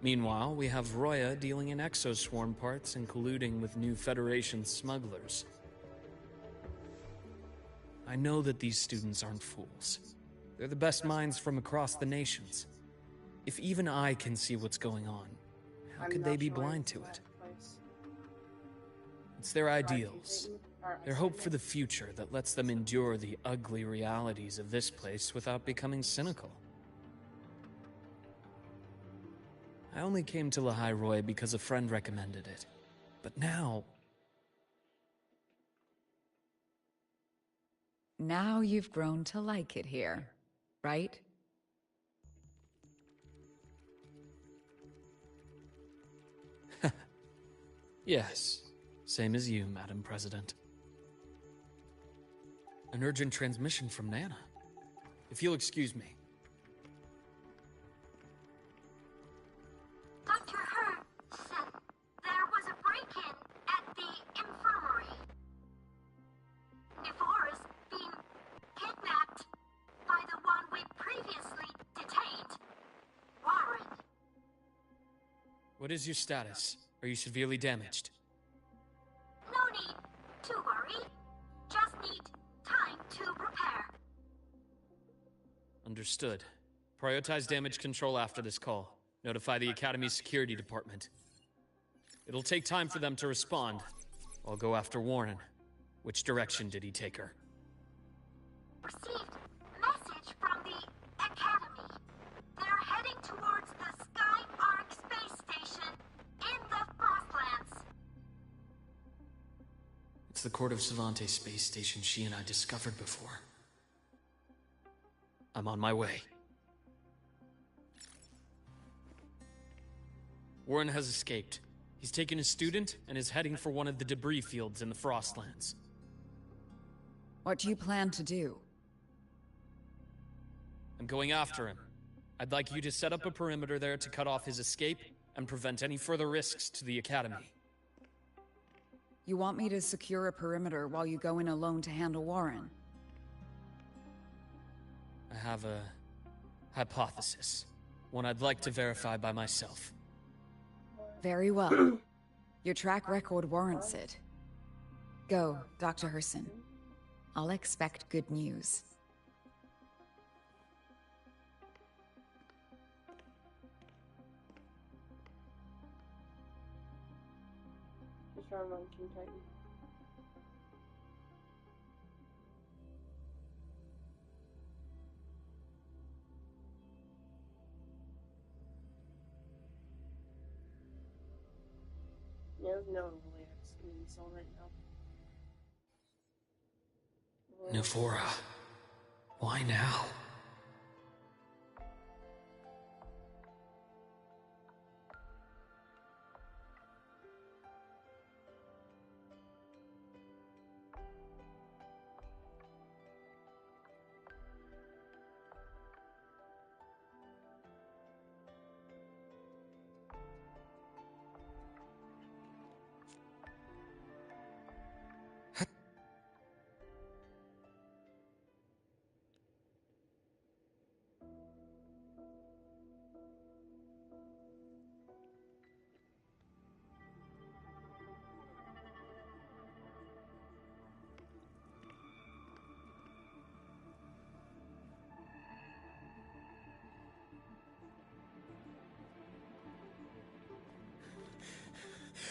Meanwhile, we have Roya dealing in exoswarm parts and colluding with new Federation smugglers. I know that these students aren't fools. They're the best minds from across the nations. If even I can see what's going on, how could they be blind to it? It's their ideals, their hope for the future that lets them endure the ugly realities of this place without becoming cynical. I only came to Lahairoi because a friend recommended it. But now... Now you've grown to like it here, right? Yes, same as you, Madam President. An urgent transmission from Nana. If you'll excuse me. Dr. Hurd said there was a break-in at the infirmary. Nevora's being kidnapped by the one we previously detained, Warren. What is your status? Are you severely damaged? No need to worry. Just need time to repair. Understood. Prioritize damage control after this call. Notify the Academy's security department. It'll take time for them to respond. I'll go after Warren. Which direction did he take her? Received message from the Academy. They're heading towards the Sky Arc space station in the Frostlands. It's the Court of Savante space station she and I discovered before. I'm on my way. Warren has escaped. He's taken a student and is heading for one of the debris fields in the Frostlands. What do you plan to do? I'm going after him. I'd like you to set up a perimeter there to cut off his escape and prevent any further risks to the Academy. You want me to secure a perimeter while you go in alone to handle Warren? I have a hypothesis. One I'd like to verify by myself. Very well. Your track record warrants it. Go, Dr. Herson. I'll expect good news. Just run on King Titan. Yeah, there's no way I'm seeing this all right now. Nevora. Why now?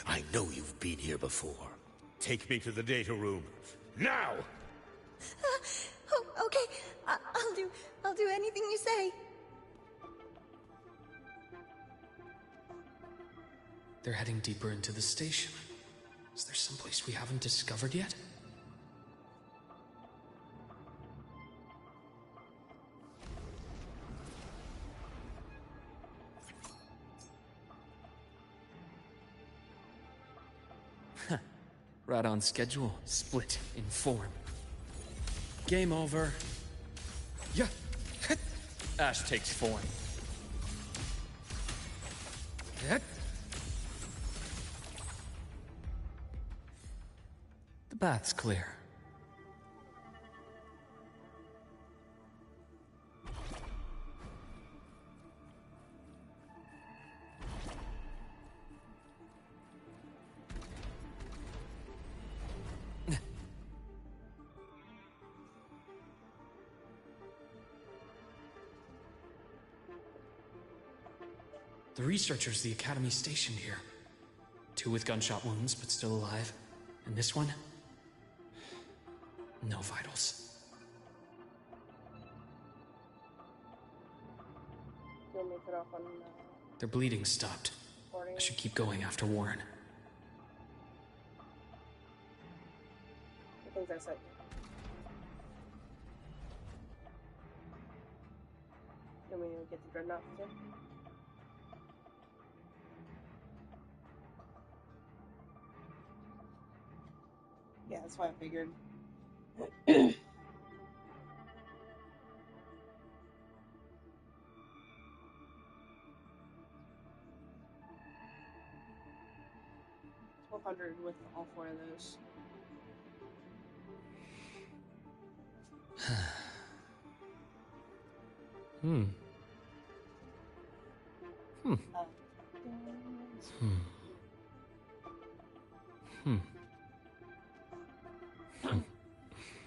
I know you've been here before. Take me to the data room. Now! Oh, okay. I'll do anything you say. They're heading deeper into the station. Is there someplace we haven't discovered yet? Right on schedule, split in form. Game over. Yeah. Ash takes form. The bath's clear. The researchers the Academy stationed here. 2 with gunshot wounds, but still alive. And this one? No vitals. You'll make it off on Their bleeding stopped. I should keep going after Warren. I think that's it. Then we get the dreadnought too. that's what I figured. 1,200 with all 4 of those. Hmm. Hmm. Hmm.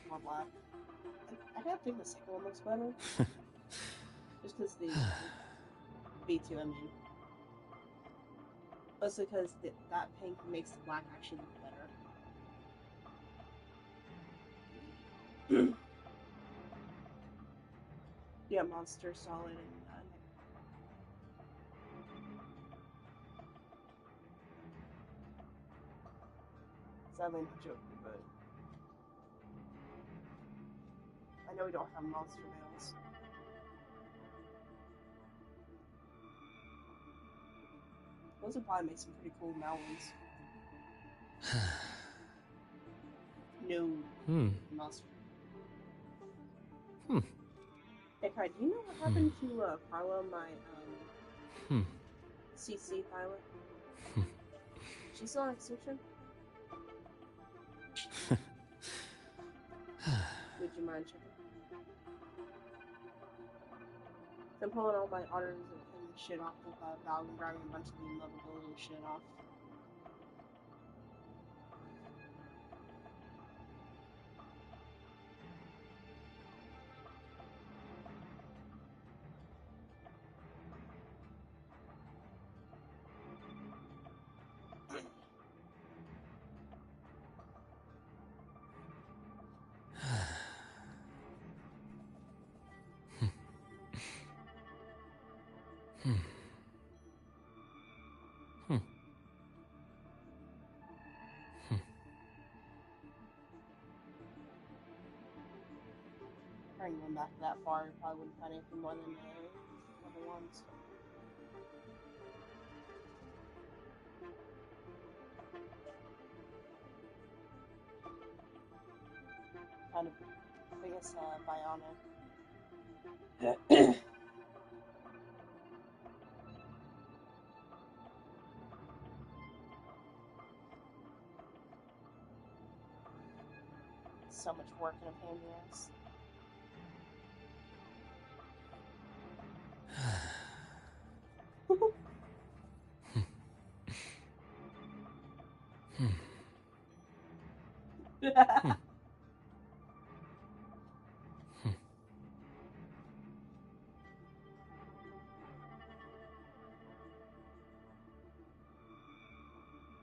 More black. I gotta think the second one looks better. Just because the B2, I mean. Mostly because that pink makes the black actually look better. Yeah, Monster, Solid, and Nightmare. Sadly not Joker, but I know we don't have monster veils. Those would probably make some pretty cool Malwins. No monster. Hey, Kai, do you know what happened to Carla, my CC pilot? She's still on extinction? Would you mind checking? I'm pulling all my otters and shit off the valve and grabbing a bunch of the unlovability shit off. If I ain't going back that far, you probably wouldn't find anything more than level 1s. Kind of biggest bionic. So much work and a pain in the ass. I'm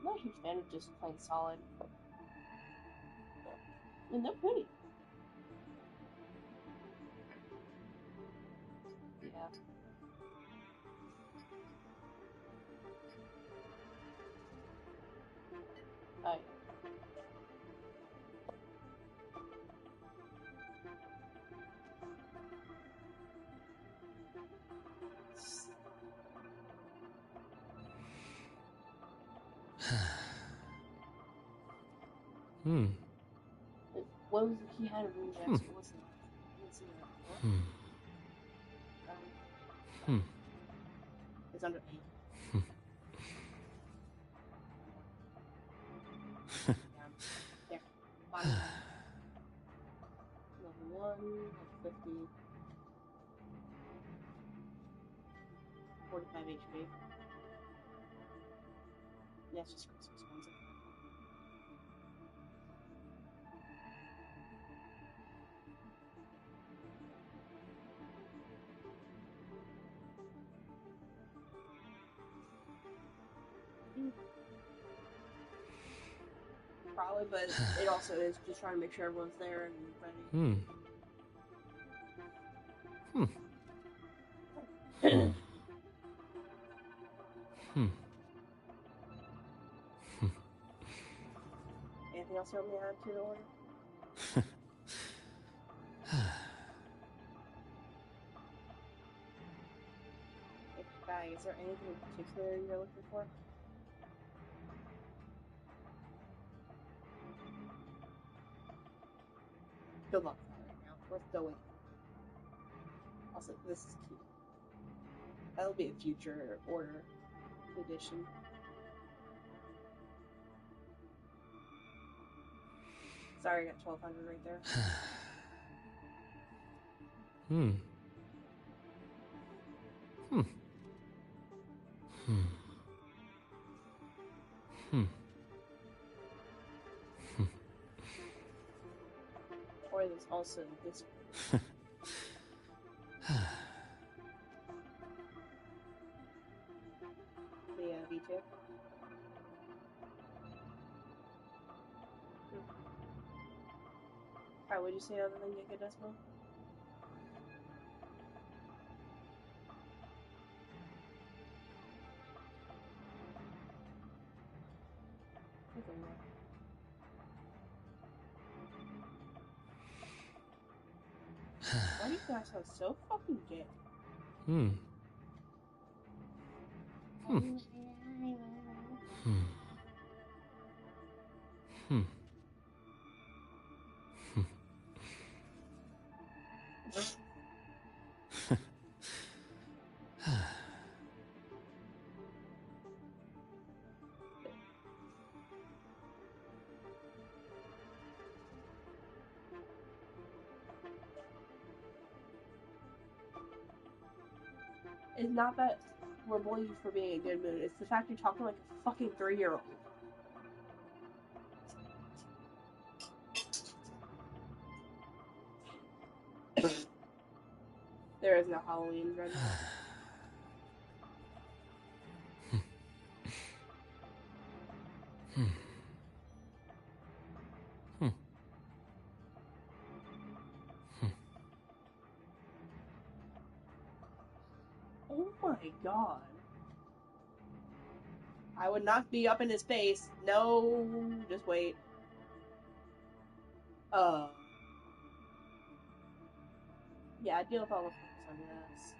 not a huge fan of just plain solid. And they're pretty. Yeah. Oh, yeah. What was he had a room there, so what's that? I didn't see that before. It's under 8. There. Bottom line. Level 1, level 50. 45 HP. Yeah, it's just Christmas ones. Probably, but it also is just trying to make sure everyone's there and ready. Anything else you want me to add to the order? Guy, is there anything in particular you're looking for? Good luck with that right now. We're still waiting. Also, this is cute. That'll be a future order edition. Sorry, I got 1200 right there. Hmm. Hmm. Hmm. Hmm. Or there's also this one. The V2. Alright, what'd you say other than Giga Decimal? Take a look. Why do you guys sound so fucking gay? Hmm. Hmm. Hmm. Hmm. It's not that we're bullying you for being in a good mood. It's the fact you're talking like a fucking 3-year-old. There is no Halloween dread. Hmm. Hmm. Oh my god. I would not be up in his face. No, just wait. Yeah, deal with all the focus on your ass.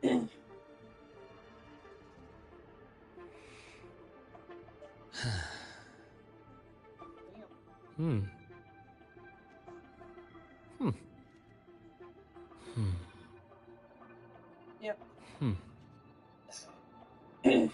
There. Hmm. Hmm. Hmm. Yep. Hmm. Hmm.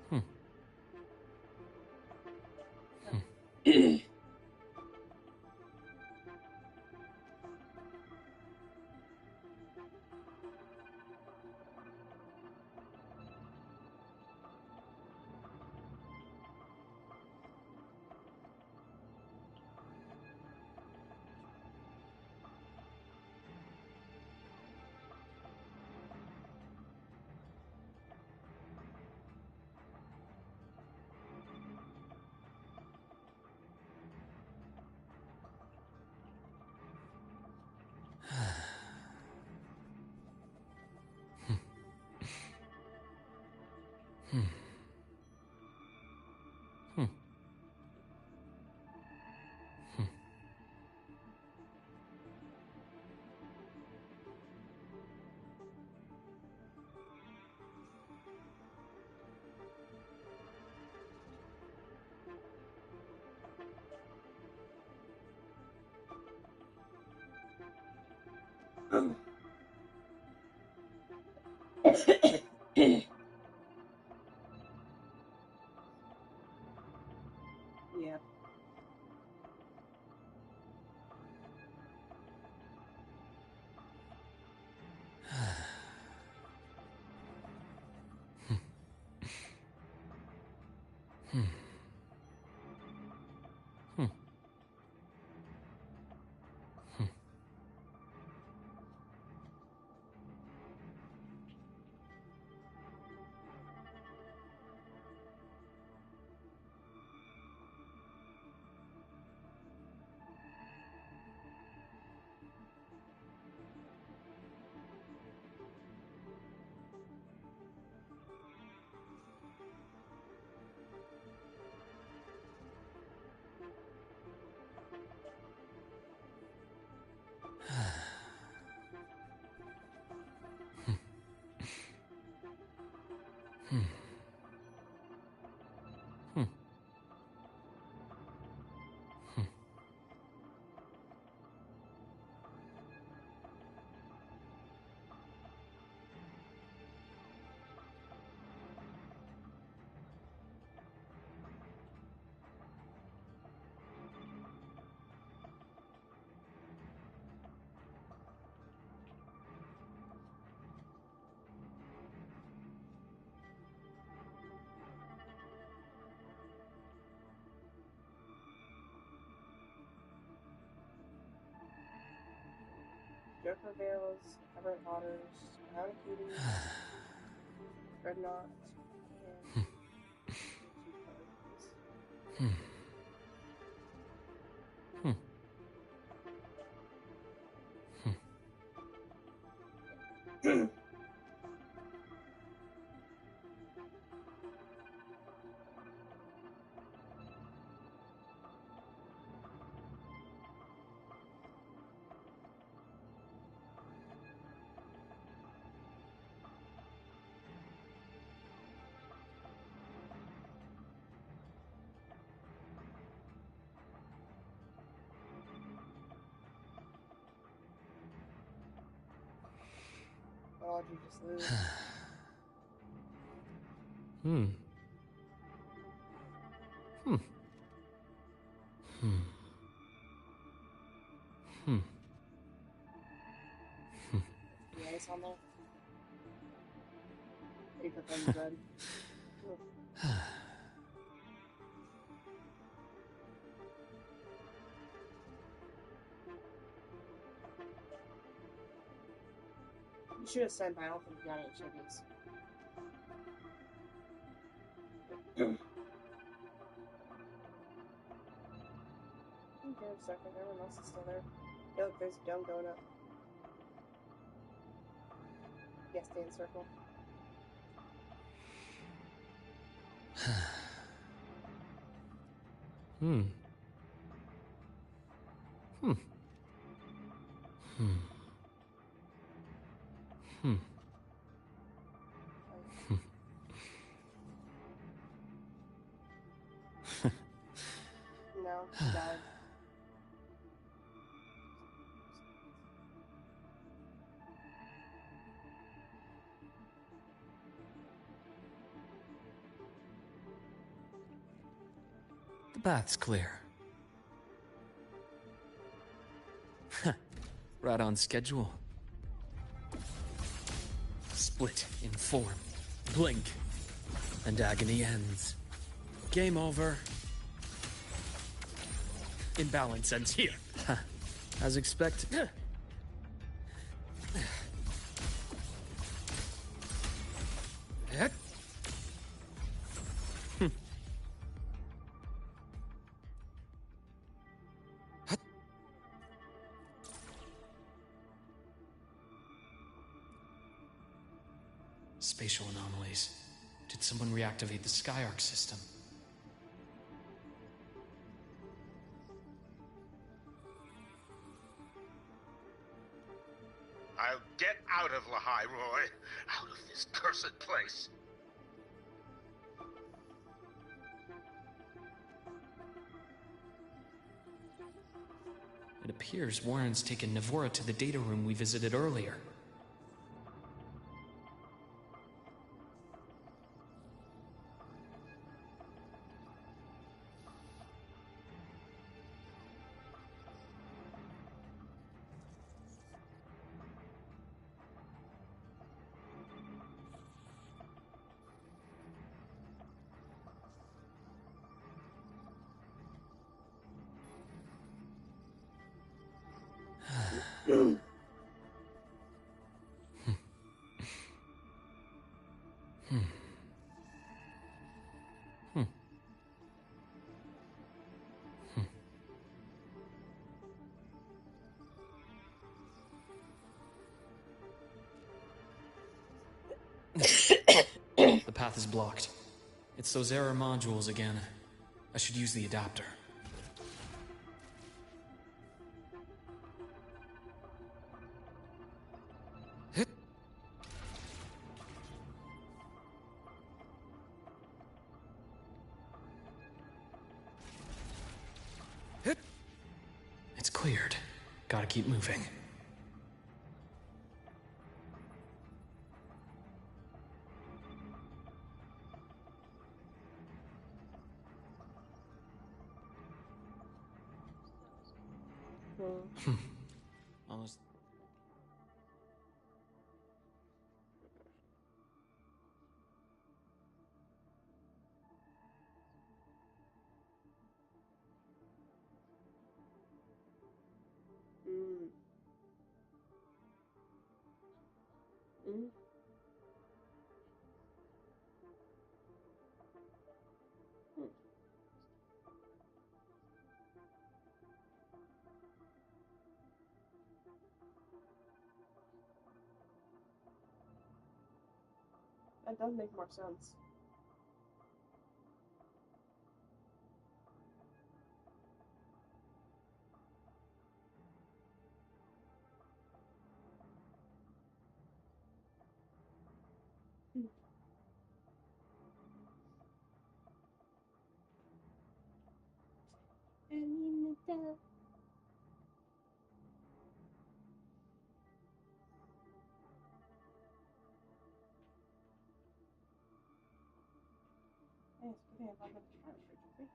Hmm. Hmm. Hmm. Yeah. Joker Veils, Covert Otters, Brown Cuties, Dreadnought, and two cards. Oh, did you just lose? Hmm. Hmm. Hmm. Hmm. The ice on there? You put them in red. You should have sent, but I don't think you got any chippies. Okay, a second. Everyone else is still there. Hey, look, there's a dome going up. Yes, stay in circle. Hmm. Hmm. Hmm. Hmm. No, she died. The path's clear. Right on schedule. Split in form. Blink. And agony ends. Game over. Imbalance ends here. As expected. Spatial anomalies. Did someone reactivate the Skyarc system? I'll get out of Lahai, Roy. Out of this cursed place. It appears Warren's taken Navora to the data room we visited earlier. The path is blocked. It's those error modules again. I should use the adapter. It's cleared. Gotta keep moving. Almost. That does make more sense. Anita. Yes, good day. I'm going to try it for you.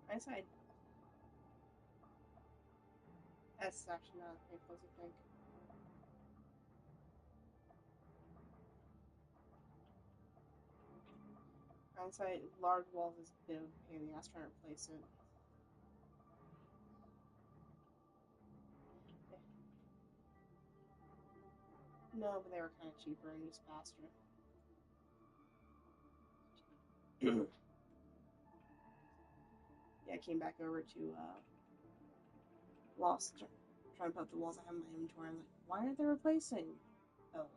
Hindsight. That's actually not as painful as you think. Hindsight, large walls is a bit of a pain in the ass trying to replace it. No, but they were kind of cheaper and just faster. Yeah, I came back over to Lost, trying to put up the walls I have in my inventory. I'm like, why aren't they replacing? Oh, wait.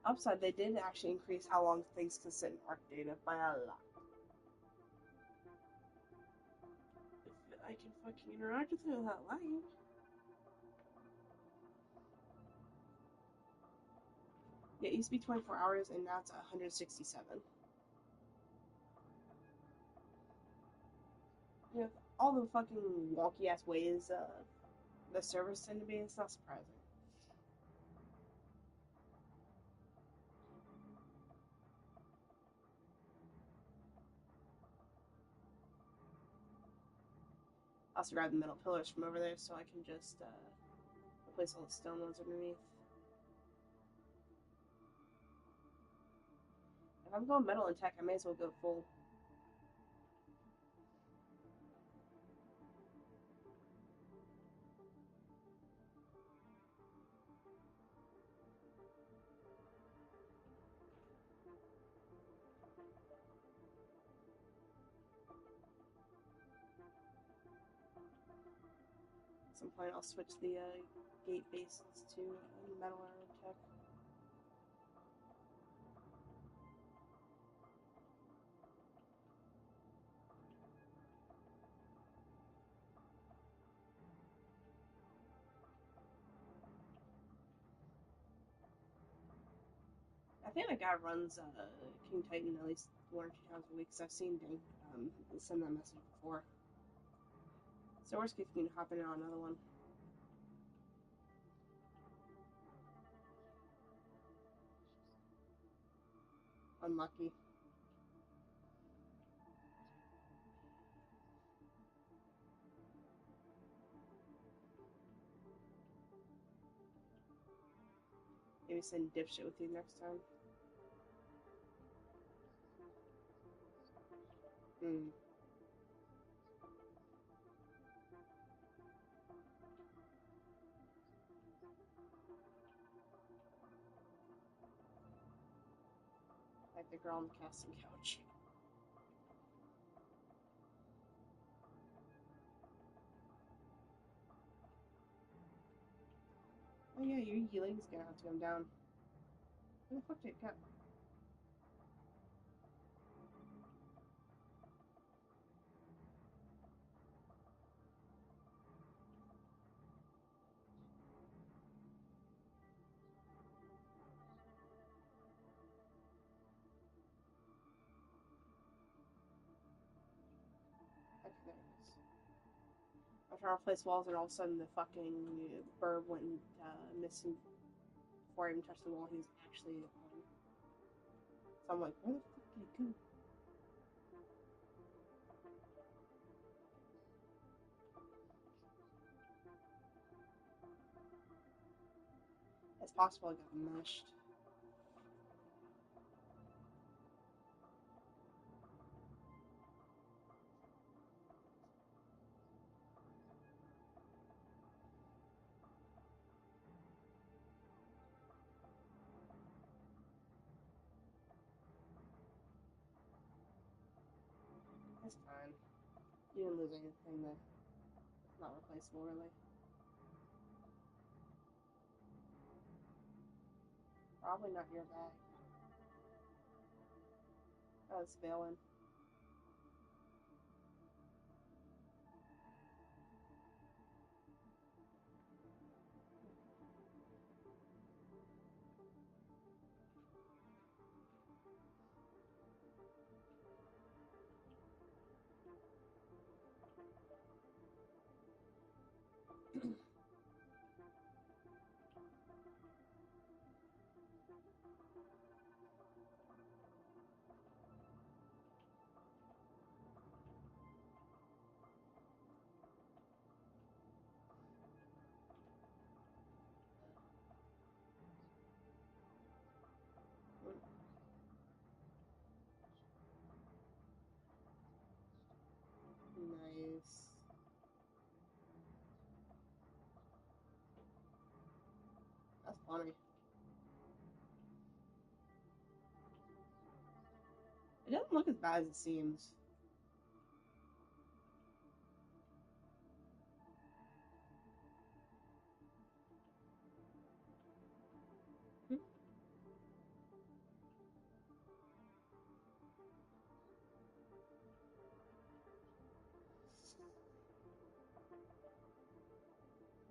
Upside, they did actually increase how long things can sit in ARC data by a lot. If I can fucking interact with it without lagging. Yeah, it used to be 24 hours, and now it's 167. You know, all the fucking wonky ass ways the servers tend to be, it's not surprising. I also grab the metal pillars from over there so I can just replace all the stone ones underneath. If I'm going metal and tech, I may as well go full. At some point, I'll switch the gate bases to metal or tech. I think that guy runs King Titan at least 1 or 2 times a week, because I've seen Dank send that message before. So worst case, you can hop in on another one. Unlucky. Maybe send dipshit with you next time. Hmm. Like the girl on the casting couch. Oh yeah, your healing's gonna have to come down. Where the fuck did it go? Okay, there it is. I'm trying to replace walls, and all of a sudden the fucking bird went missing before I even touched the wall he was actually on. So I'm like, where the fuck did it go? It's possible I got mushed. It's fine. You didn't lose anything that's not replaceable, really. Probably not your bag. Oh, it's failing. Nice. That's funny. It doesn't look as bad as it seems.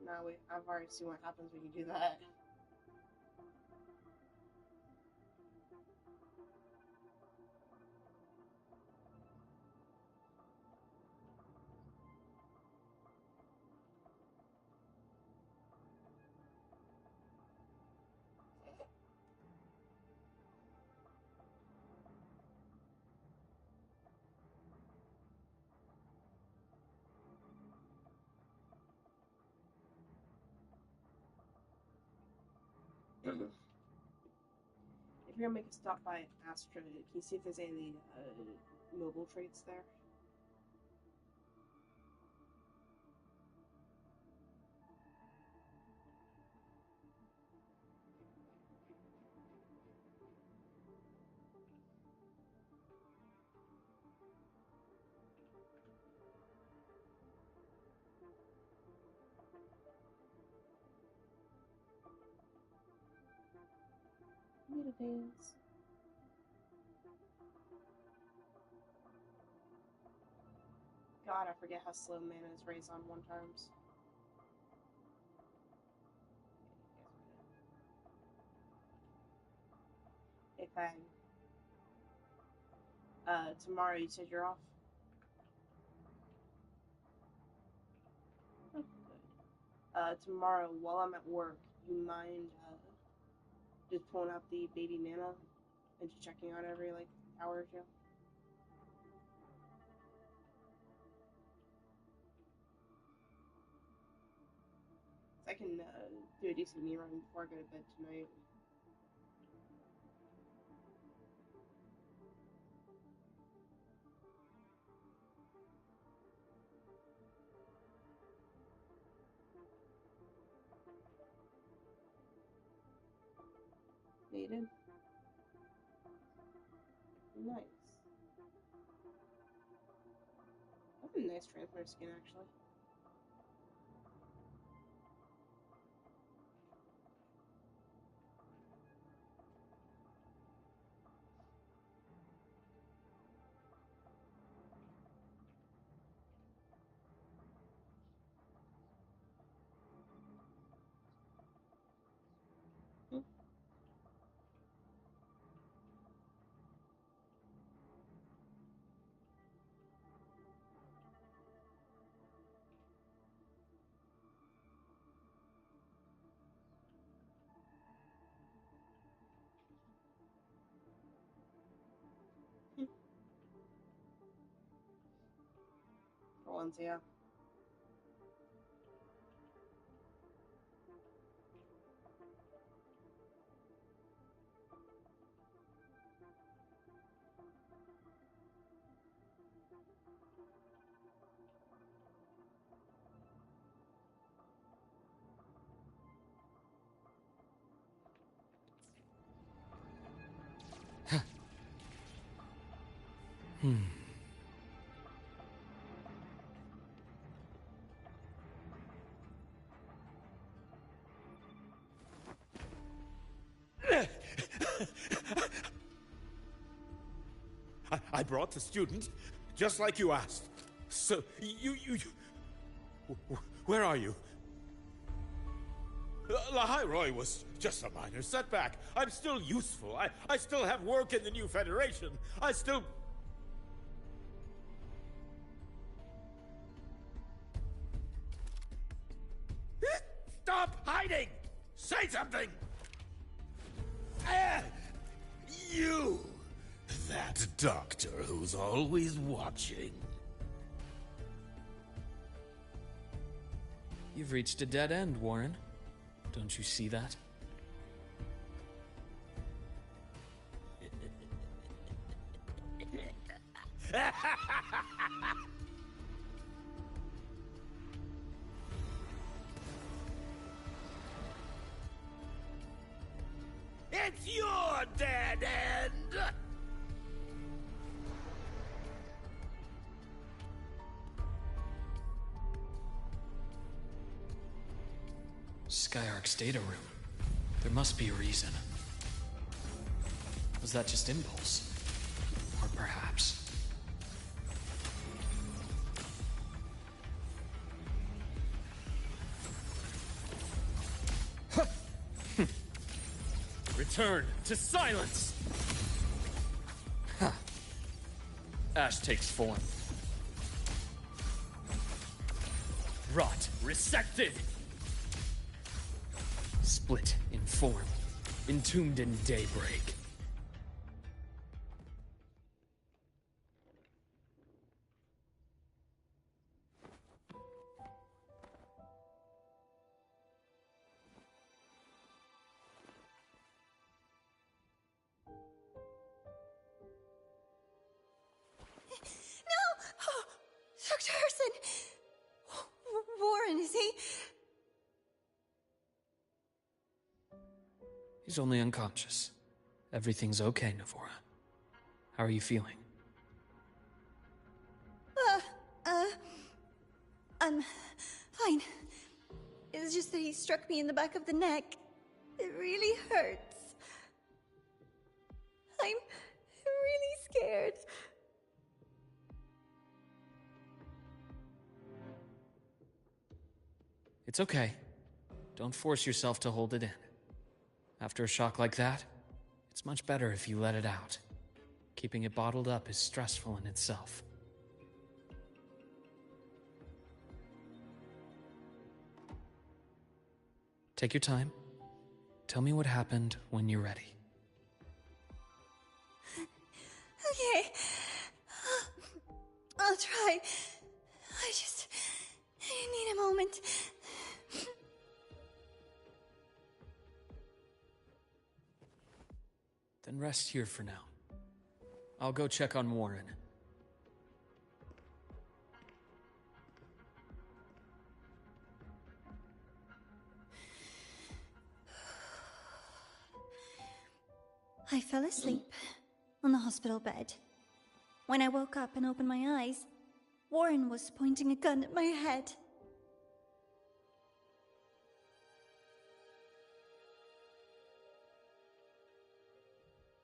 Now I've already seen what happens when you do that. If you're gonna make a stop by Astra, can you see if there's any mobile traits there? Need a dance. God, I forget how slow mana is raised on one times. Hey, Fag. Tomorrow you said you're off? Oh, good. Tomorrow while I'm at work, you mind, just pulling out the baby mana and just checking on every, like, hour or two? I can, do a decent knee run before I go to bed tonight. Maiden? Nice. That's a nice transfer skin, actually. For once, yeah. I brought the student, just like you asked. So, where are you? Lahairoi was just a minor setback. I'm still useful. I still have work in the new Federation. I still... Stop hiding! Say something! You! That doctor who's always watching. You've reached a dead end, Warren. Don't you see that? It's your dead end! Skyark's data room. There must be a reason. Was that just impulse? Or perhaps... Return to silence! Huh. Ash takes form. Rot resected! Split in form. Entombed in daybreak. Dr. Herson! Warren, is he? He's only unconscious. Everything's okay, Navora. How are you feeling? I'm fine. It's just that he struck me in the back of the neck. It really hurts. I'm really scared. It's okay. Don't force yourself to hold it in. After a shock like that, it's much better if you let it out. Keeping it bottled up is stressful in itself. Take your time. Tell me what happened when you're ready. Okay. I'll try. I need a moment. Then rest here for now. I'll go check on Warren. I fell asleep on the hospital bed. When I woke up and opened my eyes, Warren was pointing a gun at my head.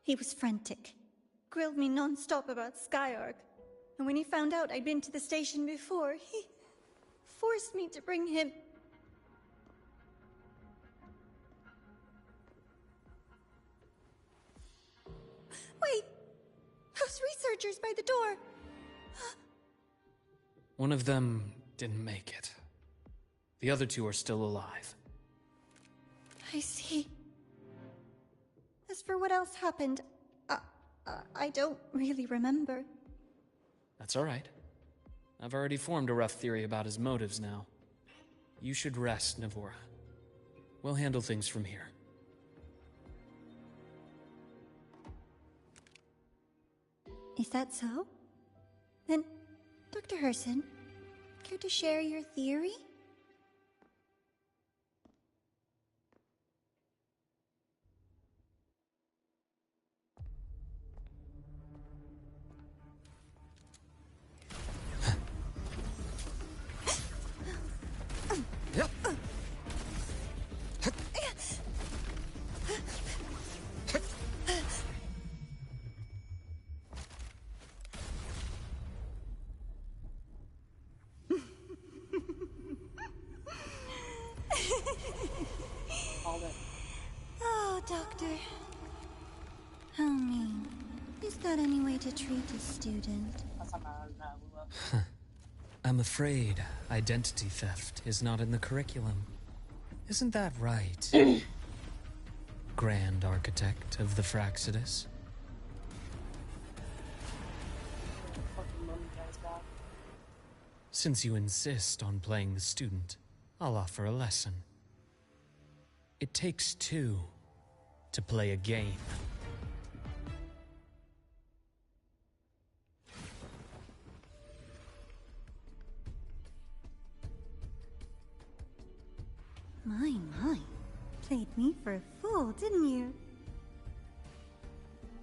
He was frantic, grilled me non-stop about Skyark, and when he found out I'd been to the station before, he forced me to bring him. Wait! Those researchers by the door! One of them didn't make it. The other two are still alive. I see. As for what else happened, I don't really remember. That's all right. I've already formed a rough theory about his motives now. You should rest, Navora. We'll handle things from here. Is that so? Then, Dr. Herson, care to share your theory? Doctor. How mean. Is that any way to treat a student? I'm afraid identity theft is not in the curriculum. Isn't that right? Grand Architect of the Fraxidus? Since you insist on playing the student, I'll offer a lesson. It takes two to play a game. My. Played me for a fool, didn't you?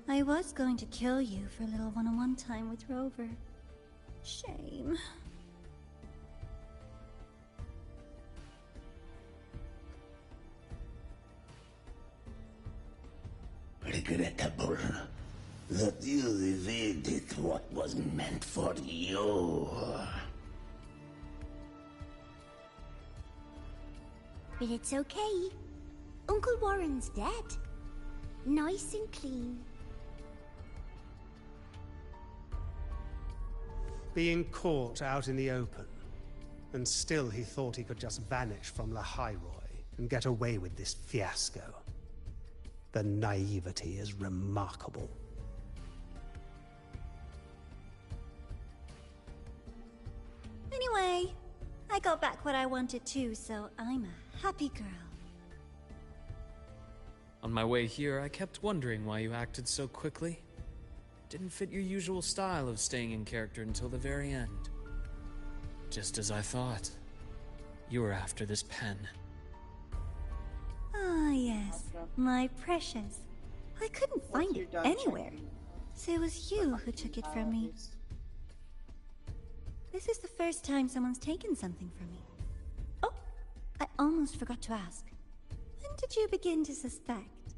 I was going to kill you for a little one-on-one time with Rover. Shame. Regrettable that you evaded what was meant for you. But it's okay. Uncle Warren's dead. Nice and clean. Being caught out in the open, and still he thought he could just vanish from La Hyroi and get away with this fiasco. The naivety is remarkable. Anyway, I got back what I wanted too, so I'm a happy girl. On my way here, I kept wondering why you acted so quickly. Didn't fit your usual style of staying in character until the very end. Just as I thought. You were after this pen. Ah, yes, my precious. I couldn't find it anywhere, so it was you who took it from me. This is the first time someone's taken something from me. Oh, I almost forgot to ask. When did you begin to suspect?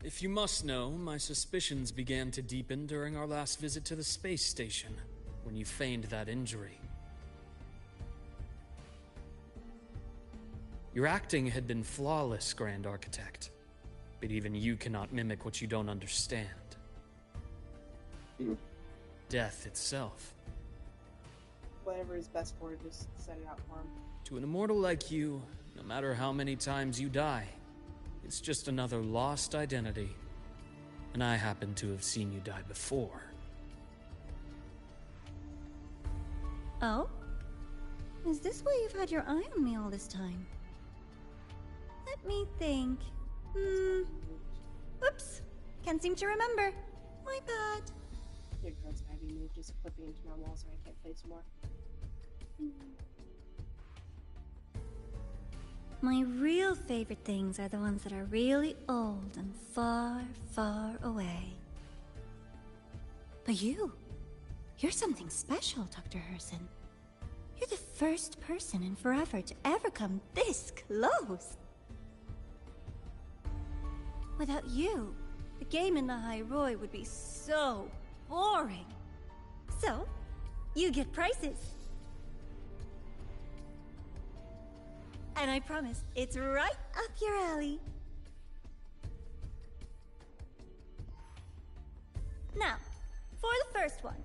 If you must know, my suspicions began to deepen during our last visit to the space station, when you feigned that injury. Your acting had been flawless, Grand Architect, but even you cannot mimic what you don't understand. Death itself. Whatever is best for it, just set it out for him. To an immortal like you, no matter how many times you die, it's just another lost identity. And I happen to have seen you die before. Oh? Is this why you've had your eye on me all this time? Let me think. Oops. Can't seem to remember. My bad. Your girl's gotta be moved, just clipping into my wall so I can't play some more. My real favorite things are the ones that are really old and far, far away. But you're something special, Dr. Herson. You're the first person in forever to ever come this close. Without you, the game in the Hyroi would be so boring. So, you get prizes. And I promise, it's right up your alley. Now, for the first one.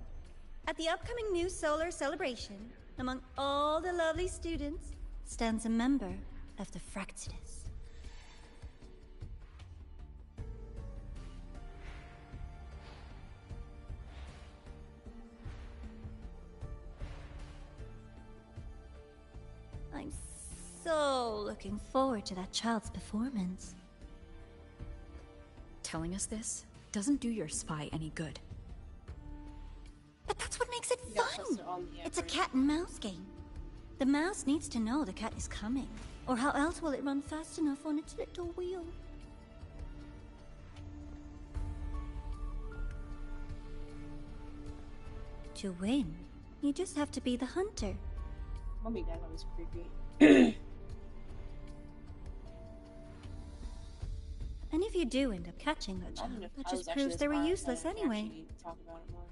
At the upcoming new solar celebration, among all the lovely students, stands a member of the Fraxidus. I'm so looking forward to that child's performance. Telling us this doesn't do your spy any good. But that's what makes it fun! It's a cat and mouse game. The mouse needs to know the cat is coming, or how else will it run fast enough on its little wheel? To win, you just have to be the hunter. Mommy Dad was creepy. And if you do end up catching that child, that just proves they were useless anyway. Talk about it more.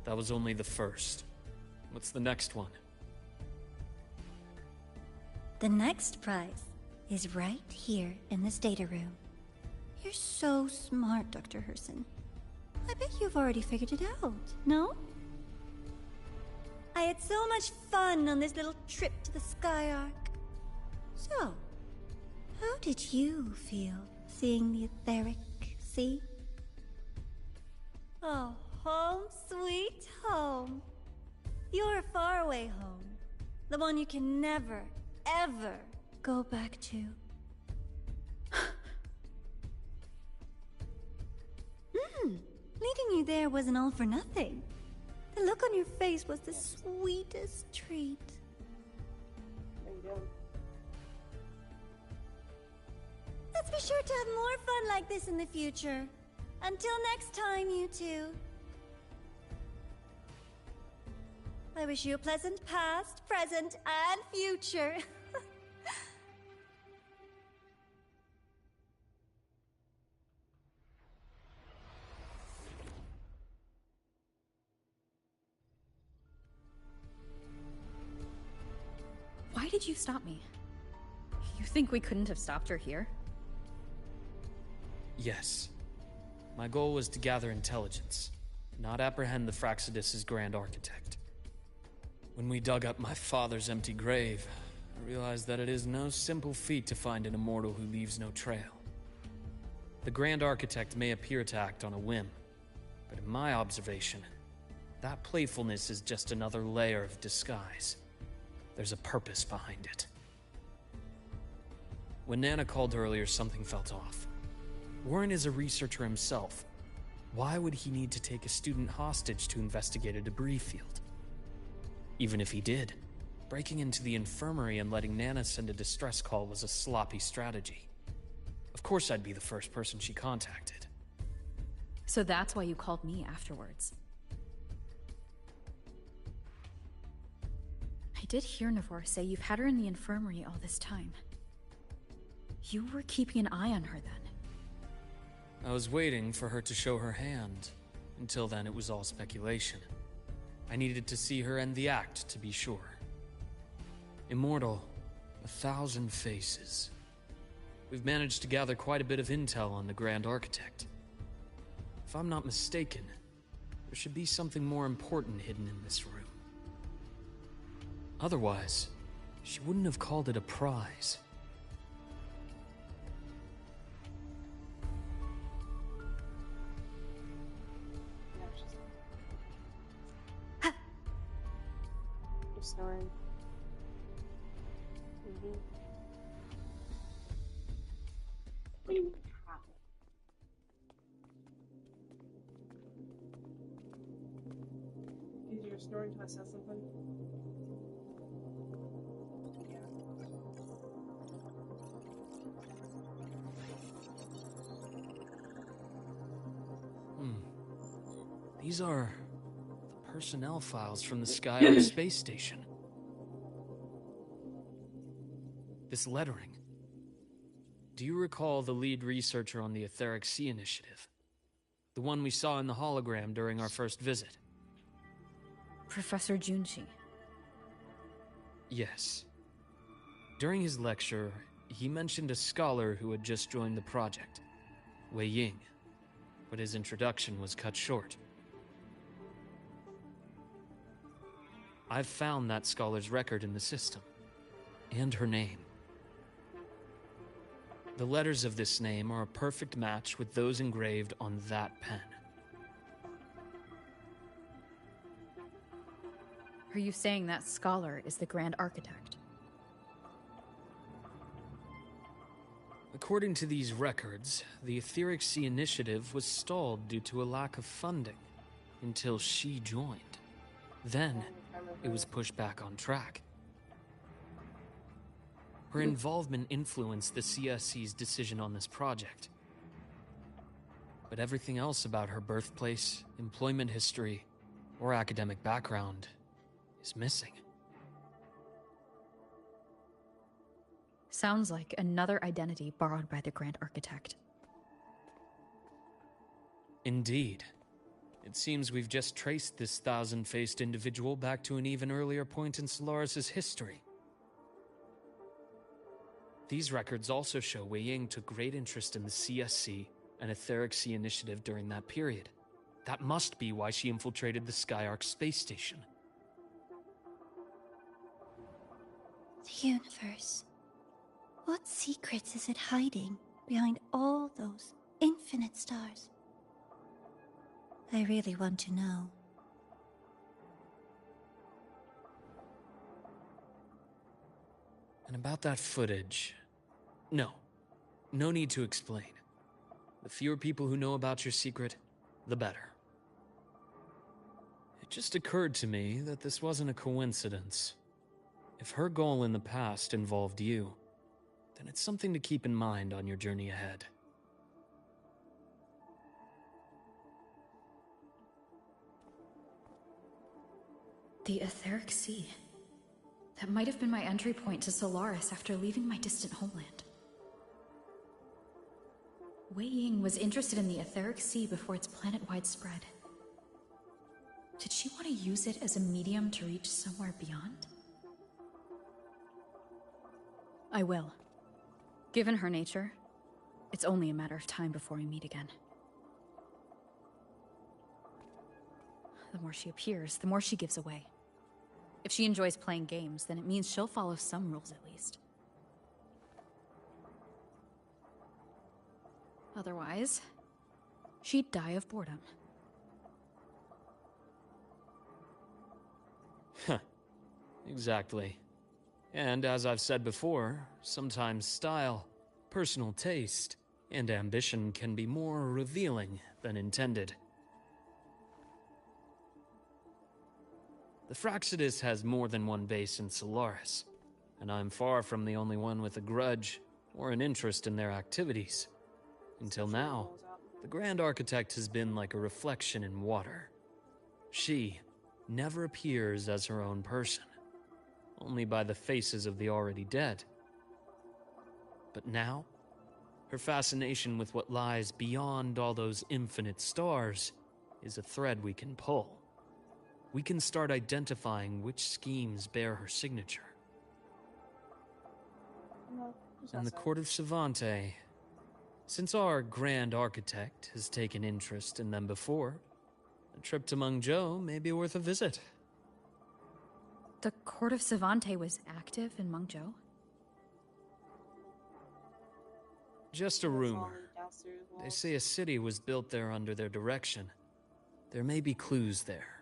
That was only the first. What's the next one? The next prize is right here in this data room. You're so smart, Dr. Herson. I bet you've already figured it out, no? I had so much fun on this little trip to the Sky Arc. So, how did you feel seeing the etheric sea? Oh, home sweet home. Your faraway home. The one you can never, ever go back to. Leading you there wasn't all for nothing. The look on your face was the sweetest treat. There you go. Let's be sure to have more fun like this in the future. Until next time, you two. I wish you a pleasant past, present, and future. Why did you stop me? You think we couldn't have stopped her here? Yes. My goal was to gather intelligence, not apprehend the Fraxidus' Grand Architect. When we dug up my father's empty grave, I realized that it is no simple feat to find an immortal who leaves no trail. The Grand Architect may appear to act on a whim, but in my observation, that playfulness is just another layer of disguise. There's a purpose behind it. When Nana called earlier, something felt off. Warren is a researcher himself. Why would he need to take a student hostage to investigate a debris field? Even if he did, breaking into the infirmary and letting Nana send a distress call was a sloppy strategy. Of course I'd be the first person she contacted. So that's why you called me afterwards. I did hear Navor say you've had her in the infirmary all this time. You were keeping an eye on her then. I was waiting for her to show her hand. Until then, it was all speculation. I needed to see her end the act to be sure. Immortal, 1,000 faces. We've managed to gather quite a bit of intel on the Grand Architect. If I'm not mistaken, there should be something more important hidden in this room. Otherwise, she wouldn't have called it a prize. You're snoring. What do you mean happened? Because you're snoring till I said something? These are the personnel files from the Sky Arc space station. This lettering. Do you recall the lead researcher on the Etheric Sea Initiative? The one we saw in the hologram during our first visit? Professor Junshi. Yes. During his lecture, he mentioned a scholar who had just joined the project, Wei Ying, but his introduction was cut short. I've found that scholar's record in the system, and her name. The letters of this name are a perfect match with those engraved on that pen. Are you saying that scholar is the Grand Architect? According to these records, the Etheric Sea Initiative was stalled due to a lack of funding until she joined. Then, it was pushed back on track. Her involvement influenced the CSC's decision on this project. But everything else about her birthplace, employment history, or academic background is missing. Sounds like another identity borrowed by the Grand Architect. Indeed. It seems we've just traced this thousand-faced individual back to an even earlier point in Solaris' history. These records also show Wei Ying took great interest in the CSC and Etheric Sea Initiative during that period. That must be why she infiltrated the Skyark space station. The universe. What secrets is it hiding behind all those infinite stars? I really want to know. And about that footage... No need to explain. The fewer people who know about your secret, the better. It just occurred to me that this wasn't a coincidence. If her goal in the past involved you, then it's something to keep in mind on your journey ahead. The Etheric Sea. That might have been my entry point to Solaris after leaving my distant homeland. Wei Ying was interested in the Etheric Sea before its planet-wide spread. Did she want to use it as a medium to reach somewhere beyond? I will. Given her nature, it's only a matter of time before we meet again. The more she appears, the more she gives away. If she enjoys playing games, then it means she'll follow some rules at least. Otherwise, she'd die of boredom. Exactly. And as I've said before, sometimes style, personal taste, and ambition can be more revealing than intended. The Fraxidus has more than one base in Solaris, and I'm far from the only one with a grudge or an interest in their activities. Until now, the Grand Architect has been like a reflection in water. She never appears as her own person, only by the faces of the already dead. But now, her fascination with what lies beyond all those infinite stars is a thread we can pull. We can start identifying which schemes bear her signature. And the Court of Savante, since our Grand Architect has taken interest in them before, a trip to Mengzhou may be worth a visit. The Court of Savante was active in Mengzhou? Just a rumor. They say a city was built there under their direction. There may be clues there.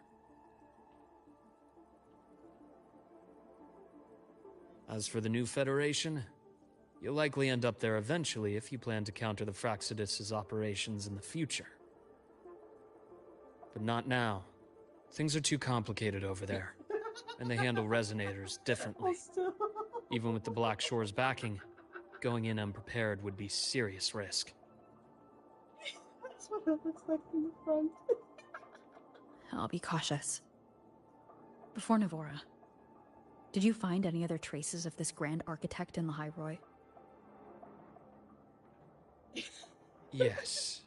As for the new Federation, you'll likely end up there eventually if you plan to counter the Fraxidus' operations in the future. But not now. Things are too complicated over there, and they handle resonators differently. Even with the Black Shore's backing, going in unprepared would be serious risk. That's what it looks like from the front. I'll be cautious. Before Navora, did you find any other traces of this Grand Architect in the Hyroi? Yes.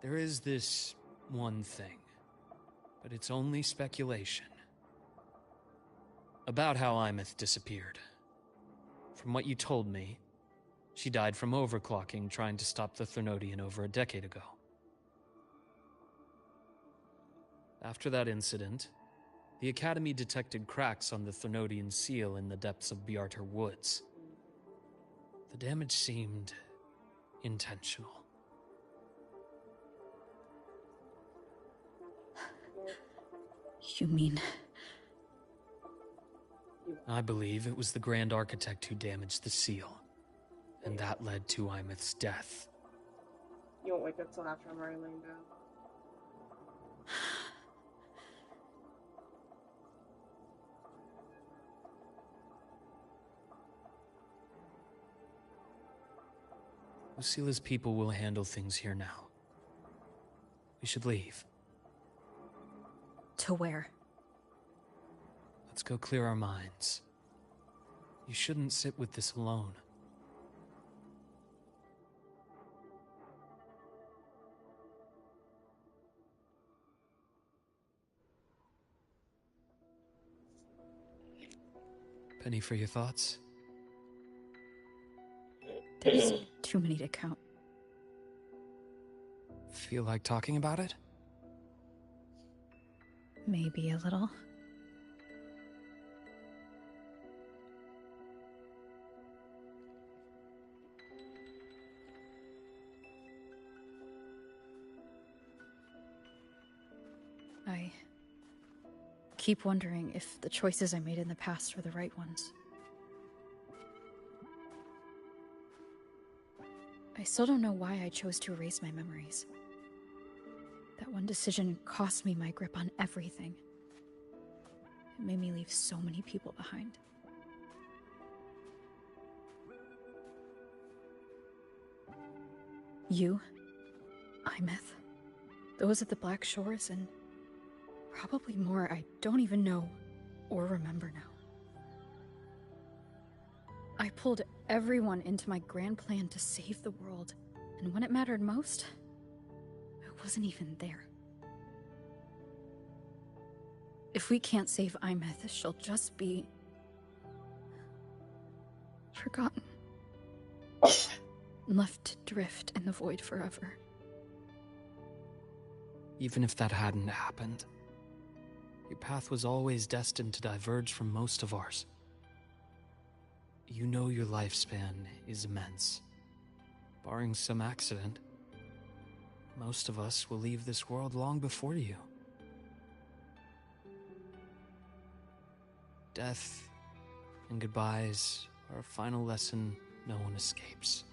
There is this one thing, but it's only speculation. About how Imeth disappeared. From what you told me, she died from overclocking trying to stop the Thernodian over a decade ago. After that incident, the Academy detected cracks on the Thernodian seal in the depths of Biarter Woods. The damage seemed intentional. You mean... I believe it was the Grand Architect who damaged the seal, and that led to Imeth's death. You won't wake up till after I'm already laying down. Lucila's people will handle things here now. We should leave. To where? Let's go clear our minds. You shouldn't sit with this alone. Any for your thoughts? There's too many to count. Feel like talking about it? Maybe a little. I keep wondering if the choices I made in the past were the right ones. I still don't know why I chose to erase my memories. That one decision cost me my grip on everything. It made me leave so many people behind. You, Imeth, those at the Black Shores, and probably more I don't even know or remember now. I pulled everyone into my grand plan to save the world, and when it mattered most, I wasn't even there. If we can't save Imeth, she'll just be forgotten. Left to drift in the void forever. Even if that hadn't happened, your path was always destined to diverge from most of ours. You know your lifespan is immense. Barring some accident, most of us will leave this world long before you. Death and goodbyes are a final lesson no one escapes.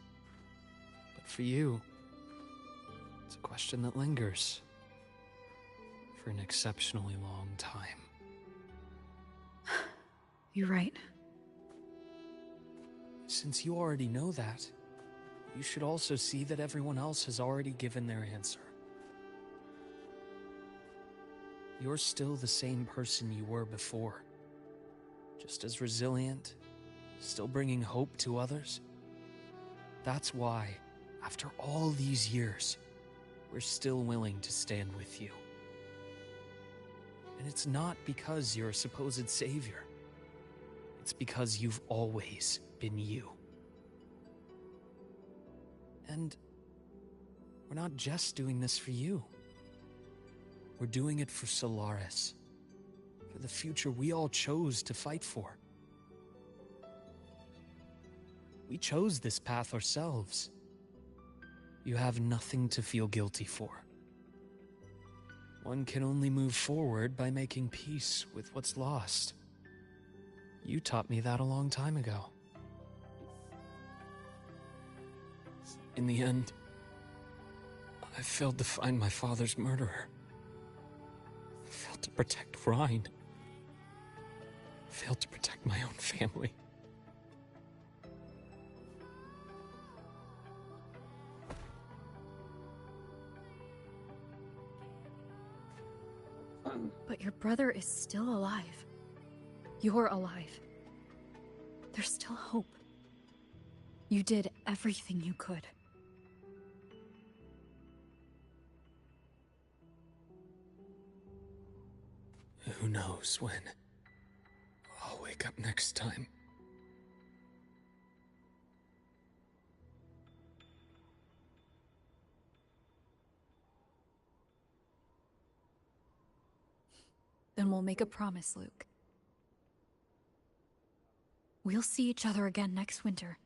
But for you, it's a question that lingers for an exceptionally long time. You're right. Since you already know that, you should also see that everyone else has already given their answer. You're still the same person you were before. Just as resilient, still bringing hope to others. That's why, after all these years, we're still willing to stand with you. And it's not because you're a supposed savior. It's because you've always been you. And we're not just doing this for you. We're doing it for Solaris. For the future we all chose to fight for. We chose this path ourselves. You have nothing to feel guilty for. One can only move forward by making peace with what's lost. You taught me that a long time ago. In the end, I failed to find my father's murderer. I failed to protect Rhine. I failed to protect my own family. But your brother is still alive. You're alive. There's still hope. You did everything you could. Who knows when I'll wake up next time. Then we'll make a promise, Luke. We'll see each other again next winter.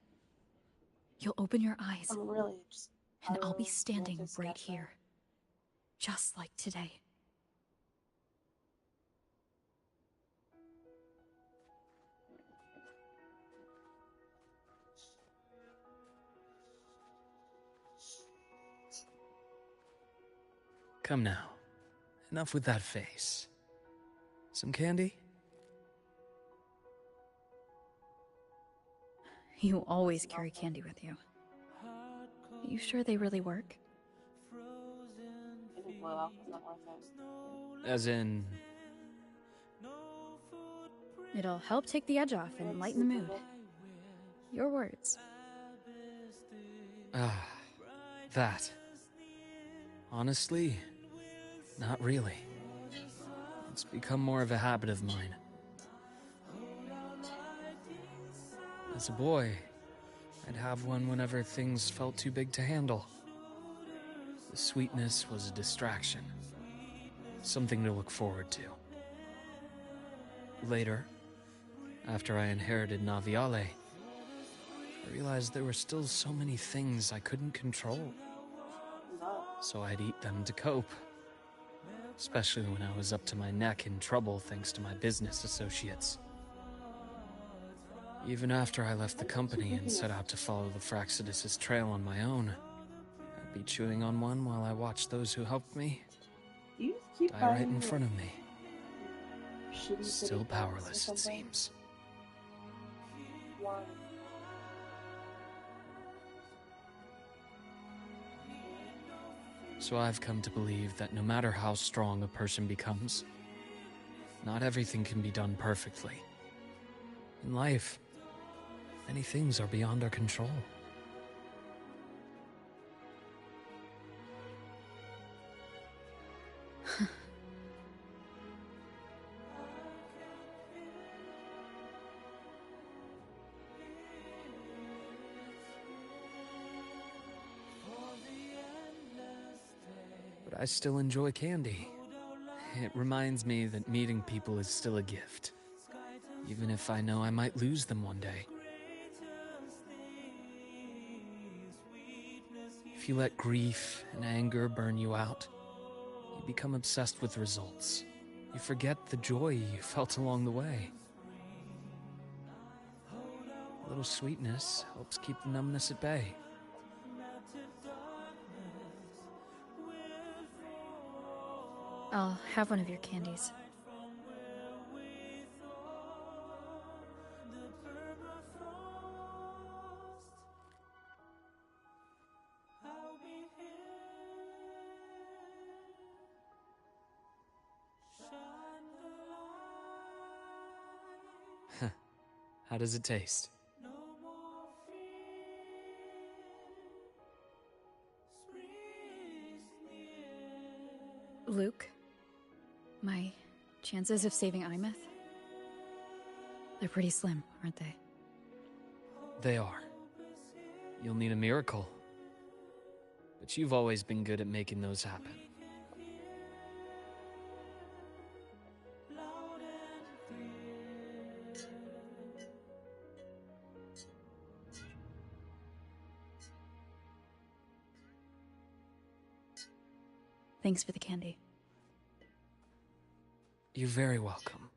You'll open your eyes, and I'll be standing right here. Just like today. Come now. Enough with that face. Some candy? You always carry candy with you. You sure they really work? As in... It'll help take the edge off and lighten the mood. Your words. That. Honestly, not really. It's become more of a habit of mine. As a boy, I'd have one whenever things felt too big to handle. The sweetness was a distraction, something to look forward to. Later, after I inherited Naviale, I realized there were still so many things I couldn't control. So I'd eat them to cope, especially when I was up to my neck in trouble thanks to my business associates. Even after I left the company and set out to follow the Fraxidus' trail on my own, I'd be chewing on one while I watched those who helped me die right in front of me. Still powerless, it seems. So I've come to believe that no matter how strong a person becomes, not everything can be done perfectly. In life, many things are beyond our control. But I still enjoy candy. It reminds me that meeting people is still a gift, even if I know I might lose them one day. If you let grief and anger burn you out, you become obsessed with results. You forget the joy you felt along the way. A little sweetness helps keep the numbness at bay. I'll have one of your candies. How does it taste? Luke, my chances of saving Imeth? They're pretty slim, aren't they? They are. You'll need a miracle. But you've always been good at making those happen. Thanks for the candy. You're very welcome.